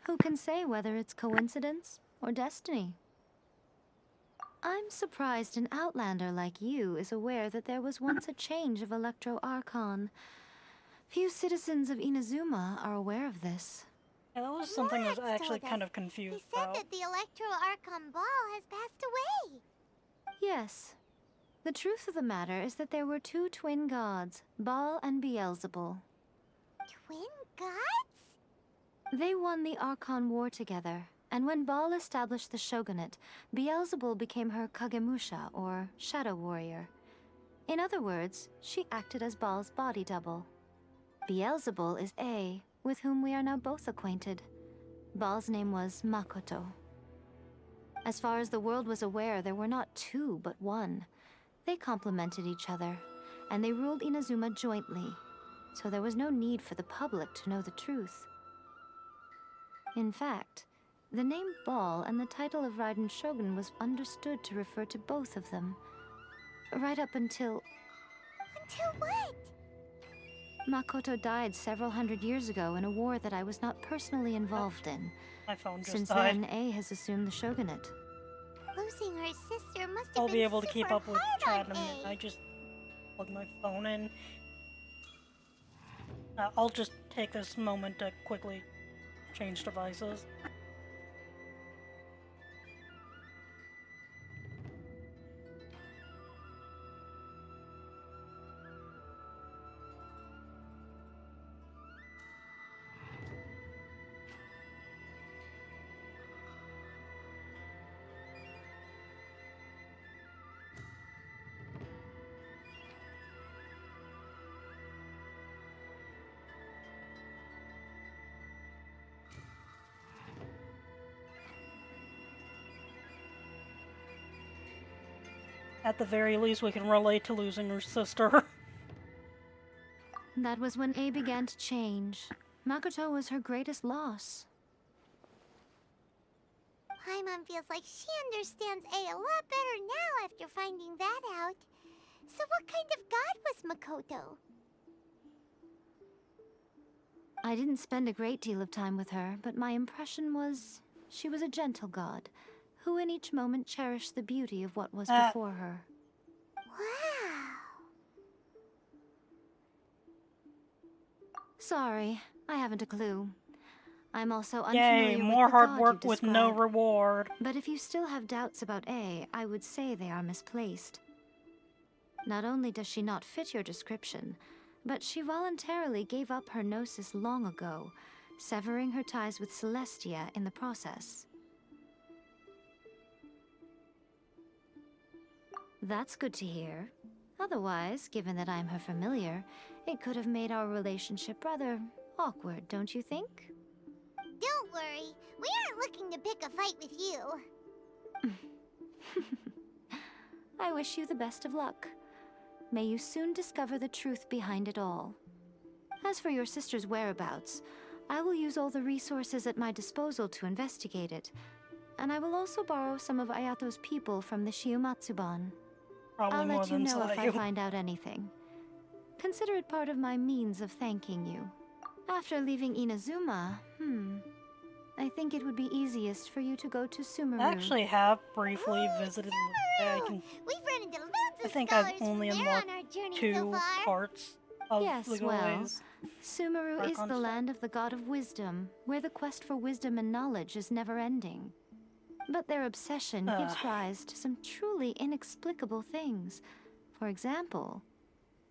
G: Who can say whether it's coincidence or destiny? I'm surprised an outlander like you is aware that there was once a change of Electro Archon. Few citizens of Inazuma are aware of this.
A: Yeah, that was something I was actually
C: told
A: kind
C: us.
A: of confused
C: He said
A: about.
C: that the Electro Archon Ball has passed away.
G: Yes. The truth of the matter is that there were 2 twin gods, Baal and Beelzebul.
C: Twin gods?
G: They won the Archon War together, and when Baal established the shogunate, Beelzebul became her Kagemusha, or shadow warrior. In other words, she acted as Baal's body double. Beelzebul is A, with whom we are now both acquainted. Baal's name was Makoto. As far as the world was aware, there were not 2, but 1. They complemented each other, and they ruled Inazuma jointly. so there was no need for the public to know the truth. In fact, the name Ball and the title of Raiden Shogun was understood to refer to both of them, right up until...
C: Until what?
G: Makoto died several hundred years ago in a war that I was not personally involved in.
A: My phone just
G: Since
A: died.
G: then, A has assumed the shogunate.
C: Losing her sister must have
A: I'll
C: been
A: be able to keep
C: super
A: up with
C: hard
A: chat in
C: on
A: a minute.
C: A.
A: I just plug my phone in. I'll just take this moment to quickly change devices. At the very least, we can relate to losing her sister.
G: That was when A began to change. Makoto was her greatest loss.
C: Paimon feels like she understands A a lot better now after finding that out. So what kind of god was Makoto?
G: I didn't spend a great deal of time with her, but my impression was she was a gentle god, who in each moment cherished the beauty of what was before her.
C: Wow.
G: Sorry, I haven't a clue. I'm also unfamiliar
A: Yay,
G: with
A: more
G: the
A: hard
G: god
A: work
G: you
A: with no
G: described.
A: reward.
G: But if you still have doubts about A, I would say they are misplaced. Not only does she not fit your description, but she voluntarily gave up her gnosis long ago, severing her ties with Celestia in the process. That's good to hear. Otherwise, given that I'm her familiar, it could have made our relationship rather awkward, don't you think?
C: Don't worry, we aren't looking to pick a fight with you.
G: I wish you the best of luck. May you soon discover the truth behind it all. As for your sister's whereabouts, I will use all the resources at my disposal to investigate it, and I will also borrow some of Ayato's people from the Shiumatsuban.
A: Probably
G: I'll
A: more
G: let you
A: than
G: know if I
A: Sayu.
G: find out anything. Consider it part of my means of thanking you. After leaving Inazuma, I think it would be easiest for you to go to Sumeru.
A: I actually have briefly visited Liyue.
C: We've run into loads
A: I
C: of
A: think
C: scholars
A: I've only
C: from there on
A: unlocked
C: our journey
A: 2
C: so far.
A: parts of
G: Yes,
A: Liyue's
G: well, Sumeru is
A: Archon
G: the
A: stuff.
G: land of the god of wisdom, where the quest for wisdom and knowledge is never-ending. But their obsession gives rise to some truly inexplicable things. For example,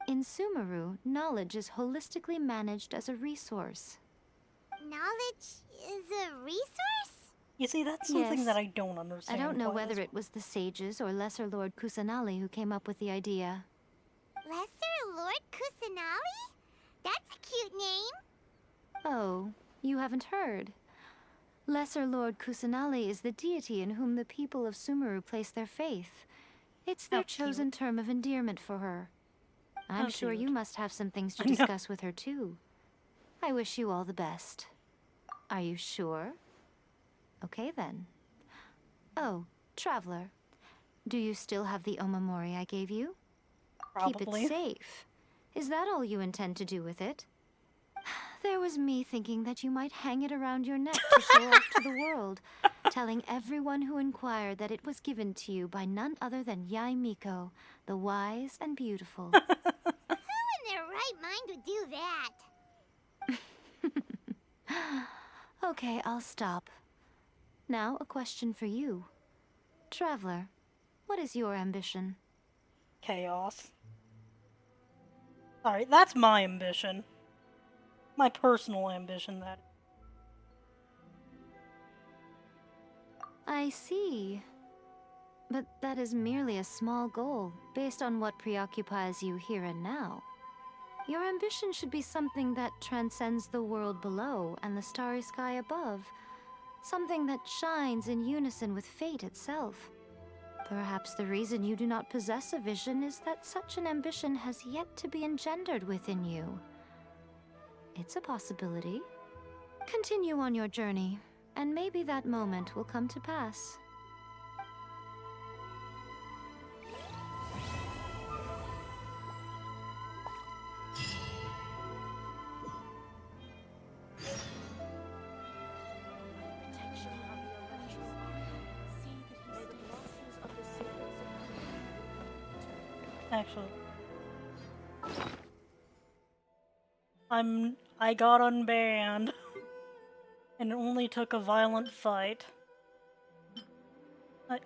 G: in Sumeru, knowledge is holistically managed as a resource.
C: Knowledge is a resource?
A: You see, that's something
G: Yes.
A: that I don't understand.
G: I don't know
A: quite
G: whether
A: as
G: it was the sages or Lesser Lord Kusanali who came up with the idea.
C: Lesser Lord Kusanali? That's a cute name.
G: Oh, you haven't heard. Lesser Lord Kusanali is the deity in whom the people of Sumeru place their faith. It's their chosen term of endearment for her. I'm
A: How
G: sure you
A: cute.
G: must have some things to
A: I know.
G: discuss with her too. I wish you all the best. Are you sure? Okay then. Oh, Traveler. Do you still have the Omamori I gave you?
A: Probably.
G: Keep it safe. Is that all you intend to do with it? There was me thinking that you might hang it around your neck to show off to the world, telling everyone who inquired that it was given to you by none other than Yae Miko, the wise and beautiful.
C: Who in their right mind would do that?
G: Okay, I'll stop. Now, a question for you. Traveler, what is your ambition?
A: Chaos. Sorry, that's my ambition. My personal ambition, that.
G: I see. But that is merely a small goal, based on what preoccupies you here and now. Your ambition should be something that transcends the world below and the starry sky above. Something that shines in unison with fate itself. Perhaps the reason you do not possess a vision is that such an ambition has yet to be engendered within you. It's a possibility. Continue on your journey, and maybe that moment will come to pass.
A: Actually, I got unbanned, and it only took a violent fight.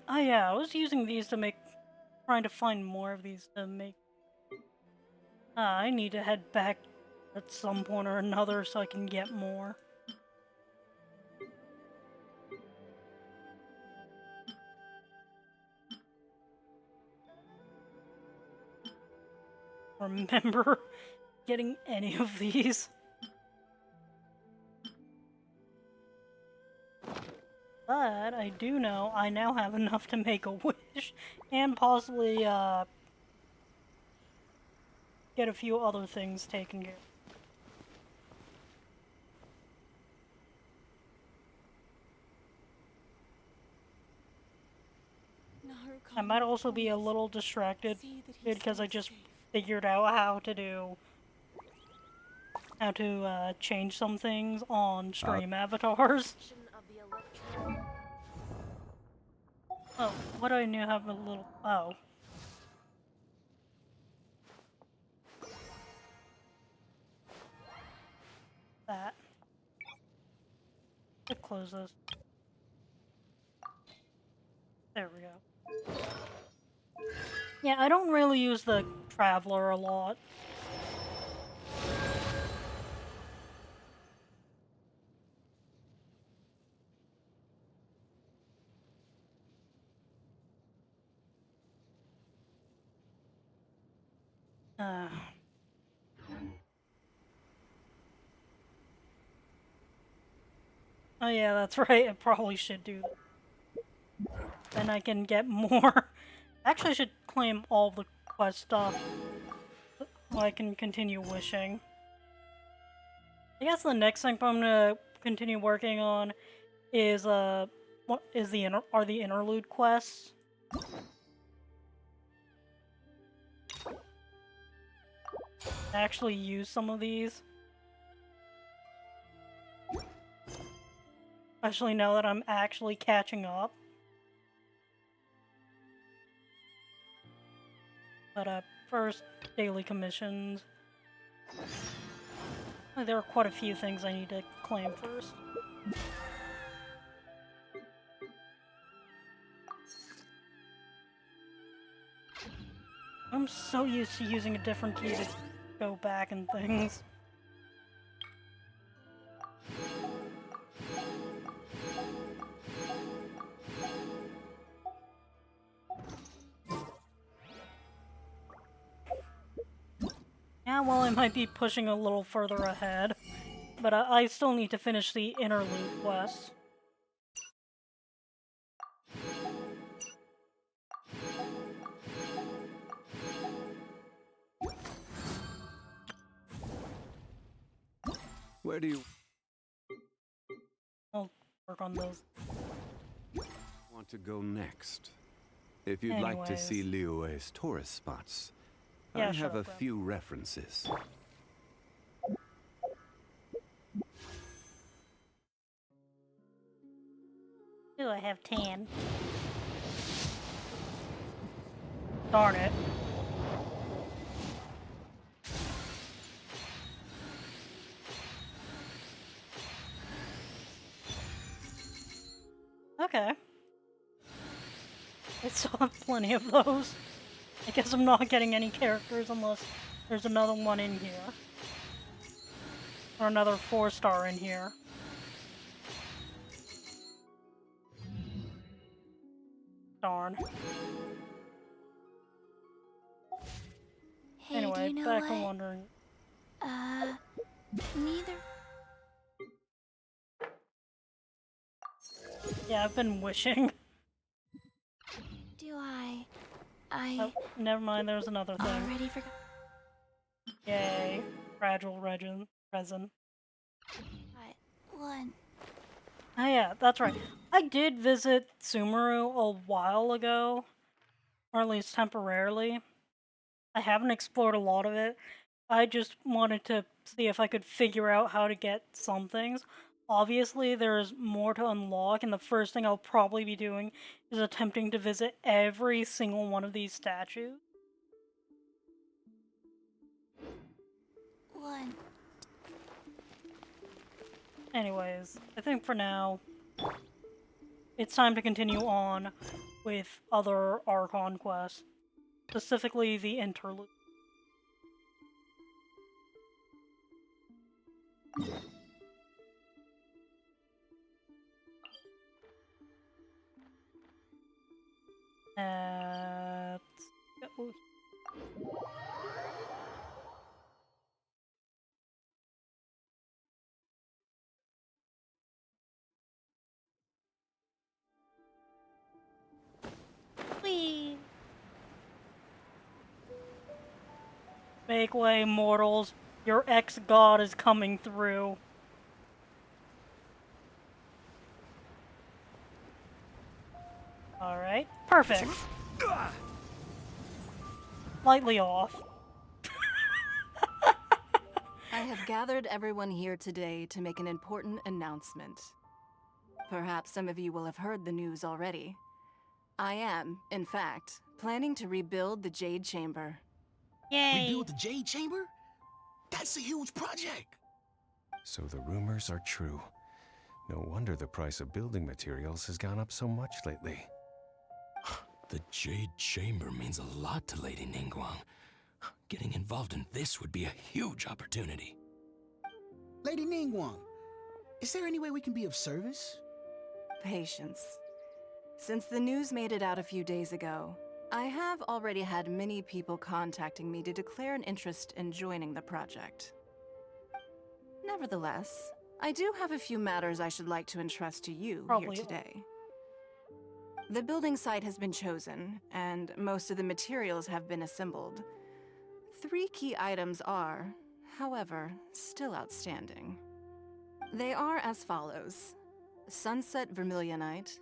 A: Yeah, I was using these to trying to find more of these to make. I need to head back at some point or another so I can get more. Remember getting any of these. But I do know I now have enough to make a wish and possibly get a few other things taken care of. I might also be a little distracted because I just figured out how to change some things on stream avatars. Oh, what do I now have a little... Oh. That. Let's close this. There we go. Yeah, I don't really use the Traveler a lot. Oh yeah, that's right, I probably should do that. Then I can get more. Actually, I should claim all the quest stuff so I can continue wishing. I guess the next thing I'm gonna continue working on is are the interlude quests. Actually use some of these. Especially now that I'm actually catching up. But first, daily commissions. There are quite a few things I need to claim first. I'm so used to using a different key to go back and things. Yeah, well, I might be pushing a little further ahead, but I still need to finish the interlude quest.
J: Where do you
A: I'll work on those.
J: want to go next? If you'd like to see Liyue's tourist spots,
A: yeah,
J: I
A: sure,
J: have a few references.
A: Ooh, I have 10. Darn it. Okay. I still have plenty of those. I guess I'm not getting any characters unless there's another one in here. Or another 4-star in here. Darn.
G: Hey,
A: Anyway,
G: do you know
A: back to
G: what?
A: wondering.
G: Neither.
A: Yeah, I've been wishing.
G: Do I?
A: Oh, never mind, there's another thing.
G: Already forgot.
A: Yay. Fragile Regin. present.
C: Right. One.
A: Oh yeah, that's right. I did visit Sumeru a while ago, or at least temporarily. I haven't explored a lot of it. I just wanted to see if I could figure out how to get some things. Obviously, there's more to unlock, and the first thing I'll probably be doing is attempting to visit every single one of these statues.
C: One.
A: Anyways, I think for now, it's time to continue on with other Archon quests, specifically the interlude. Let's go. Whee! Make way, mortals. Your ex-god is coming through. Alright, perfect. Lightly off.
O: I have gathered everyone here today to make an important announcement. Perhaps some of you will have heard the news already. I am, in fact, planning to rebuild the Jade Chamber.
A: Yay!
B: Rebuild the Jade Chamber? That's a huge project!
P: So the rumors are true. No wonder the price of building materials has gone up so much lately.
B: The Jade Chamber means a lot to Lady Ningguang. Getting involved in this would be a huge opportunity.
Q: Lady Ningguang, is there any way we can be of service?
O: Patience. Since the news made it out a few days ago, I have already had many people contacting me to declare an interest in joining the project. Nevertheless, I do have a few matters I should like to entrust to you here today. The building site has been chosen, and most of the materials have been assembled. 3 key items are, however, still outstanding. They are as follows: Sunset Vermilionite,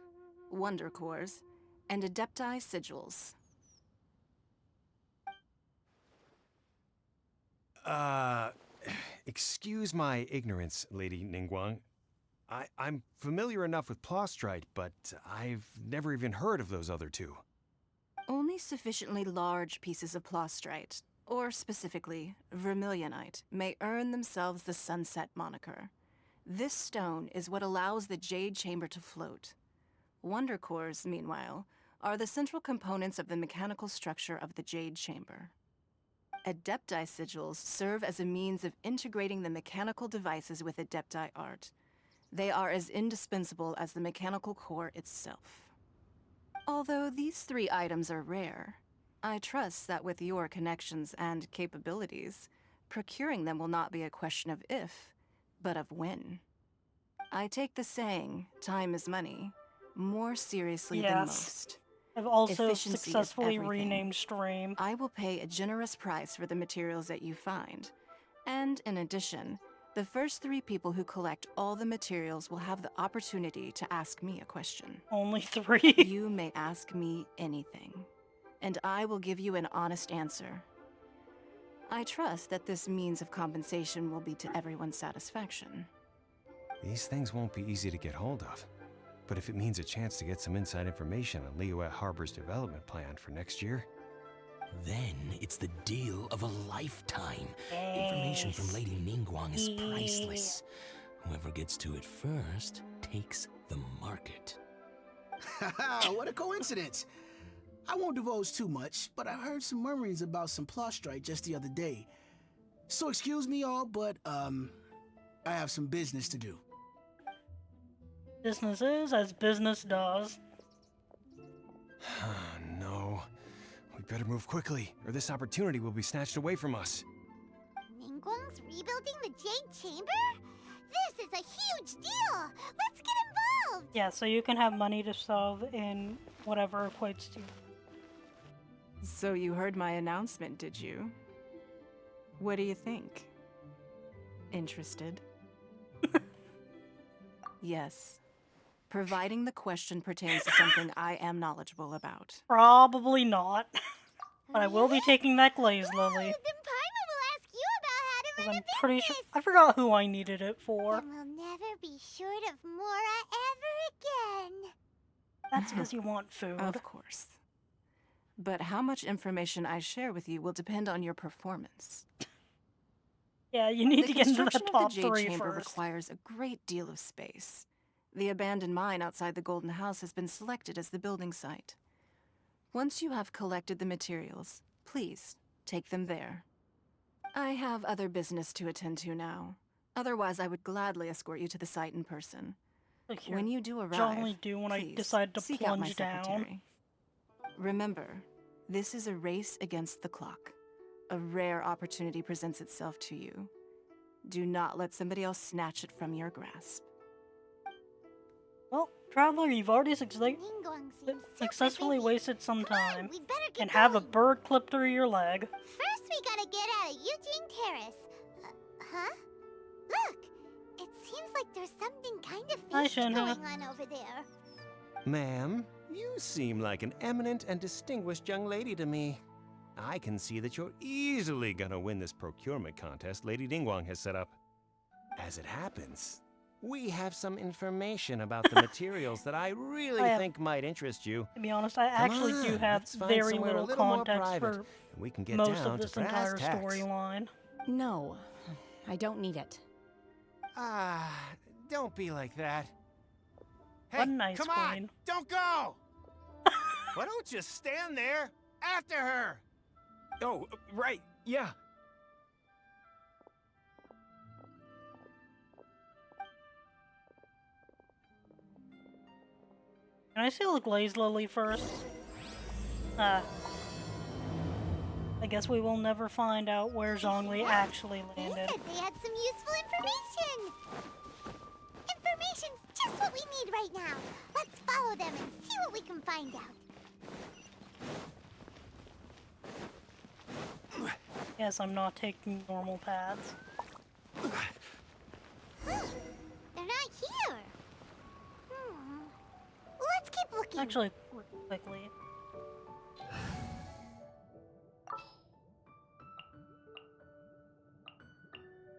O: Wonder Cores, and Adepti Sigils.
P: Excuse my ignorance, Lady Ningguang. I'm familiar enough with Plostrite, but I've never even heard of those other 2.
O: Only sufficiently large pieces of Plostrite, or specifically Vermilionite, may earn themselves the Sunset moniker. This stone is what allows the Jade Chamber to float. Wonder Cores, meanwhile, are the central components of the mechanical structure of the Jade Chamber. Adepti Sigils serve as a means of integrating the mechanical devices with Adepti art. They are as indispensable as the mechanical core itself. Although these 3 items are rare, I trust that with your connections and capabilities, procuring them will not be a question of if, but of when. I take the saying, time is money, more seriously than most.
A: I've also
O: Efficiency is
A: successfully
O: everything.
A: renamed stream.
O: I will pay a generous price for the materials that you find. And in addition, the first 3 people who collect all the materials will have the opportunity to ask me a question.
A: Only 3?
O: You may ask me anything, and I will give you an honest answer. I trust that this means of compensation will be to everyone's satisfaction.
P: These things won't be easy to get hold of. But if it means a chance to get some inside information on Liyue Harbor's development plan for next year...
B: Then it's the deal of a lifetime. Information from Lady Ningguang is priceless. Whoever gets to it first takes the market.
Q: Haha, what a coincidence! I won't divulge too much, but I heard some murmurings about some Plostrite just the other day. So excuse me all, but I have some business to do.
A: Business is as business does.
P: No. We better move quickly, or this opportunity will be snatched away from us.
C: Ningguang's rebuilding the Jade Chamber? This is a huge deal! Let's get involved!
A: Yeah, so you can have money to solve in whatever equates to.
O: So you heard my announcement, did you? What do you think? Interested? Yes. Providing the question pertains to something I am knowledgeable about.
A: Probably not. But I will be taking that glaze lily.
C: Then Paimon will ask you about how to run
A: I'm
C: a business.
A: pretty sure I forgot who I needed it for.
C: Then we'll never be short of Mora ever again.
A: That's because you want food.
O: Of course. But how much information I share with you will depend on your performance.
A: Yeah, you need to get into the
O: construction
A: top
O: of the Jade
A: 3
O: Chamber
A: first.
O: requires a great deal of space. The abandoned mine outside the Golden House has been selected as the building site. Once you have collected the materials, please take them there. I have other business to attend to now. Otherwise, I would gladly escort you to the site in person.
A: Like
O: When you do arrive,
A: I only do when I
O: please
A: decide to
O: seek out my
A: plunge down.
O: secretary. Remember, this is a race against the clock. A rare opportunity presents itself to you. Do not let somebody else snatch it from your grasp.
A: Well, Traveler, you've already
C: Ningguang seems
A: successfully
C: busy.
A: wasted some
C: Come on,
A: time.
C: we'd better get
A: And have a
C: going.
A: bird clip through your leg.
C: First, we gotta get out of Eugene Terrace. Huh? Look! It seems like there's something kind of
A: Hi,
C: fishy
A: Shinha.
C: going on over there.
P: Ma'am, you seem like an eminent and distinguished young lady to me. I can see that you're easily gonna win this procurement contest Lady Ningguang has set up. As it happens, we have some information about the materials that I really think might interest you.
A: To be honest, I
P: Come
A: actually do
P: on,
A: have
P: let's find
A: very
P: somewhere a
A: little
P: little more
A: context
P: private,
A: for
P: and we can get
A: most
P: down
A: of
P: to
A: this
P: brass
A: entire
P: tacks.
A: storyline.
R: No, I don't need it.
P: Ah, don't be like that.
A: What an ice
P: come
A: queen.
P: on, don't go! Why don't you stand there after her?
N: Oh, right, yeah.
A: Can I steal a glaze lily first? I guess we will never find out where Zhongli actually
C: They
A: landed.
C: said they had some useful information. Information's just what we need right now. Let's follow them and see what we can find out.
A: Yes, I'm not taking normal paths.
C: They're not here. Let's keep looking.
A: Actually, quickly.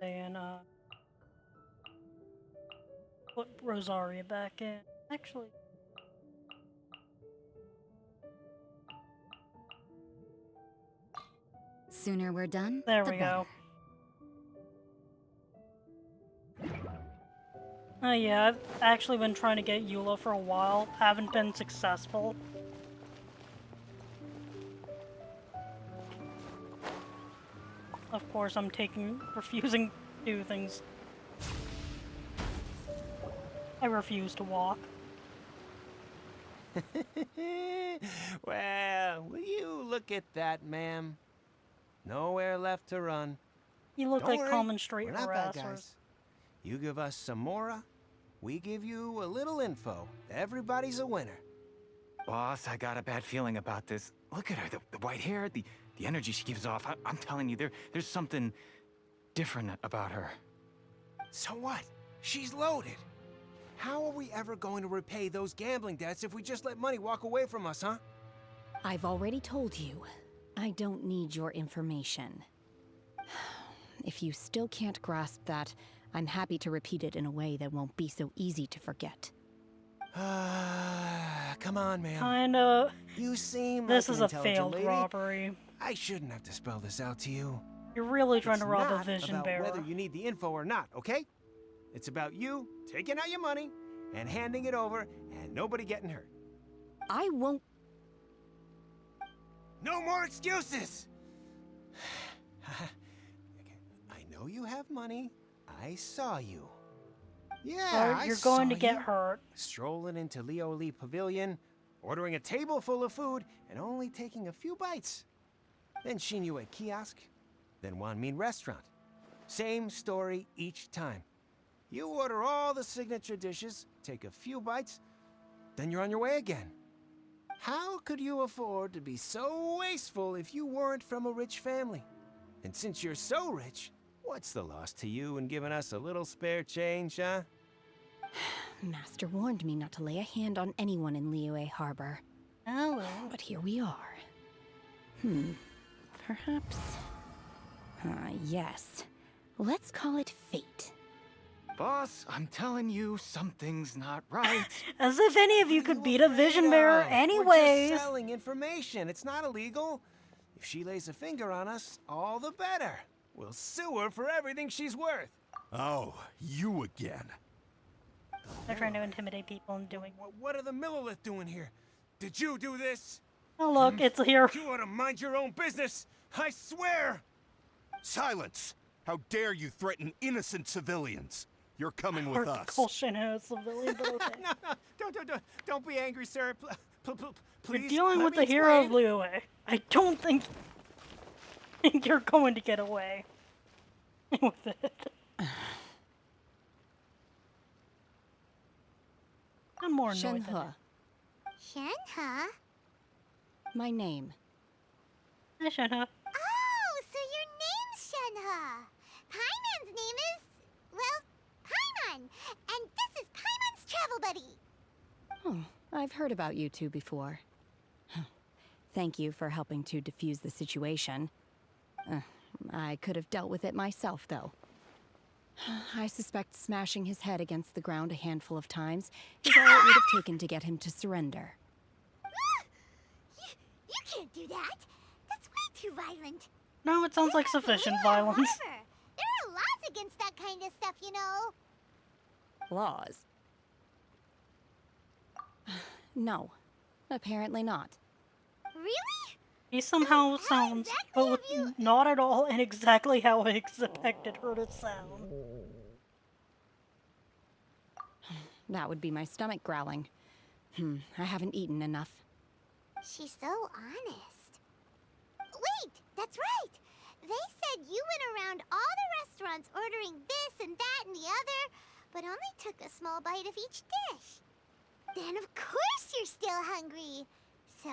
A: And, put Rosaria back in. Actually,
S: Sooner we're done,
A: there
S: the
A: we
S: better.
A: go. Oh yeah, I've actually been trying to get Eula for a while. Haven't been successful. Of course, I'm refusing to do things. I refuse to walk.
P: Well, will you look at that, ma'am? Nowhere left to run.
A: You look
P: Don't
A: like
P: worry,
A: common street
P: we're not bad
A: harassers.
P: guys. You give us some Mora, we give you a little info. Everybody's a winner.
N: Boss, I got a bad feeling about this. Look at her, the white hair, the energy she gives off. I'm telling you, there's something different about her.
P: So what? She's loaded. How are we ever going to repay those gambling debts if we just let money walk away from us, huh?
R: I've already told you, I don't need your information. If you still can't grasp that, I'm happy to repeat it in a way that won't be so easy to forget.
P: Come on, ma'am.
A: Kinda.
P: You seem
A: This
P: like
A: is
P: an
A: a
P: intelligent
A: failed
P: lady.
A: robbery.
P: I shouldn't have to spell this out to you.
A: You're really trying
P: It's
A: to rob a
P: not
A: vision
P: about
A: bearer.
P: whether you need the info or not, okay? It's about you taking out your money and handing it over and nobody getting hurt.
R: I won't.
P: No more excuses! I know you have money. I saw you. Yeah,
A: Or you're going to
P: saw
A: get
P: you.
A: hurt.
P: Strolling into Liyue Pavilion, ordering a table full of food, and only taking a few bites. Then Shinyu at kiosk, then Wanmin restaurant. Same story each time. You order all the signature dishes, take a few bites, then you're on your way again. How could you afford to be so wasteful if you weren't from a rich family? And since you're so rich, What's the loss to you in giving us a little spare change, huh?
R: Master warned me not to lay a hand on anyone in Liyue Harbor.
A: Oh well.
R: But here we are. Perhaps... yes. Let's call it fate.
N: Boss, I'm telling you, something's not right.
A: As if any of you could beat a vision bearer anyways.
P: We're just selling information. It's not illegal. If she lays a finger on us, all the better. We'll sue her for everything she's worth.
I: Oh, you again.
A: They're trying to intimidate people and doing...
P: What are the Millilith doing here? Did you do this?
A: Oh look, it's here.
P: You ought to mind your own business. I swear.
I: Silence! How dare you threaten innocent civilians? You're coming with us.
A: Call Shinha a civilian, but okay.
P: No, don't be angry, sir. Please.
A: You're dealing with the hero of Liyue. I don't think you're going to get away with it. I'm more annoyed than
R: Shenhe.
C: Shenhe?
R: My name.
A: Hi, Shenhe.
C: Oh, so your name's Shenhe. Paimon's name is, well, Paimon. And this is Paimon's travel buddy.
R: Oh, I've heard about you two before. Thank you for helping to defuse the situation. I could have dealt with it myself, though. I suspect smashing his head against the ground a handful of times is all it would have taken to get him to surrender.
C: You can't do that. That's way too violent.
A: No, it sounds like sufficient violence.
C: Harbor. There are laws against that kind of stuff, you know.
R: Laws? No, apparently not.
C: Really?
A: He somehow sounds not at all and exactly how I expected her to sound.
R: That would be my stomach growling. I haven't eaten enough.
C: She's so honest. Wait, that's right. They said you went around all the restaurants ordering this and that and the other, but only took a small bite of each dish. Then of course you're still hungry. So,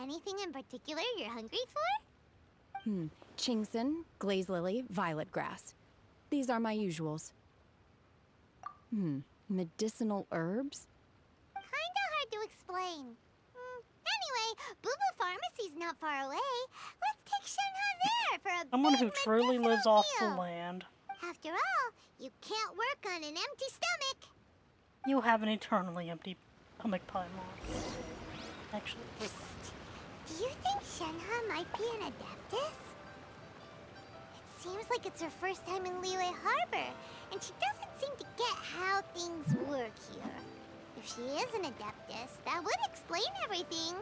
C: anything in particular you're hungry for?
R: Chingson, glaze lily, violet grass. These are my usuals. Medicinal herbs?
C: Kinda hard to explain. Anyway, Boo Boo Pharmacy's not far away. Let's take Shenhe there for a
A: Someone
C: big
A: who truly lives
C: medicinal
A: off the
C: meal.
A: land.
C: After all, you can't work on an empty stomach.
A: You have an eternally empty stomach, Paimon. Actually.
C: Do you think Shenhe might be an Adeptus? It seems like it's her first time in Liyue Harbor, and she doesn't seem to get how things work here. If she is an Adeptus, that would explain everything.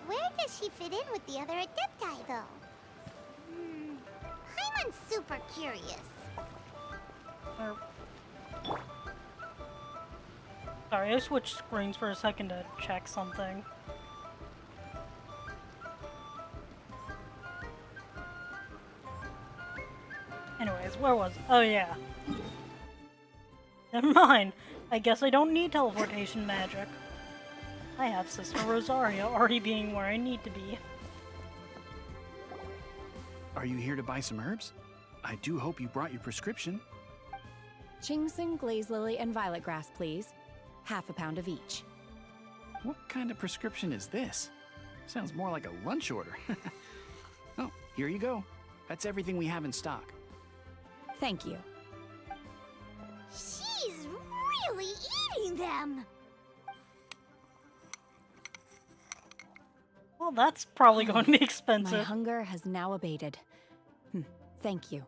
C: Where does she fit in with the other Adepti, though? Paimon's super curious.
A: Sorry, I switched screens for a second to check something. Anyways, where was... Oh, yeah. Never mind. I guess I don't need teleportation magic. I have Sister Rosaria already being where I need to be.
S: Are you here to buy some herbs? I do hope you brought your prescription.
R: Chingson, glaze lily, and violet grass, please. Half a pound of each.
S: What kind of prescription is this? Sounds more like a lunch order. Oh, here you go. That's everything we have in stock.
R: Thank you.
C: She's really eating them!
A: Well, that's probably going to be expensive.
R: My hunger has now abated. Thank you.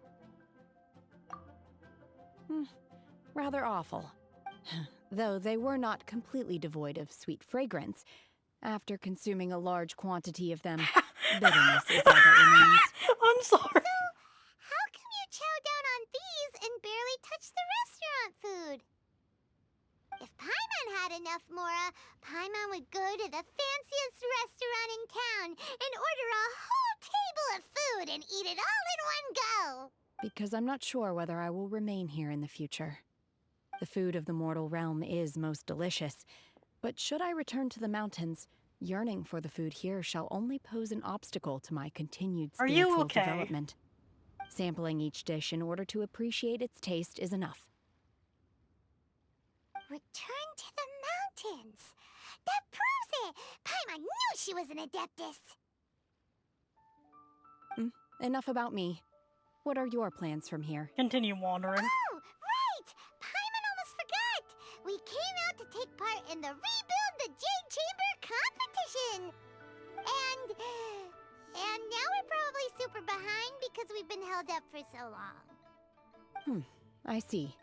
R: Rather awful. Though they were not completely devoid of sweet fragrance. After consuming a large quantity of them, bitterness is all that remains.
A: I'm sorry.
C: So, how come you chow down on these and barely touch the restaurant food? If Paimon had enough Mora, Paimon would go to the fanciest restaurant in town and order a whole table of food and eat it all in one go.
R: Because I'm not sure whether I will remain here in the future. The food of the mortal realm is most delicious, but should I return to the mountains, yearning for the food here shall only pose an obstacle to my continued spiritual development. Sampling each dish in order to appreciate its taste is enough.
C: Return to the mountains! That proves it! Paimon knew she was an Adeptus!
R: Enough about me. What are your plans from here?
A: Continue wandering.
C: Oh, right! Paimon almost forgot! We came out to take part in the Rebuild the Jade Chamber competition! And now we're probably super behind because we've been held up for so long.
R: I see.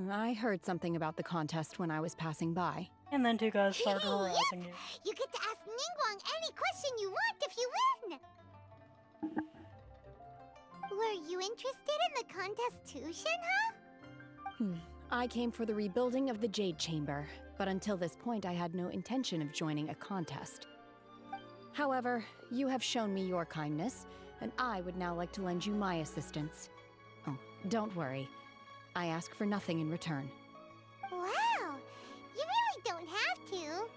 R: I heard something about the contest when I was passing by.
A: And then two guys started harassing you.
C: You get to ask Ningguang any question you want if you win! Were you interested in the contest too, Shenhe?
R: I came for the rebuilding of the Jade Chamber, but until this point I had no intention of joining a contest. However, you have shown me your kindness, and I would now like to lend you my assistance. Oh, don't worry. I ask for nothing in return.
C: Wow! You really don't have to.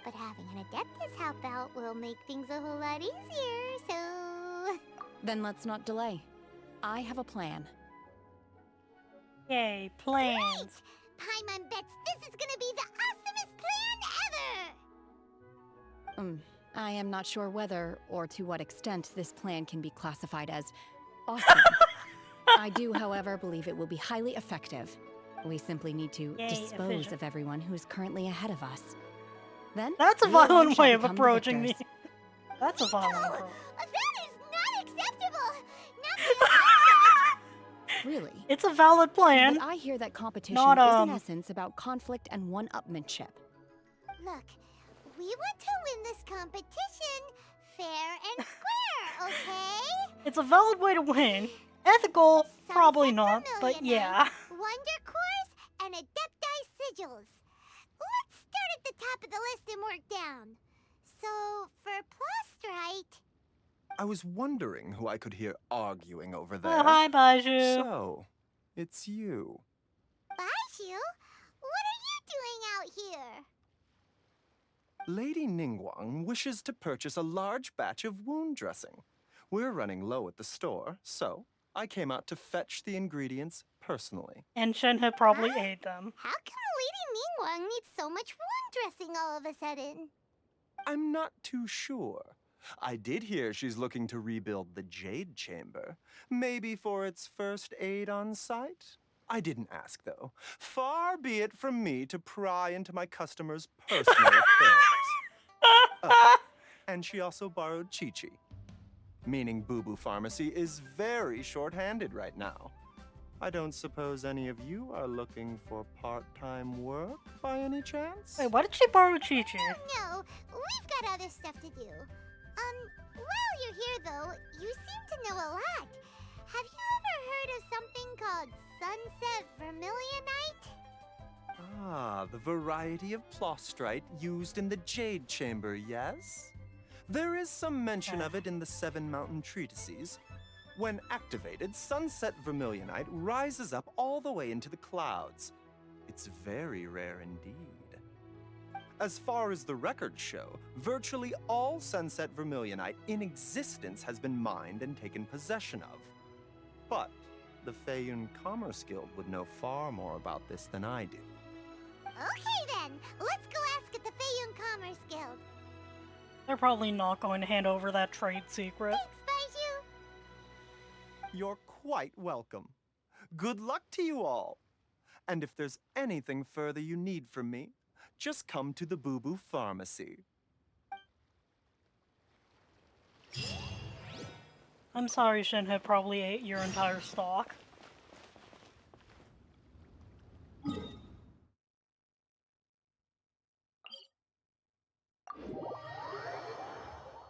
C: But having an Adeptus help out will make things a whole lot easier, so...
R: Then let's not delay. I have a plan.
A: Yay, plans!
C: Great! Paimon bets this is gonna be the awesomest plan ever!
R: I am not sure whether, or to what extent, this plan can be classified as awesome. I do, however, believe it will be highly effective. We simply need to dispose of everyone who's currently ahead of us. Then
A: that's a violent way of approaching me. That's a violent approach.
C: That is not acceptable!
R: Really?
A: It's a valid plan.
R: But I hear that competition
A: Not,
R: is in essence about conflict and one-upmanship.
C: Look, we want to win this competition fair and square, okay?
A: It's a valid way to win. Ethical, probably not, but yeah.
C: Wonder Cores and Adepti Sigils. Let's start at the top of the list and work down. So, for Plostrite...
T: I was wondering who I could hear arguing over there.
A: Oh, hi, Baiju.
T: So, it's you.
C: Baiju? What are you doing out here?
T: Lady Ningguang wishes to purchase a large batch of wound dressing. We're running low at the store, so I came out to fetch the ingredients personally.
A: And Shenhe probably ate them.
C: How come Lady Ningguang needs so much wound dressing all of a sudden?
T: I'm not too sure. I did hear she's looking to rebuild the Jade Chamber. Maybe for its first aid on site? I didn't ask, though. Far be it from me to pry into my customers' personal affairs. And she also borrowed Chi-Chi. Meaning Boo Boo Pharmacy is very short-handed right now. I don't suppose any of you are looking for part-time work by any chance?
A: Wait, why did she borrow Chi-Chi?
C: No, we've got other stuff to do. While you're here though, you seem to know a lot. Have you ever heard of something called Sunset Vermilionite?
T: Ah, the variety of plostrite used in the Jade Chamber, yes? There is some mention of it in the Seven Mountain Treatises. When activated, Sunset Vermilionite rises up all the way into the clouds. It's very rare indeed. As far as the records show, virtually all Sunset Vermilionite in existence has been mined and taken possession of. But the Feiyun Commerce Guild would know far more about this than I do.
C: Okay then, let's go ask at the Feiyun Commerce Guild.
A: They're probably not going to hand over that trade secret.
C: Thanks, Baiju.
T: You're quite welcome. Good luck to you all. And if there's anything further you need from me, just come to the Boo Boo Pharmacy.
A: I'm sorry, Shenhe probably ate your entire stock.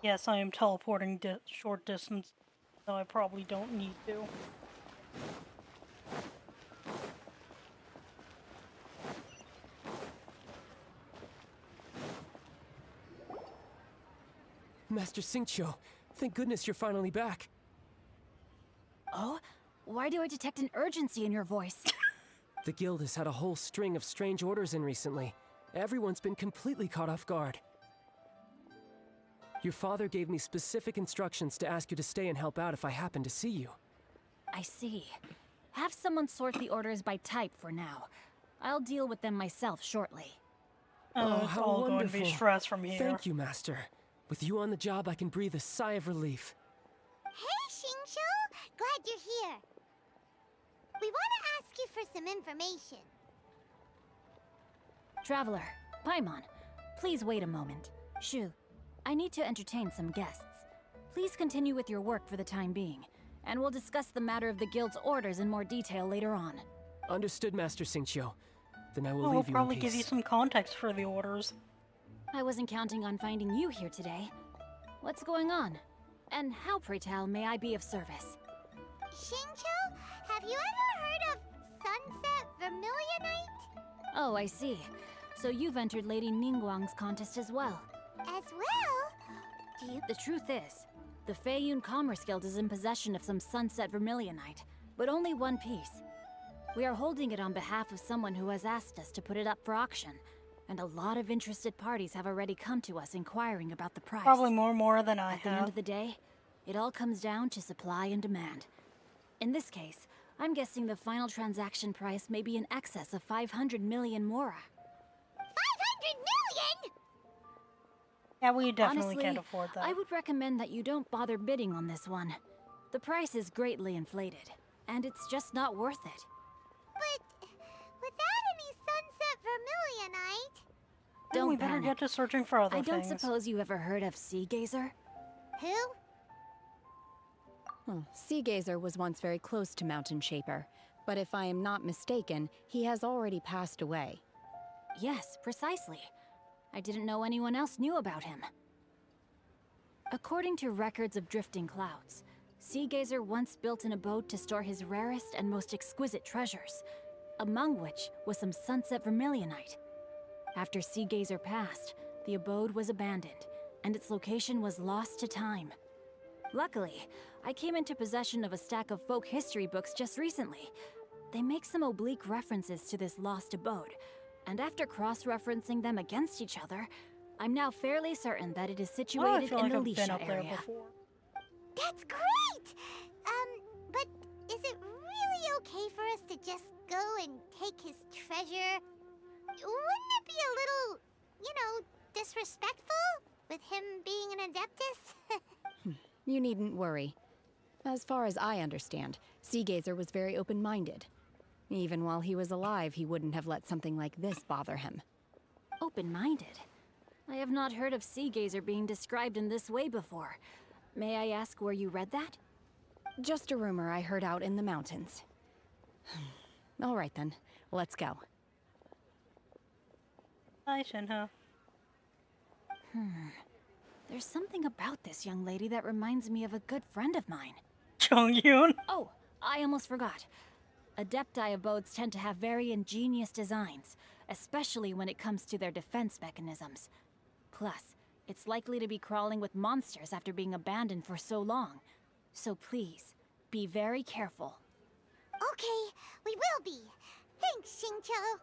A: Yes, I am teleporting short distance, though I probably don't need to.
U: Master Xingqiu, thank goodness you're finally back.
H: Oh? Why do I detect an urgency in your voice?
U: The guild has had a whole string of strange orders in recently. Everyone's been completely caught off guard. Your father gave me specific instructions to ask you to stay and help out if I happen to see you.
R: I see. Have someone sort the orders by type for now. I'll deal with them myself shortly.
A: Oh, it's
U: how
A: all
U: wonderful.
A: going to be stress from here.
U: Thank you, Master. With you on the job, I can breathe a sigh of relief.
C: Hey, Xingqiu! Glad you're here. We want to ask you for some information.
R: Traveler, Paimon, please wait a moment. Shu, I need to entertain some guests. Please continue with your work for the time being, and we'll discuss the matter of the guild's orders in more detail later on.
U: Understood, Master Xingqiu. Then I will
A: We'll
U: leave you in
A: probably
U: peace.
A: give you some context for the orders.
R: I wasn't counting on finding you here today. What's going on? And how, pray tell, may I be of service?
C: Xingqiu, have you ever heard of Sunset Vermilionite?
R: Oh, I see. So you've entered Lady Ningguang's contest as well.
C: As well?
R: The truth is, the Feiyun Commerce Guild is in possession of some Sunset Vermilionite, but only one piece. We are holding it on behalf of someone who has asked us to put it up for auction, and a lot of interested parties have already come to us inquiring about the price.
A: Probably more than I
R: At the end of the day, it all comes down to supply and demand. In this case, I'm guessing the final transaction price may be in excess of 500 million mora.
C: 500 million?!
A: Yeah, we definitely
R: Honestly,
A: can't afford that.
R: I would recommend that you don't bother bidding on this one. The price is greatly inflated, and it's just not worth it.
C: But without any Sunset Vermilionite...
A: Then
R: Don't
A: we better
R: panic.
A: get to searching for other
R: I don't
A: things.
R: suppose you ever heard of Sea Gazer?
C: Who?
R: Sea Gazer was once very close to Mountain Shaper, but if I am not mistaken, he has already passed away. Yes, precisely. I didn't know anyone else knew about him. According to records of drifting clouds, Sea Gazer once built an abode to store his rarest and most exquisite treasures, among which was some Sunset Vermilionite. After Sea Gazer passed, the abode was abandoned, and its location was lost to time. Luckily, I came into possession of a stack of folk history books just recently. They make some oblique references to this lost abode, and after cross-referencing them against each other, I'm now fairly certain that it is situated in the Liyue area.
C: That's great! But is it really okay for us to just go and take his treasure? Wouldn't it be a little, disrespectful? With him being an Adeptus?
R: You needn't worry. As far as I understand, Sea Gazer was very open-minded. Even while he was alive, he wouldn't have let something like this bother him. Open-minded? I have not heard of Sea Gazer being described in this way before. May I ask where you read that? Just a rumor I heard out in the mountains. All right then, let's go.
A: Hi, Shinha.
R: There's something about this young lady that reminds me of a good friend of mine.
A: Chongyun?
R: Oh, I almost forgot. Adepti abodes tend to have very ingenious designs, especially when it comes to their defense mechanisms. Plus, it's likely to be crawling with monsters after being abandoned for so long. So please, be very careful.
C: Okay, we will be. Thanks, Xingqiu.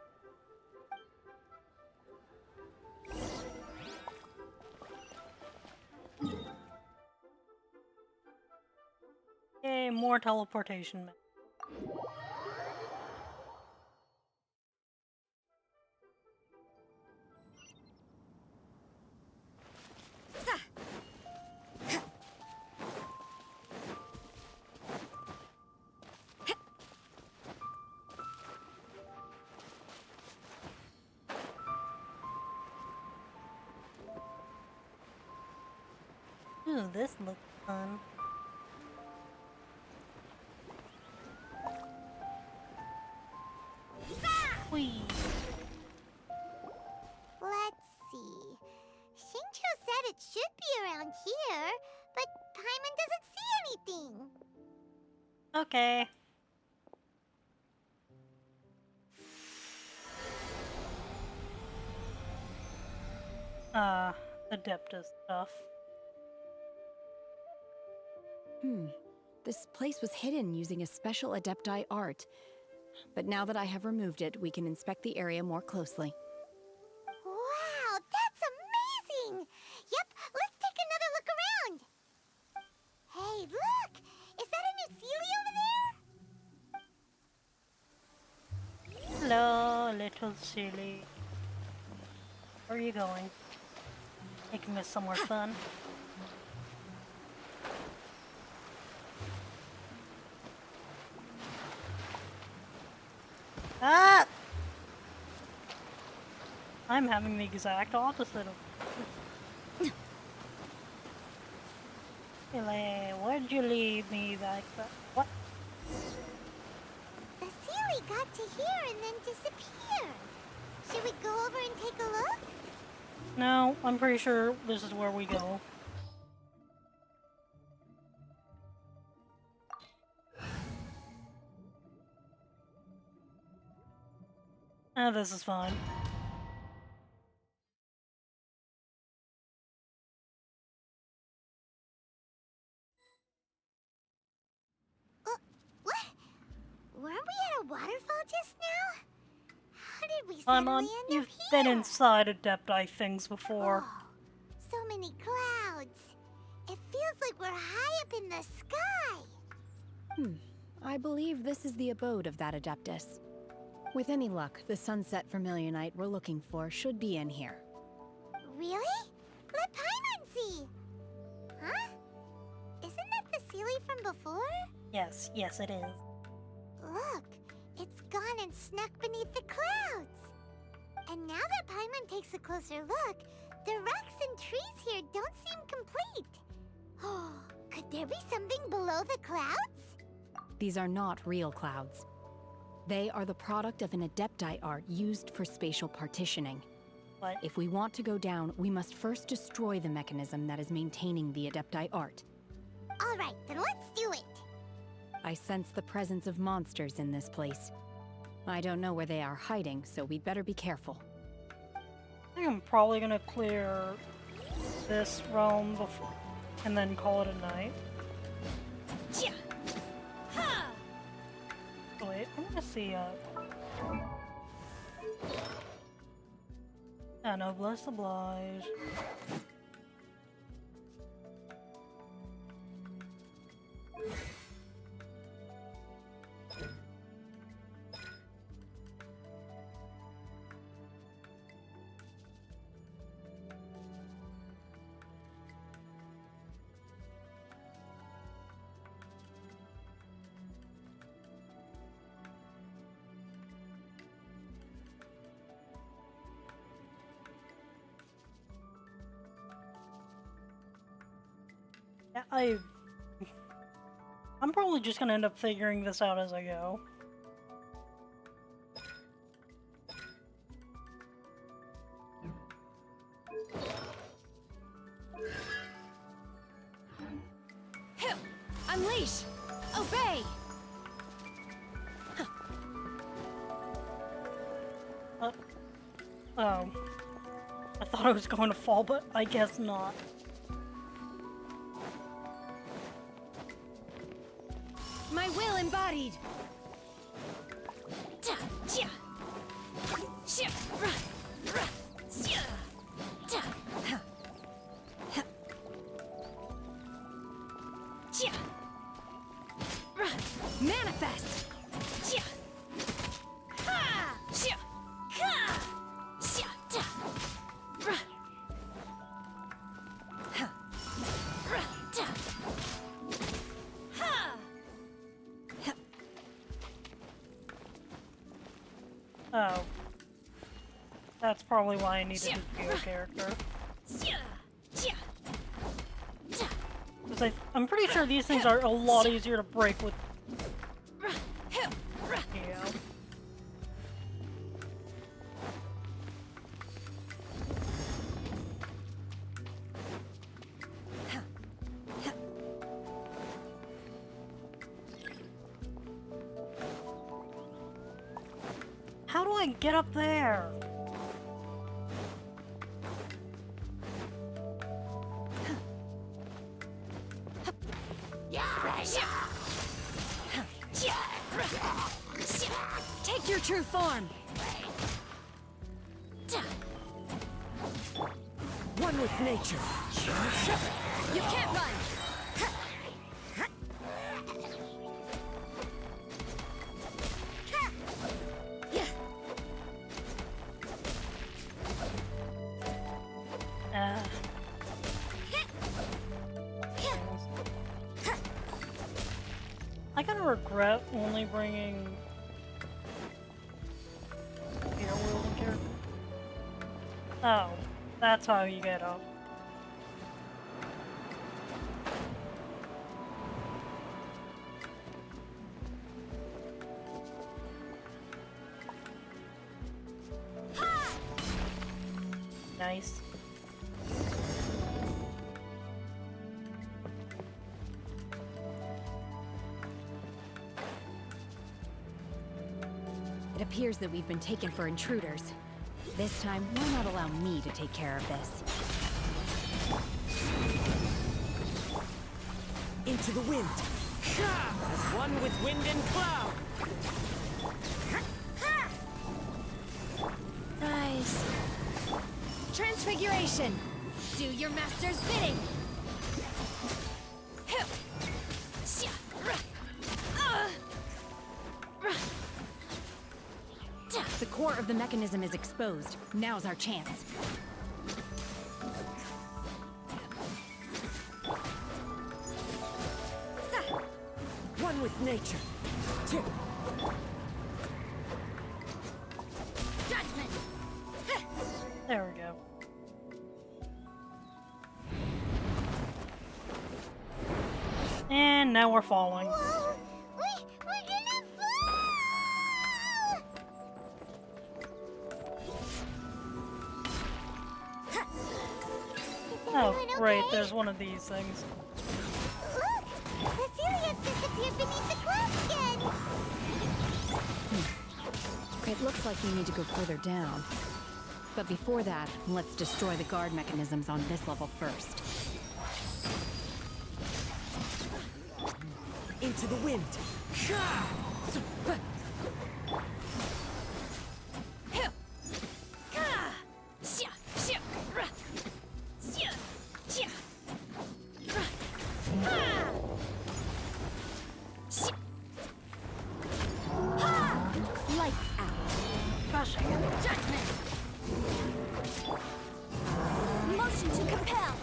A: Yay, more teleportation. Ooh, this looks fun. Whee!
C: Let's see. Xingqiu said it should be around here, but Paimon doesn't see anything.
A: Okay. Adeptus stuff.
R: This place was hidden using a special Adepti art. But now that I have removed it, we can inspect the area more closely.
C: Wow, that's amazing! Yep, let's take another look around. Hey, look! Is that a new Sealy over there?
A: little silly. Where are you going? Taking us somewhere fun? Ah! I'm having the exact opposite of... Liyue, where'd you leave me like that? What?
C: The Sealy got to here and then disappeared. Should we go over and take a look?
A: No, I'm pretty sure this is where we go. Ah, this is fine.
C: What? Weren't we at a waterfall just now? How did we suddenly end
A: You've
C: up
A: been
C: here?
A: inside Adepti things before.
C: Oh, so many clouds. It feels like we're high up in the sky.
R: I believe this is the abode of that Adeptus. With any luck, the sunset vermilionite we're looking for should be in here.
C: Really? Let Paimon see. Huh? Isn't that the Sealy from before?
A: Yes, it is.
C: Look, it's gone and snuck beneath the clouds. And now that Paimon takes a closer look, the rocks and trees here don't seem complete. Oh, could there be something below the clouds?
R: These are not real clouds. They are the product of an Adepti art used for spatial partitioning.
A: What?
R: If we want to go down, we must first destroy the mechanism that is maintaining the Adepti art.
C: All right, then let's do it.
R: I sense the presence of monsters in this place. I don't know where they are hiding, so we'd better be careful.
A: I think I'm probably gonna clear this realm before, and then call it a night. Wait, I'm gonna see, noblesse oblige. I'm probably just gonna end up figuring this out as I go.
H: Unleash! Obey!
A: Oh. I thought I was going to fall, but I guess not.
H: My will embodied! Manifest!
A: Oh. That's probably why I needed to be a character. Because I'm pretty sure these things are a lot easier to break with... Yeah. How do I get up there?
H: Take your true form!
U: One with nature.
H: You can't run!
A: gonna regret only bringing air wielding character? Oh, that's how you get up. Nice.
R: It appears that we've been taken for intruders. This time, why not allow me to take care of this?
U: Into the wind! As one with wind and cloud!
G: Rise. Transfiguration! Do your master's bidding!
R: The core of the mechanism is exposed. Now's our chance.
U: One with nature.
G: Judgment!
A: There we go. And now we're falling.
C: Whoa! We're gonna
A: Oh, great, there's one of these things.
C: Look! The Celia's disappeared beneath the clouds again!
R: It looks like we need to go further down. But before that, let's destroy the guard mechanisms on this level first.
U: Into the wind!
R: Lights out.
A: Crushing.
C: Judgment! Motion to compel!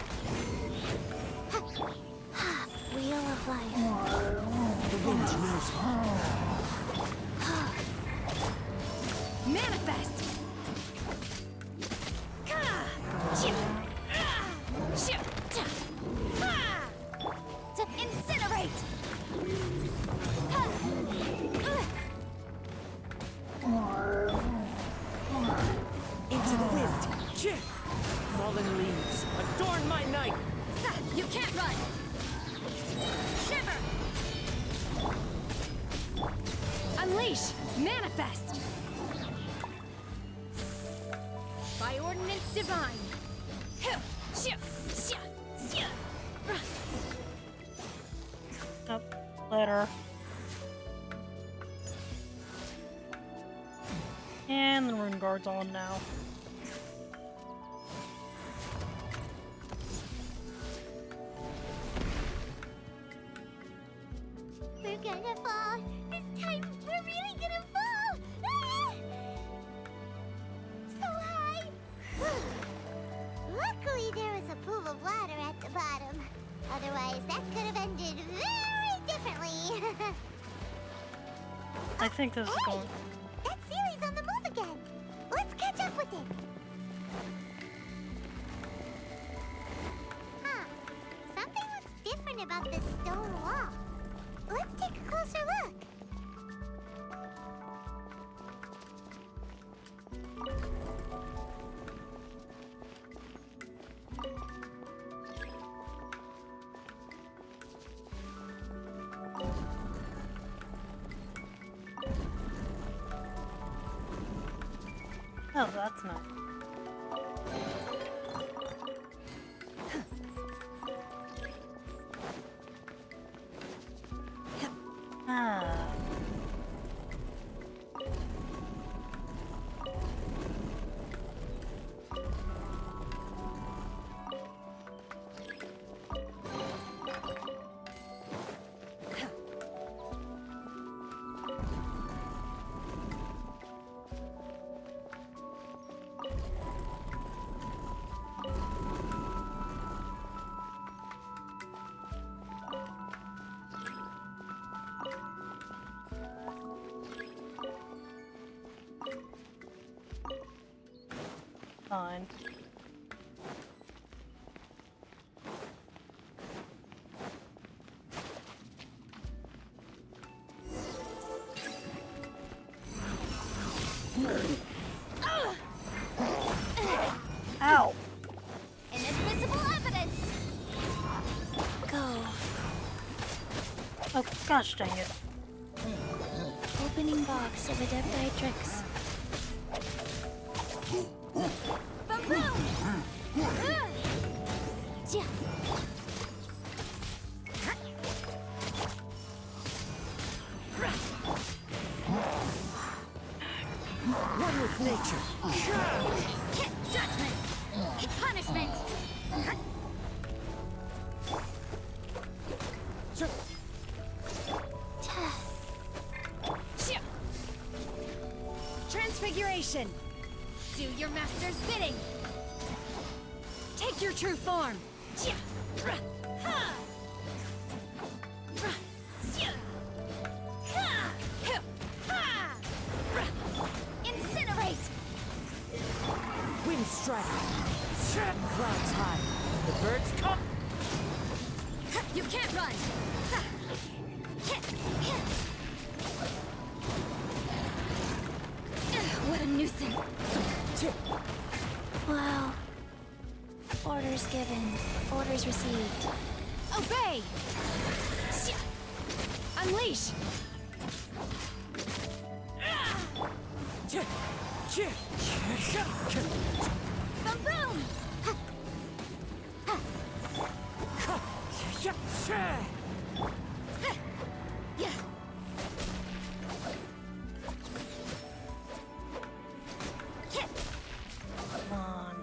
C: Wheel of life.
U: The wind knows
R: Manifest!
C: Incinerate!
U: into the wind! Fallen leaves, adorn my night!
C: You can't run! Shiver!
R: Unleash! Manifest!
C: By ordinance divine!
A: Oh, later. And the rune guard's on now.
C: We're gonna fall! This time, we're really gonna fall! Ah! So high! Luckily, there was a pool of water at the bottom. Otherwise, that could have ended very differently.
A: I think this is going.
C: That Sealy's on the move again! Let's catch up with it! Huh. Something looks different about this stone wall. Let's take a closer look.
A: Oh, that's nice. Ah. Fine. Ow!
C: Inadmissible evidence!
G: Go.
A: Oh, gosh dang it.
G: Opening box of Adeptitrix.
C: One with nature. Judgment. Punishment.
H: Transfiguration.
C: Do your master's bidding.
H: Take your true form.
C: Incinerate.
E: Wind strike. Clouds high. The birds come.
H: You can't run.
C: What a nuisance.
G: Wow. Orders given. Orders received.
H: Obey. Unleash.
C: Boom boom.
A: Come on.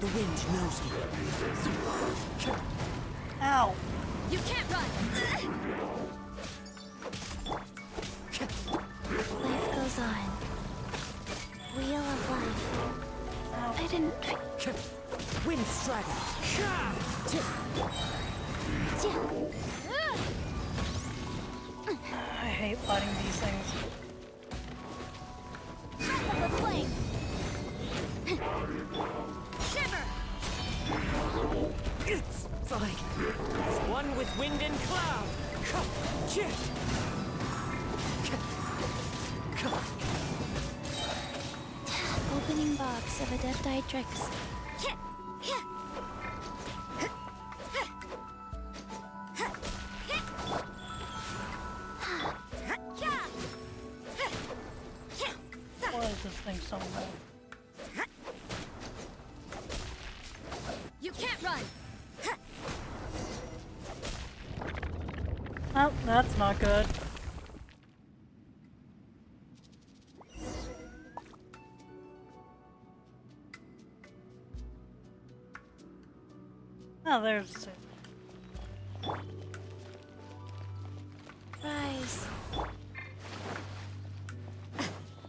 E: The wind knows me.
A: Ow!
H: You can't run.
G: Life goes on. Wheel of life. I didn't.
E: Wind strider.
A: I hate fighting these things.
C: The flame. Shiver.
E: It's like it's one with wind and cloud.
G: Opening box of Adeptitrix.
A: Why is this thing so low?
H: You can't run.
A: Oh, that's not good. Oh, there's it.
G: Rise.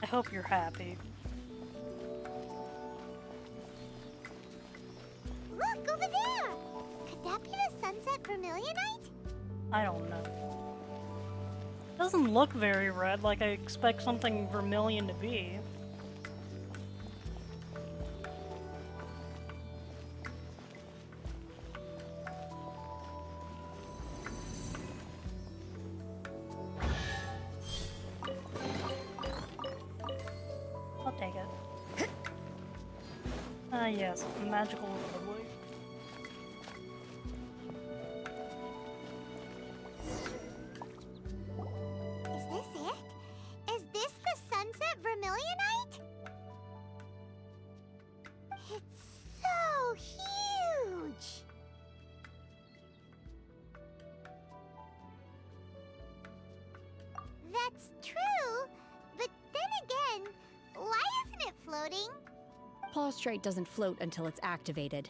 A: I hope you're happy.
C: Look, over there! Could that be the sunset vermilionite?
A: I don't know. Doesn't look very red like I expect something vermilion to be. I'll take it. Yes, magical lovely.
C: Is this it? Is this the sunset vermilionite? It's so huge! That's true, but then again, why isn't it floating?
R: Plaustrite doesn't float until it's activated.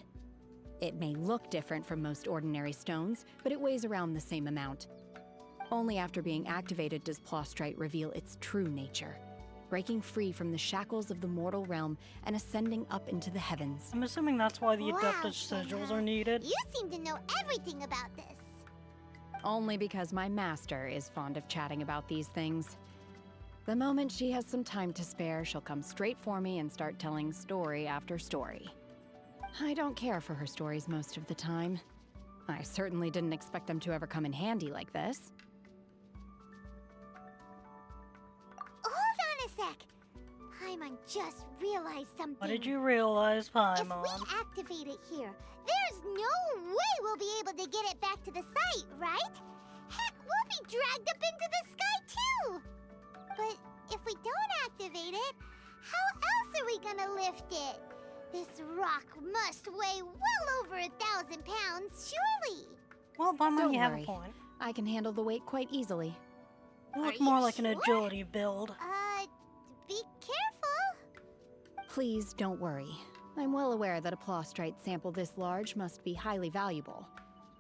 R: It may look different from most ordinary stones, but it weighs around the same amount. Only after being activated does Plaustrite reveal its true nature, breaking free from the shackles of the mortal realm and ascending up into the heavens.
A: I'm assuming that's why the
C: Wow,
A: Adeptus sigils are needed.
C: You seem to know everything about this.
R: only because my master is fond of chatting about these things. The moment she has some time to spare, she'll come straight for me and start telling story after story. I don't care for her stories most of the time. I certainly didn't expect them to ever come in handy like this.
C: Hold on a sec! Paimon just realized something.
A: What did you realize, Paimon?
C: If we activate it here, there's no way we'll be able to get it back to the site, right? Heck, we'll be dragged up into the sky too! But if we don't activate it, how else are we gonna lift it? This rock must weigh well over 1,000 pounds, surely!
A: Well, Paimon,
R: Don't
A: you have
R: worry.
A: a point.
R: I can handle the weight quite easily.
A: You look more like an agility build.
C: Be careful!
R: Please don't worry. I'm well aware that a plostrite sample this large must be highly valuable.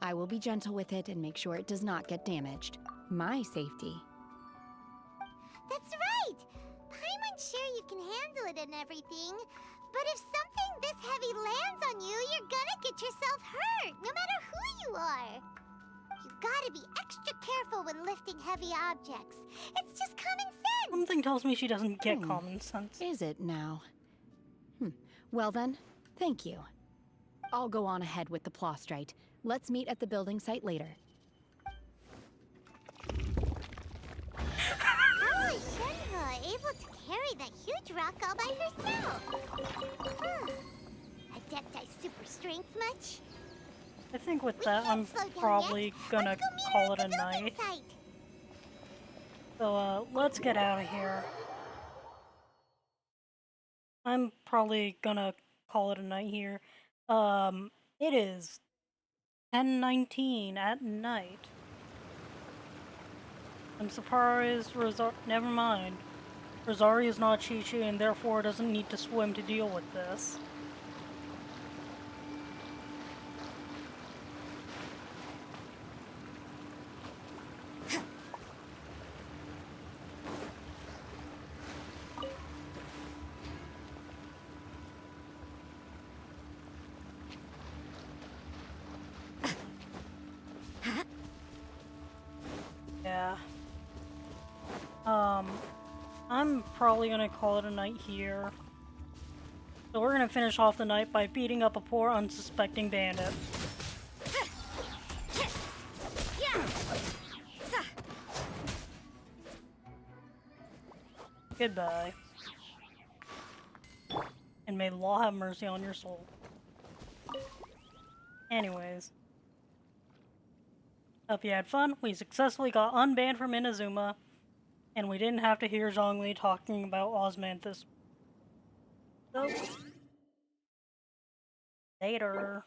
R: I will be gentle with it and make sure it does not get damaged. My safety.
C: That's right! Paimon's sure you can handle it and everything, but if something this heavy lands on you, you're gonna get yourself hurt, no matter who you are. You gotta be extra careful when lifting heavy objects. It's just common sense!
A: Something tells me she doesn't get common sense.
R: Is it now? Well then, thank you. I'll go on ahead with the plostrite. Let's meet at the building site later.
C: How is Shenhe able to carry that huge rock all by herself? Adepti super strength much?
A: I think with that, I'm probably gonna call it a night. So, let's get out of here. I'm probably gonna call it a night here. It is 10:19 at night. And Sapari's never mind. Rosari is not Chi-Chi and therefore doesn't need to swim to deal with this. Yeah. I'm probably gonna call it a night here. So we're gonna finish off the night by beating up a poor unsuspecting bandit. Goodbye. And may the law have mercy on your soul. Anyways. Hope you had fun. We successfully got unbanned from Inazuma. And we didn't have to hear Zhongli talking about Osmanthus. So, later.